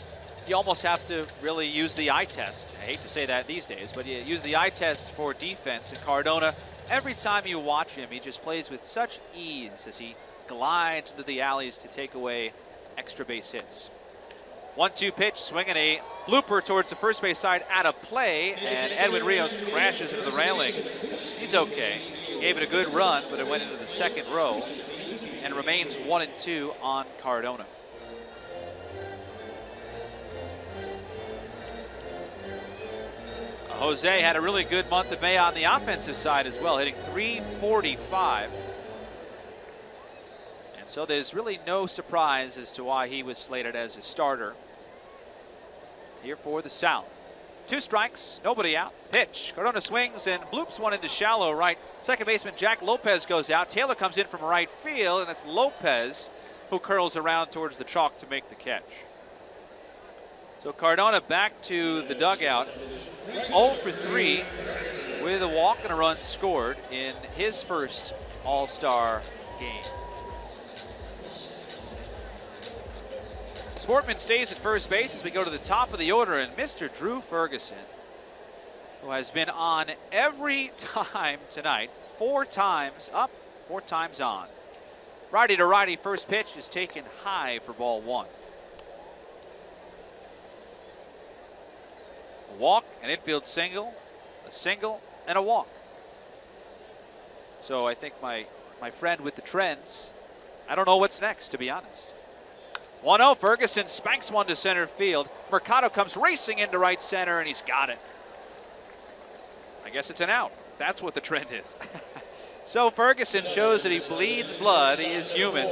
You almost have to really use the eye test. I hate to say that these days, but you use the eye test for defense. And Cardona, every time you watch him, he just plays with such ease as he glides into the alleys to take away extra base hits. 1-2 pitch, swinging a blooper towards the first base side out of play, and Edwin Rios crashes into the railing. He's okay. Gave it a good run, but it went into the second row and remains 1-2 on Cardona. Jose had a really good month of May on the offensive side as well, hitting .345. And so there's really no surprise as to why he was slated as a starter here for the South. 2 strikes, nobody out. Pitch. Cardona swings and bloops one into shallow right. Second baseman Jack Lopez goes out. Taylor comes in from right field, and it's Lopez who curls around towards the chalk to make the catch. So Cardona back to the dugout, 0 for 3 with a walk and a run scored in his first All-Star game. Sportman stays at first base as we go to the top of the order, and Mr. Drew Ferguson, who has been on every time tonight, 4 times up, 4 times on. Righty to righty, first pitch is taken high for ball one. A walk, an infield single, a single, and a walk. So I think my friend with the trends, I don't know what's next, to be honest. 1-0, Ferguson spanks one to center field. Mercado comes racing into right center, and he's got it. I guess it's an out. That's what the trend is. So Ferguson shows that he bleeds blood. He is human.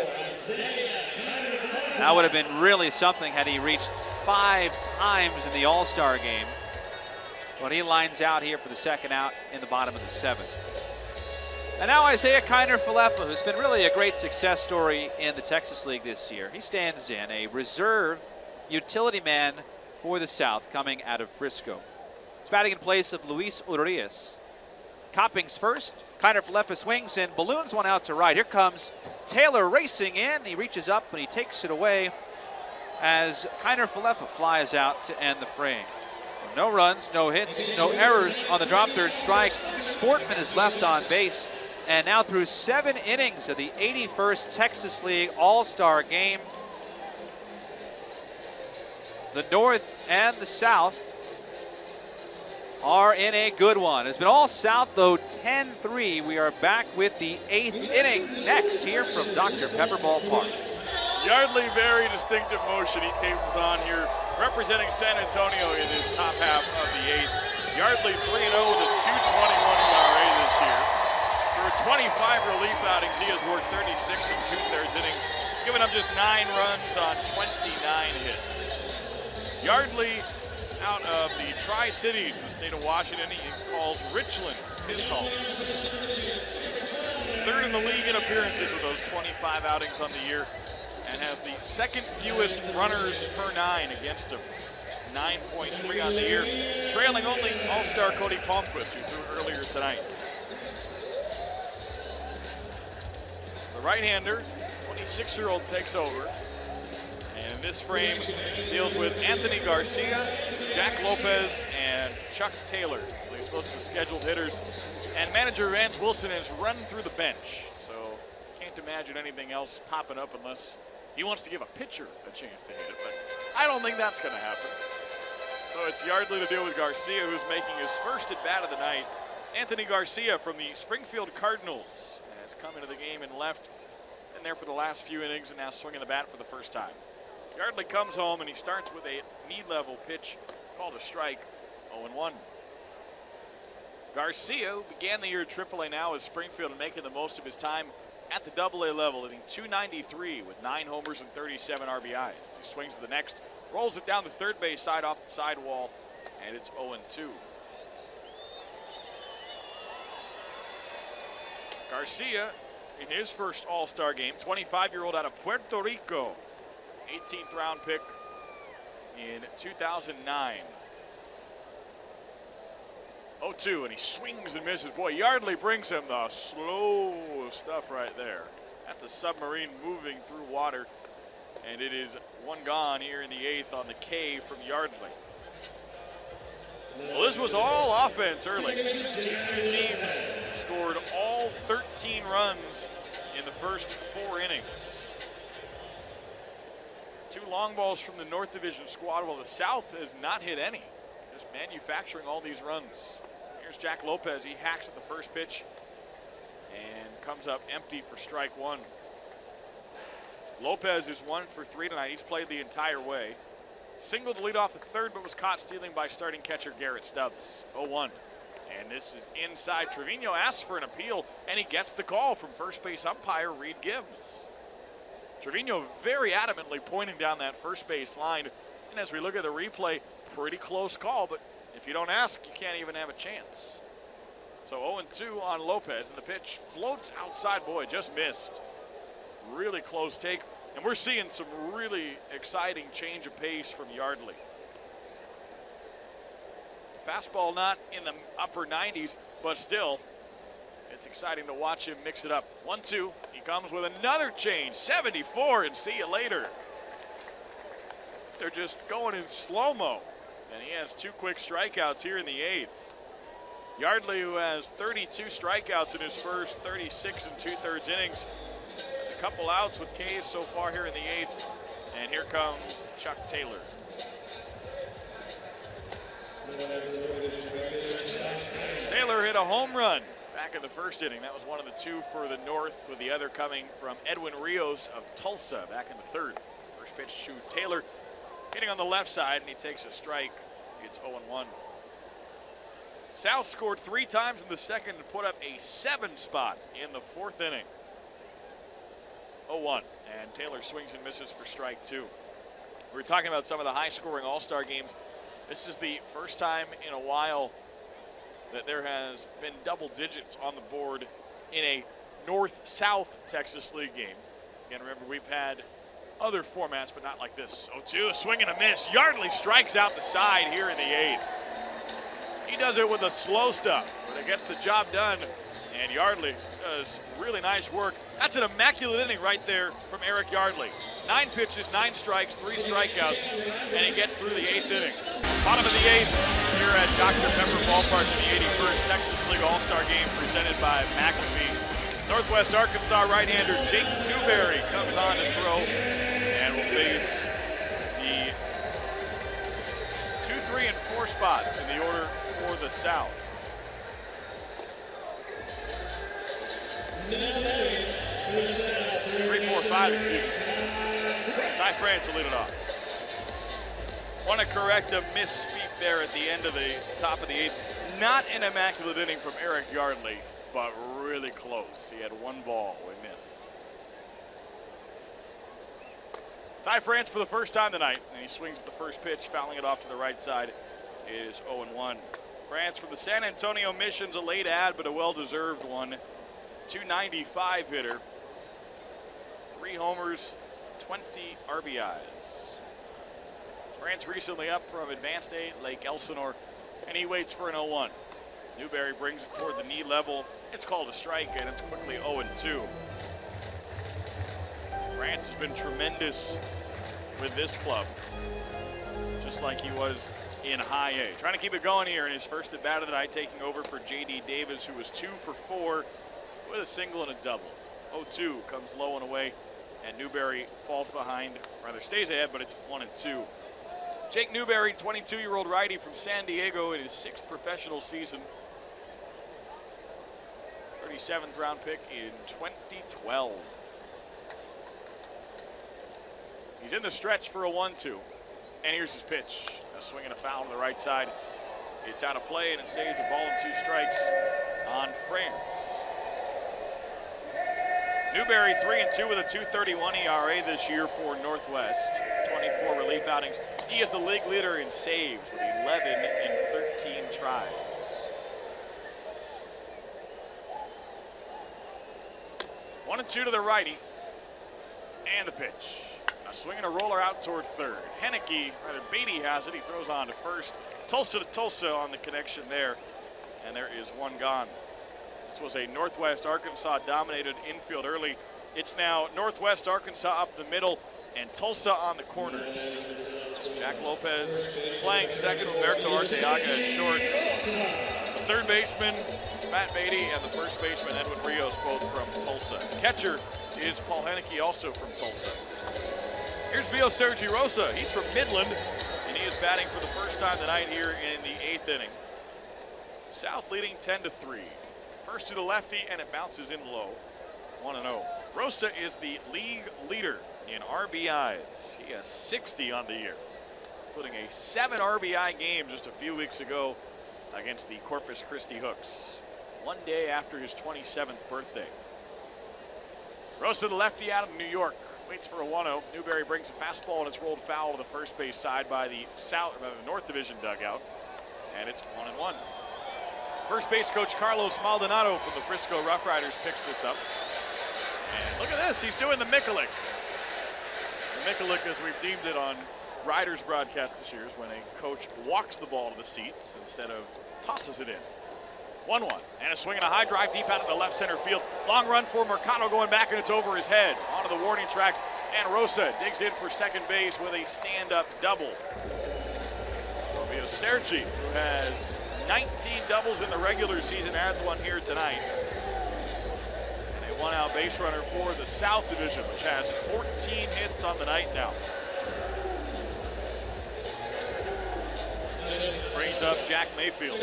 That would have been really something had he reached 5 times in the All-Star game. But he lines out here for the second out in the bottom of the 7th. And now Isaiah Kiner-Falefa, who's been really a great success story in the Texas League this year. He stands in, a reserve utility man for the South coming out of Frisco. He's batting in place of Luis Urias. Coppings first. Kiner-Falefa swings and balloons one out to right. Here comes Taylor racing in. He reaches up and he takes it away as Kiner-Falefa flies out to end the frame. No runs, no hits, no errors on the drop third strike. Sportman is left on base. And now through 7 innings of the 81st Texas League All-Star game, the North and the South are in a good one. It's been all South, though, 10-3. We are back with the 8th inning next here from Dr. Pepper Ballpark. Yardley, very distinctive motion he comes on here, representing San Antonio in his top half of the 8th. Yardley 3-0 with a 2.21 ERA this year. Through 25 relief outings, he has worked 36 2/3 innings, giving up just 9 runs on 29 hits. Yardley, out of the Tri-Cities in the state of Washington, he calls Richland his home. 3rd in the league in appearances with those 25 outings on the year, and has the 2nd fewest runners per 9 against him. 9.3 on the year, trailing only All-Star Cody Palmquist, who threw earlier tonight. The right-hander, 26-year-old, takes over. And this frame deals with Anthony Garcia, Jack Lopez, and Chuck Taylor. Those are the scheduled hitters. And manager Vance Wilson has run through the bench. So can't imagine anything else popping up unless he wants to give a pitcher a chance to hit it. But I don't think that's going to happen. So it's Yardley to deal with Garcia, who's making his first at-bat of the night. Anthony Garcia from the Springfield Cardinals has come into the game and left. Been there for the last few innings and now swinging the bat for the first time. Yardley comes home and he starts with a mid-level pitch called a strike, 0-1. Garcia, who began the year at AAA, now is Springfield and making the most of his time at the AA level, hitting .293 with 9 homers and 37 RBIs. He swings to the next, rolls it down the third base side off the sidewall, and it's 0-2. Garcia in his first All-Star game, 25-year-old out of Puerto Rico, 18th round pick in 2009. 0-2, and he swings and misses. Boy, Yardley brings him the slow stuff right there. That's a submarine moving through water, and it is one gone here in the 8th on the K from Yardley. Well, this was all offense early. These two teams scored all 13 runs in the first 4 innings. 2 long balls from the North Division squad, while the South has not hit any. Just manufacturing all these runs. Here's Jack Lopez. He hacks at the first pitch and comes up empty for strike 1. Lopez is 1 for 3 tonight. He's played the entire way. Singled to lead off the third, but was caught stealing by starting catcher Garrett Stubbs. 0-1. And this is inside. Trevino asks for an appeal, and he gets the call from first base umpire Reed Gibbs. Trevino very adamantly pointing down that first base line. And as we look at the replay, pretty close call, but if you don't ask, you can't even have a chance. So 0-2 on Lopez, and the pitch floats outside. Boy, just missed. Really close take. And we're seeing some really exciting change of pace from Yardley. Fastball not in the upper 90s, but still, it's exciting to watch him mix it up. 1-2, he comes with another change, 74, and see you later. They're just going in slow-mo, and he has 2 quick strikeouts here in the 8th. Yardley, who has 32 strikeouts in his first 36 2/3 innings, has a couple outs with K's so far here in the 8th, and here comes Chuck Taylor. Taylor hit a home run back in the first inning. That was one of the 2 for the North, with the other coming from Edwin Rios of Tulsa back in the 3rd. First pitch to Taylor, hitting on the left side, and he takes a strike. It's 0-1. South scored 3 times in the second to put up a 7 spot in the 4th inning. 0-1, and Taylor swings and misses for strike 2. We were talking about some of the high-scoring All-Star games. This is the first time in a while that there has been double digits on the board in a North-South Texas League game. Again, remember, we've had other formats, but not like this. 0-2, a swing and a miss. Yardley strikes out the side here in the 8th. He does it with the slow stuff, but it gets the job done, and Yardley does really nice work. That's an immaculate inning right there from Eric Yardley. 9 pitches, 9 strikes, 3 strikeouts, and he gets through the 8th inning. Bottom of the 8th here at Dr. Pepper Ballpark for the 81st Texas League All-Star Game presented by McAfee. Northwest Arkansas right-hander Jake Newberry comes on to throw and will face the 2, 3, and 4 spots in the order for the South. 3, 4, 5, excuse me. Ty France will lead it off. Want to correct a misspeak there at the end of the top of the 8th. Not an immaculate inning from Eric Yardley, but really close. He had 1 ball we missed. Ty France for the first time tonight, and he swings at the first pitch, fouling it off to the right side. It is 0-1. France from the San Antonio Missions, a late ad, but a well-deserved one. 295 hitter, 3 homers, 20 RBIs. France recently up from Advanced A, Lake Elsinore, and he waits for an 0-1. Newberry brings it toward the knee level. It's called a strike, and it's quickly 0-2. France has been tremendous with this club, just like he was in high A. Trying to keep it going here in his first at bat of the night, taking over for J.D. Davis, who was 2 for 4 with a single and a double. 0-2 comes low and away, and Newberry falls behind, rather stays ahead, but it's 1-2. Jake Newberry, 22-year-old righty from San Diego in his 6th professional season. 37th round pick in 2012. He's in the stretch for a 1-2. And here's his pitch. A swing and a foul to the right side. It's out of play, and it stays a ball and 2 strikes on France. Newberry 3-2 with a 2.31 ERA this year for Northwest. 24 relief outings. He is the league leader in saves with 11 in 13 tries. 1-2 to the righty. And the pitch. A swing and a roller out toward third. Beatty has it. He throws on to first. Tulsa to Tulsa on the connection there. And there is one gone. This was a Northwest Arkansas dominated infield early. It's now Northwest Arkansas up the middle and Tulsa on the corners. Jack Lopez playing second, Humberto Arteaga at short. The third baseman, Matt Beatty, and the first baseman, Edwin Rios, both from Tulsa. Catcher is Paul Henneke, also from Tulsa. Here's Vio Sergi Rosa. He's from Midland, and he is batting for the first time tonight here in the 8th inning. South leading 10-3. First to the lefty, and it bounces in low. 1-0. Rosa is the league leader in RBIs. He has 60 on the year, including a 7 RBI game just a few weeks ago against the Corpus Christi Hooks, one day after his 27th birthday. Rosa, the lefty out of New York, waits for a 1-0. Newberry brings a fastball, and it's rolled foul to the first base side by the North Division dugout, and it's 1-1. First base coach Carlos Maldonado from the Frisco Rough Riders picks this up. And look at this, he's doing the Mikulik. The Mikulik, as we've deemed it on Riders broadcast this year, is when a coach walks the ball to the seats instead of tosses it in. 1-1, and a swing and a high drive deep out into left center field. Long run for Mercado going back, and it's over his head. Onto the warning track, and Rosa digs in for second base with a stand-up double. Vio Sergi, who has 19 doubles in the regular season, adds one here tonight. And a one-out base runner for the South Division, which has 14 hits on the night now. Brings up Jack Mayfield.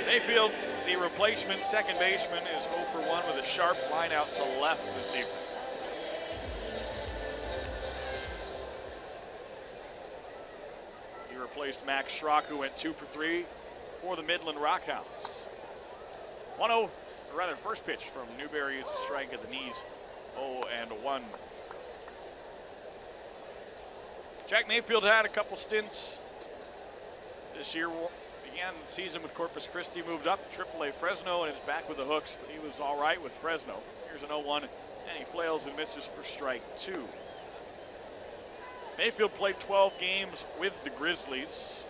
Mayfield, the replacement second baseman, is 0 for 1 with a sharp line out to left this evening. He replaced Max Schrock, who went 2 for 3 for the Midland Rockhounds. 1-0, or rather first pitch from Newberry is a strike at the knees, 0-1. Jack Mayfield had a couple stints this year. Began the season with Corpus Christi, moved up to AAA Fresno, and is back with the Hooks, but he was all right with Fresno. Here's an 0-1, and he flails and misses for strike 2. Mayfield played 12 games with the Grizzlies.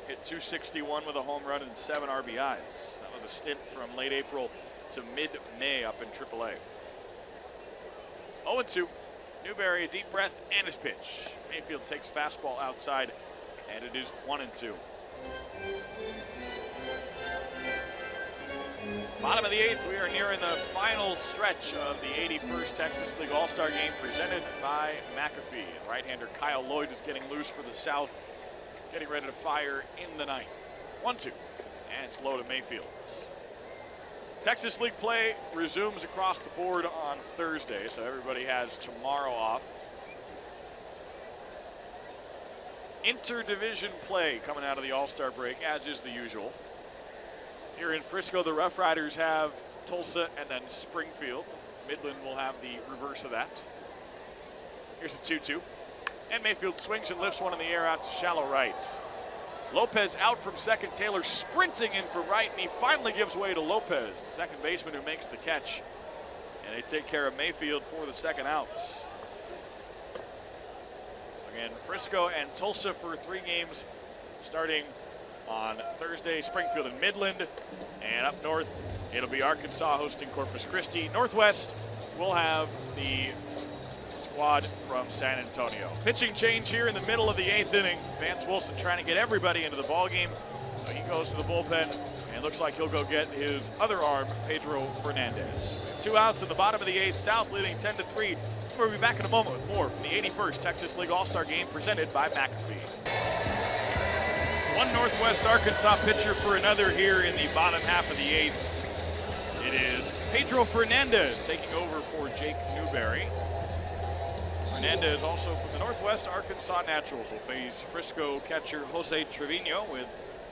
Hit .261 with a home run and 7 RBIs. That was a stint from late April to mid-May up in AAA. 0-2. Newberry, a deep breath, and his pitch. Mayfield takes fastball outside, and it is 1-2. Bottom of the 8th, we are nearing the final stretch of the 81st Texas League All-Star Game presented by McAfee. Right-hander Kyle Lloyd is getting loose for the South, getting ready to fire in the 9th. 1-2, and it's low to Mayfield. Texas League play resumes across the board on Thursday, so everybody has tomorrow off. Interdivision play coming out of the All-Star break, as is the usual. Here in Frisco, the Rough Riders have Tulsa and then Springfield. Midland will have the reverse of that. Here's a 2-2. And Mayfield swings and lifts one in the air out to shallow right. Lopez out from second, Taylor sprinting in from right, and he finally gives way to Lopez, the second baseman who makes the catch. And they take care of Mayfield for the second out. Again, Frisco and Tulsa for 3 games starting on Thursday. Springfield and Midland, and up north it'll be Arkansas hosting Corpus Christi. Northwest will have the squad from San Antonio. Pitching change here in the middle of the 8th inning. Vance Wilson trying to get everybody into the ball game, so he goes to the bullpen and looks like he'll go get his other arm, Pedro Fernandez. 2 outs in the bottom of the 8th. South leading 10-3. We'll be back in a moment with more from the 81st Texas League All-Star Game presented by McAfee. One Northwest Arkansas pitcher for another here in the bottom half of the 8th. It is Pedro Fernandez taking over for Jake Newberry. Fernandez, also from the Northwest Arkansas Naturals, will face Frisco catcher Jose Trevino with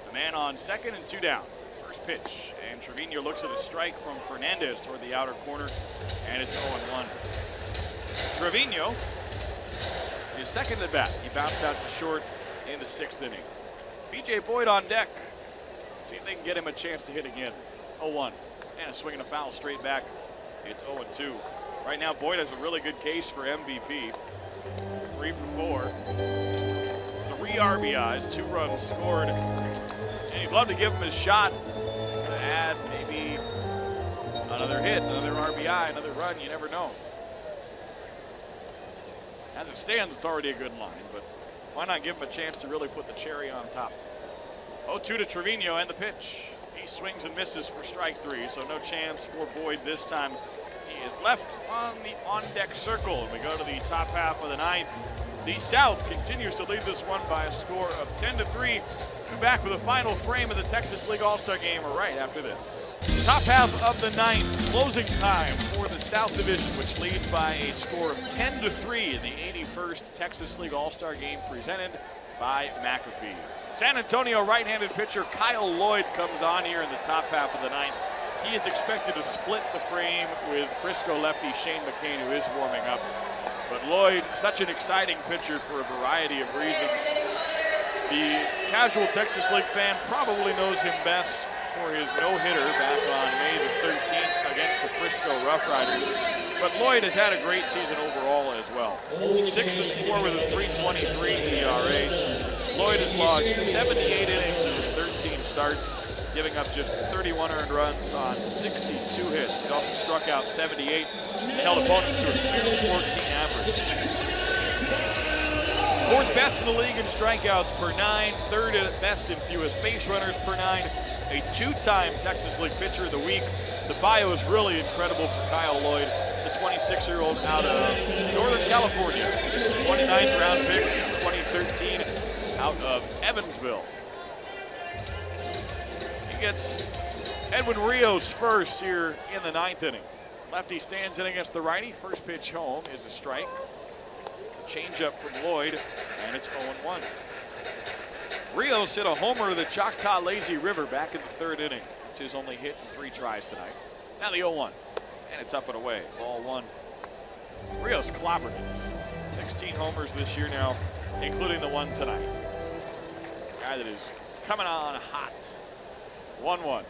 a man on second and 2 down. First pitch, and Trevino looks at a strike from Fernandez toward the outer corner, and it's 0-1. Trevino is second at bat. He bounced out to short in the 6th inning. BJ Boyd on deck. See if they can get him a chance to hit again. 0-1. And a swing and a foul straight back. It's 0-2. Right now, Boyd has a really good case for MVP. 3 for 4. 3 RBIs, 2 runs scored. And you'd love to give him a shot to add maybe another hit, another RBI, another run. You never know. As it stands, it's already a good line, but why not give him a chance to really put the cherry on top? 0-2 to Trevino and the pitch. He swings and misses for strike 3, so no chance for Boyd this time. He is left on the on-deck circle. We go to the top half of the 9th. The South continues to lead this one by a score of 10-3. We're back with a final frame of the Texas League All-Star Game right after this. Top half of the 9th, closing time for the South Division, which leads by a score of 10-3 in the 81st Texas League All-Star Game presented by McAfee. San Antonio right-handed pitcher Kyle Lloyd comes on here in the top half of the 9th. He is expected to split the frame with Frisco lefty Shane McCain, who is warming up. But Lloyd, such an exciting pitcher for a variety of reasons. The casual Texas League fan probably knows him best for his no-hitter back on May the 13th against the Frisco Rough Riders. But Lloyd has had a great season overall as well. 6-4 with a 3.23 ERA. Lloyd has logged 78 innings in his 13 starts, giving up just 31 earned runs on 62 hits. He also struck out 78 and held opponents to a 2.14 average. 4th best in the league in strikeouts per 9, 3rd at best in fewest base runners per 9, a 2-time Texas League Pitcher of the Week. The bio is really incredible for Kyle Lloyd, the 26-year-old out of Northern California, 29th round pick in 2013 out of Evansville. He gets Edwin Rios first here in the 9th inning. Lefty stands in against the righty. First pitch home is a strike. It's a changeup from Lloyd, and it's 0-1. Rios hit a homer to the Choctaw Lazy River back in the 3rd inning. It's his only hit in 3 tries tonight. Now the 0-1, and it's up and away. Ball 1. Rios clobbered it. 16 homers this year now, including the one tonight. Guy that is coming on hot. 1-1.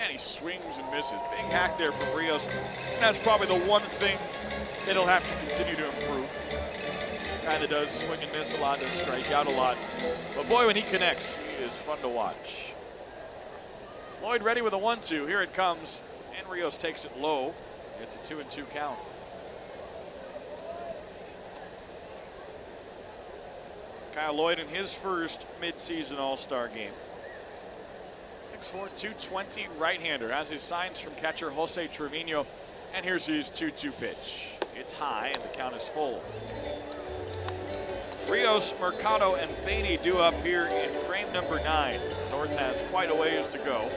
And he swings and misses. Big hack there from Rios. And that's probably the one thing that he'll have to continue to improve. Guy that does swing and miss a lot, does strike out a lot. But boy, when he connects, he is fun to watch. Lloyd ready with a 1-2. Here it comes. And Rios takes it low. It's a 2-2 count. Kyle Lloyd in his first midseason All-Star game. 6'4", 220 right-hander, has his signs from catcher Jose Trevino. And here's his 2-2 pitch. It's high and the count is full. Rios, Mercado, and Beatty due up here in frame number 9. North has quite a ways to go.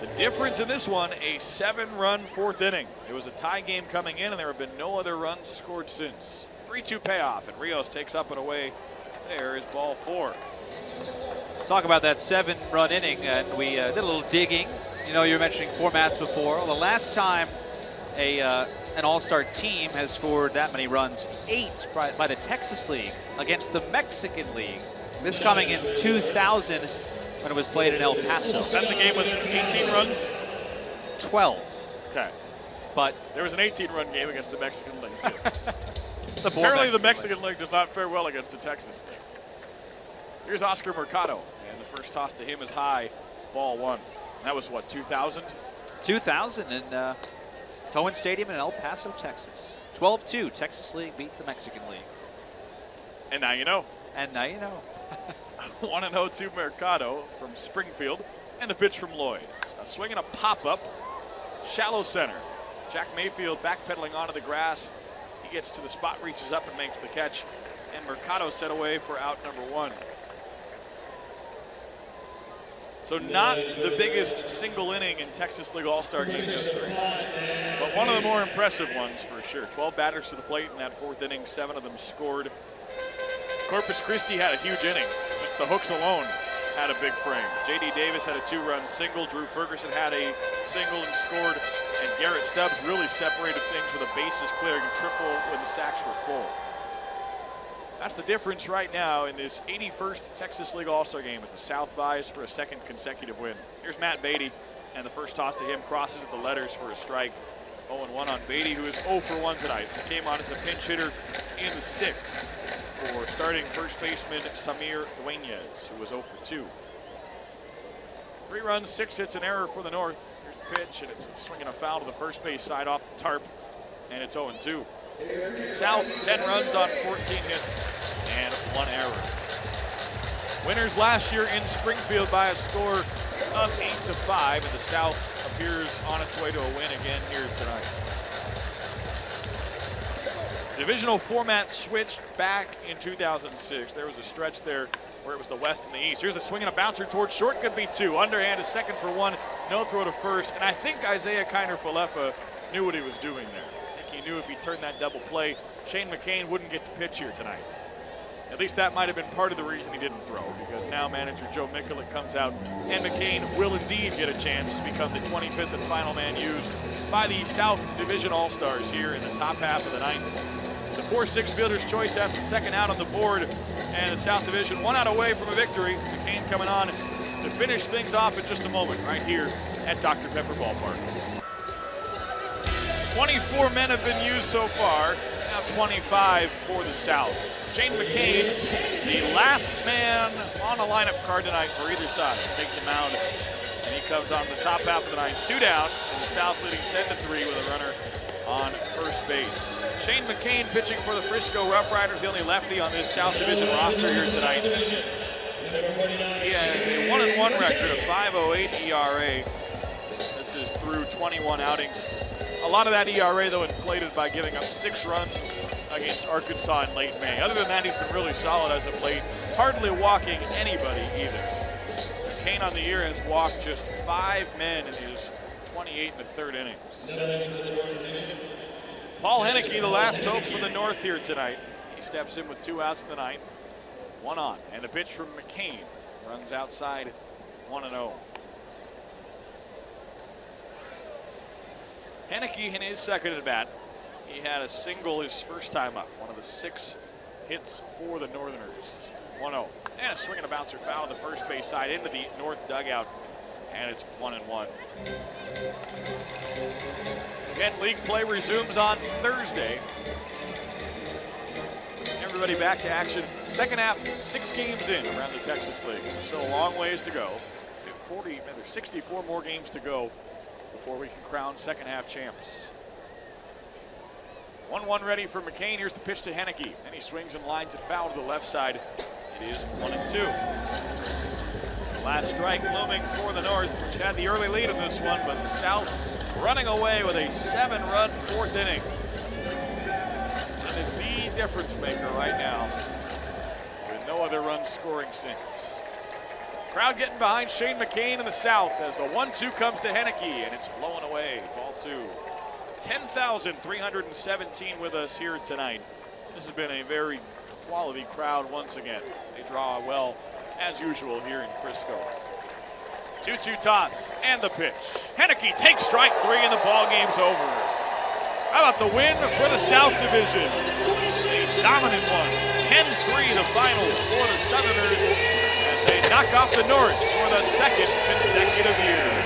The difference in this one, a 7-run 4th inning. It was a tie game coming in and there have been no other runs scored since. 3-2 payoff, and Rios takes up and away. There is ball 4. Talk about that 7-run inning, and we did a little digging. You know, you were mentioning formats before. Well, the last time an All-Star team has scored that many runs, 8 by the Texas League against the Mexican League. This coming in 2000 when it was played in El Paso. Is that the game with 18 runs? 12. Okay. But there was an 18-run game against the Mexican League, too. Apparently the Mexican League does not fare well against the Texas League. Here's Oscar Mercado, and the first toss to him is high, ball 1. And that was what, 2000? 2000 in Cohen Stadium in El Paso, Texas. 12-2, Texas League beat the Mexican League. And now you know. And now you know. 1-0 to Mercado from Springfield, and the pitch from Lloyd. A swing and a pop-up, shallow center. Jack Mayfield backpedaling onto the grass. He gets to the spot, reaches up and makes the catch, and Mercado set away for out number 1. So not the biggest single inning in Texas League All-Star Game history, but one of the more impressive ones for sure. 12 batters to the plate in that 4th inning, 7 of them scored. Corpus Christi had a huge inning. Just the hooks alone had a big frame. J.D. Davis had a 2-run single. Drew Ferguson had a single and scored. And Garrett Stubbs really separated things with a bases clearing triple when the sacks were full. That's the difference right now in this 81st Texas League All-Star Game as the South vies for a 2nd consecutive win. Here's Matt Beatty. And the first toss to him crosses the letters for a strike. 0-1 on Beatty, who is 0 for 1 tonight. He came on as a pinch hitter in the 6th for starting first baseman Samir Dueñas, who was 0 for 2. 3 runs, 6 hits, an error for the North. Here's the pitch, and it's swinging a foul to the first base side off the tarp, and it's 0-2. South, 10 runs on 14 hits and 1 error. Winners last year in Springfield by a score of 8-5, and the South appears on its way to a win again here tonight. Divisional format switched back in 2006. There was a stretch there where it was the West and the East. Here's a swing and a bouncer towards short, could be 2. Underhand is second for 1, no throw to first, and I think Isaiah Kiner-Falefa knew what he was doing there. I think he knew if he turned that double play, Shane McCain wouldn't get to pitch here tonight. At least that might have been part of the reason he didn't throw, because now manager Joe Mikulik comes out, and McCain will indeed get a chance to become the 25th and final man used by the South Division All-Stars here in the top half of the 9th. The 4-6 fielder's choice after the second out on the board, and the South Division 1 out away from a victory. McCain coming on to finish things off in just a moment right here at Dr. Pepper Ballpark. 24 men have been used so far, now 25 for the South. Shane McCain, the last man on the lineup card tonight for either side, taking the mound, and he comes on the top half of the 9th, 2 down, and the South leading 10-3 with a runner on first base. Shane McCain pitching for the Frisco Rough Riders, the only lefty on this South Division roster here tonight. He has a 1-1 record, a 5.08 ERA. This is through 21 outings. A lot of that ERA, though, inflated by giving up 6 runs against Arkansas in late May. Other than that, he's been really solid as of late, hardly walking anybody either. McCain on the year has walked just 5 men in his 28 1/3 innings. Paul Henneke, the last hope for the North here tonight. He steps in with 2 outs in the 9th, 1 on, and the pitch from McCain runs outside 1-0. Henneke in his second at bat, he had a single his first time up, one of the 6 hits for the Northerners. 1-0, and a swing and a bouncer foul to the first base side into the North dugout, and it's 1-1. Again, league play resumes on Thursday. Everybody back to action. Second half, 6 games in around the Texas League, so still a long ways to go. 64 more games to go before we can crown second half champs. 1-1 ready for McCain. Here's the pitch to Henneke, and he swings and lines it foul to the left side. It is 1-2. So last strike looming for the North, which had the early lead in this one, but the South running away with a 7-run 4th inning. And is the difference maker right now, with no other runs scoring since. Crowd getting behind Shane McCain in the South as the 1-2 comes to Henneke, and it's blown away, ball 2. 10,317 with us here tonight. This has been a very quality crowd once again. They draw well, as usual, here in Frisco. 2-2 toss, and the pitch. Henneke takes strike 3, and the ball game's over. How about the win for the South Division? A dominant one. 10-3 the final for the Southerners as they knock off the North for the 2nd consecutive year.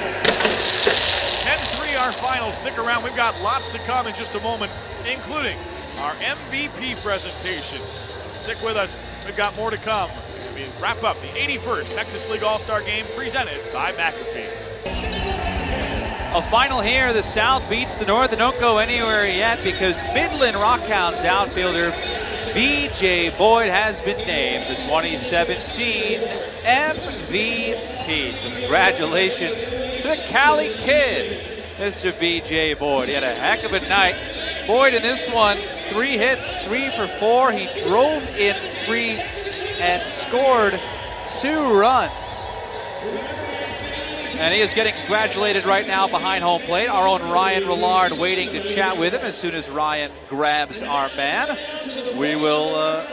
10-3 our final. Stick around. We've got lots to come in just a moment, including our MVP presentation. So stick with us. We've got more to come. We wrap up the 81st Texas League All-Star Game presented by McAfee. A final here. The South beats the North, and don't go anywhere yet because Midland Rockhounds outfielder B.J. Boyd has been named the 2017 MVP. So congratulations to the Cali Kid, Mr. B.J. Boyd. He had a heck of a night. Boyd in this one, 3 hits, 3 for 4. He drove in 3 and scored 2 runs. And he is getting congratulated right now behind home plate. Our own Ryan Rillard waiting to chat with him. As soon as Ryan grabs our man, we will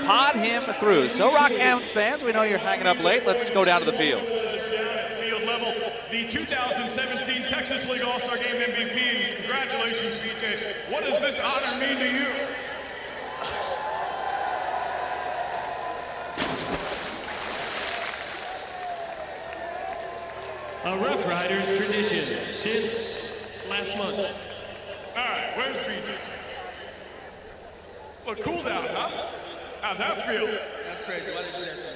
pod him through. So Rockhounds fans, we know you're hanging up late. Let's go down to the field. Down at field level, the 2017 Texas League All-Star Game MVP. Congratulations, BJ. What does this honor mean to you? a Rough Riders tradition since last month. All right, where's BJ? Well, cool down, huh? How'd that feel? That's crazy. Why did you do that to me?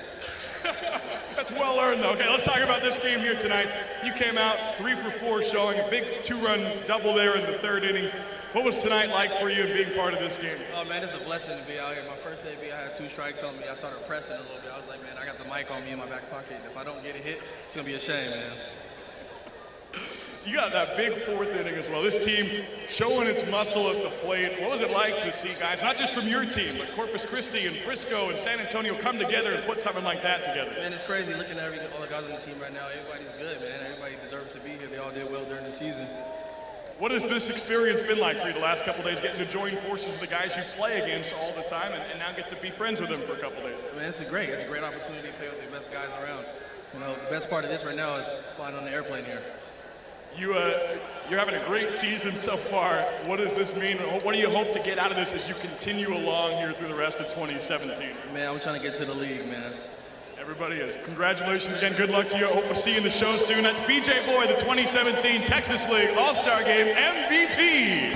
That's well earned, though. Okay, let's talk about this game here tonight. You came out 3 for 4, showing a big 2-run double there in the 3rd inning. What was tonight like for you and being part of this game? Oh, man, it's a blessing to be out here. My first day, I had 2 strikes on me. I started pressing a little bit. I was like, man, I got the mic on me in my back pocket. If I don't get a hit, it's going to be a shame, man. You got that big 4th inning as well. This team showing its muscle at the plate. What was it like to see guys, not just from your team, but Corpus Christi and Frisco and San Antonio come together and put something like that together? Man, it's crazy looking at all the guys on the team right now. Everybody's good, man. Everybody deserves to be here. They all did well during the season. What has this experience been like for you the last couple days, getting to join forces with the guys you play against all the time and now get to be friends with them for a couple days? Man, it's a great opportunity to play with the best guys around. You know, the best part of this right now is flying on the airplane here. You're having a great season so far. What does this mean? What do you hope to get out of this as you continue along here through the rest of 2017? Man, I'm trying to get to the league, man. Everybody is. Congratulations again. Good luck to you. I hope to see you in the show soon. That's BJ Boyd, the 2017 Texas League All-Star Game MVP.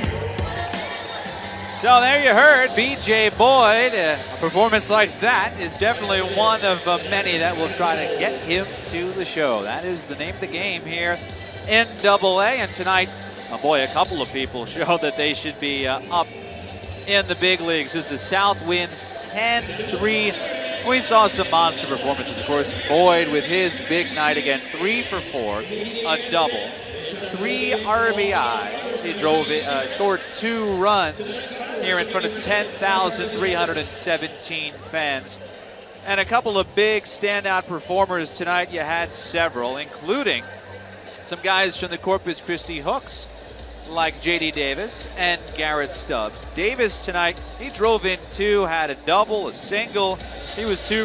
So there you heard BJ Boyd. A performance like that is definitely one of many that will try to get him to the show. That is the name of the game here in AA. And tonight, oh boy, a couple of people showed that they should be up in the big leagues as the South wins 10-3. We saw some monster performances, of course. Boyd with his big night again, 3 for 4, a double, 3 RBIs. He scored 2 runs here in front of 10,317 fans. And a couple of big standout performers tonight. You had several, including some guys from the Corpus Christi Hooks, like J.D. Davis and Garrett Stubbs. Davis tonight, he drove in 2, had a double, a single. He was 2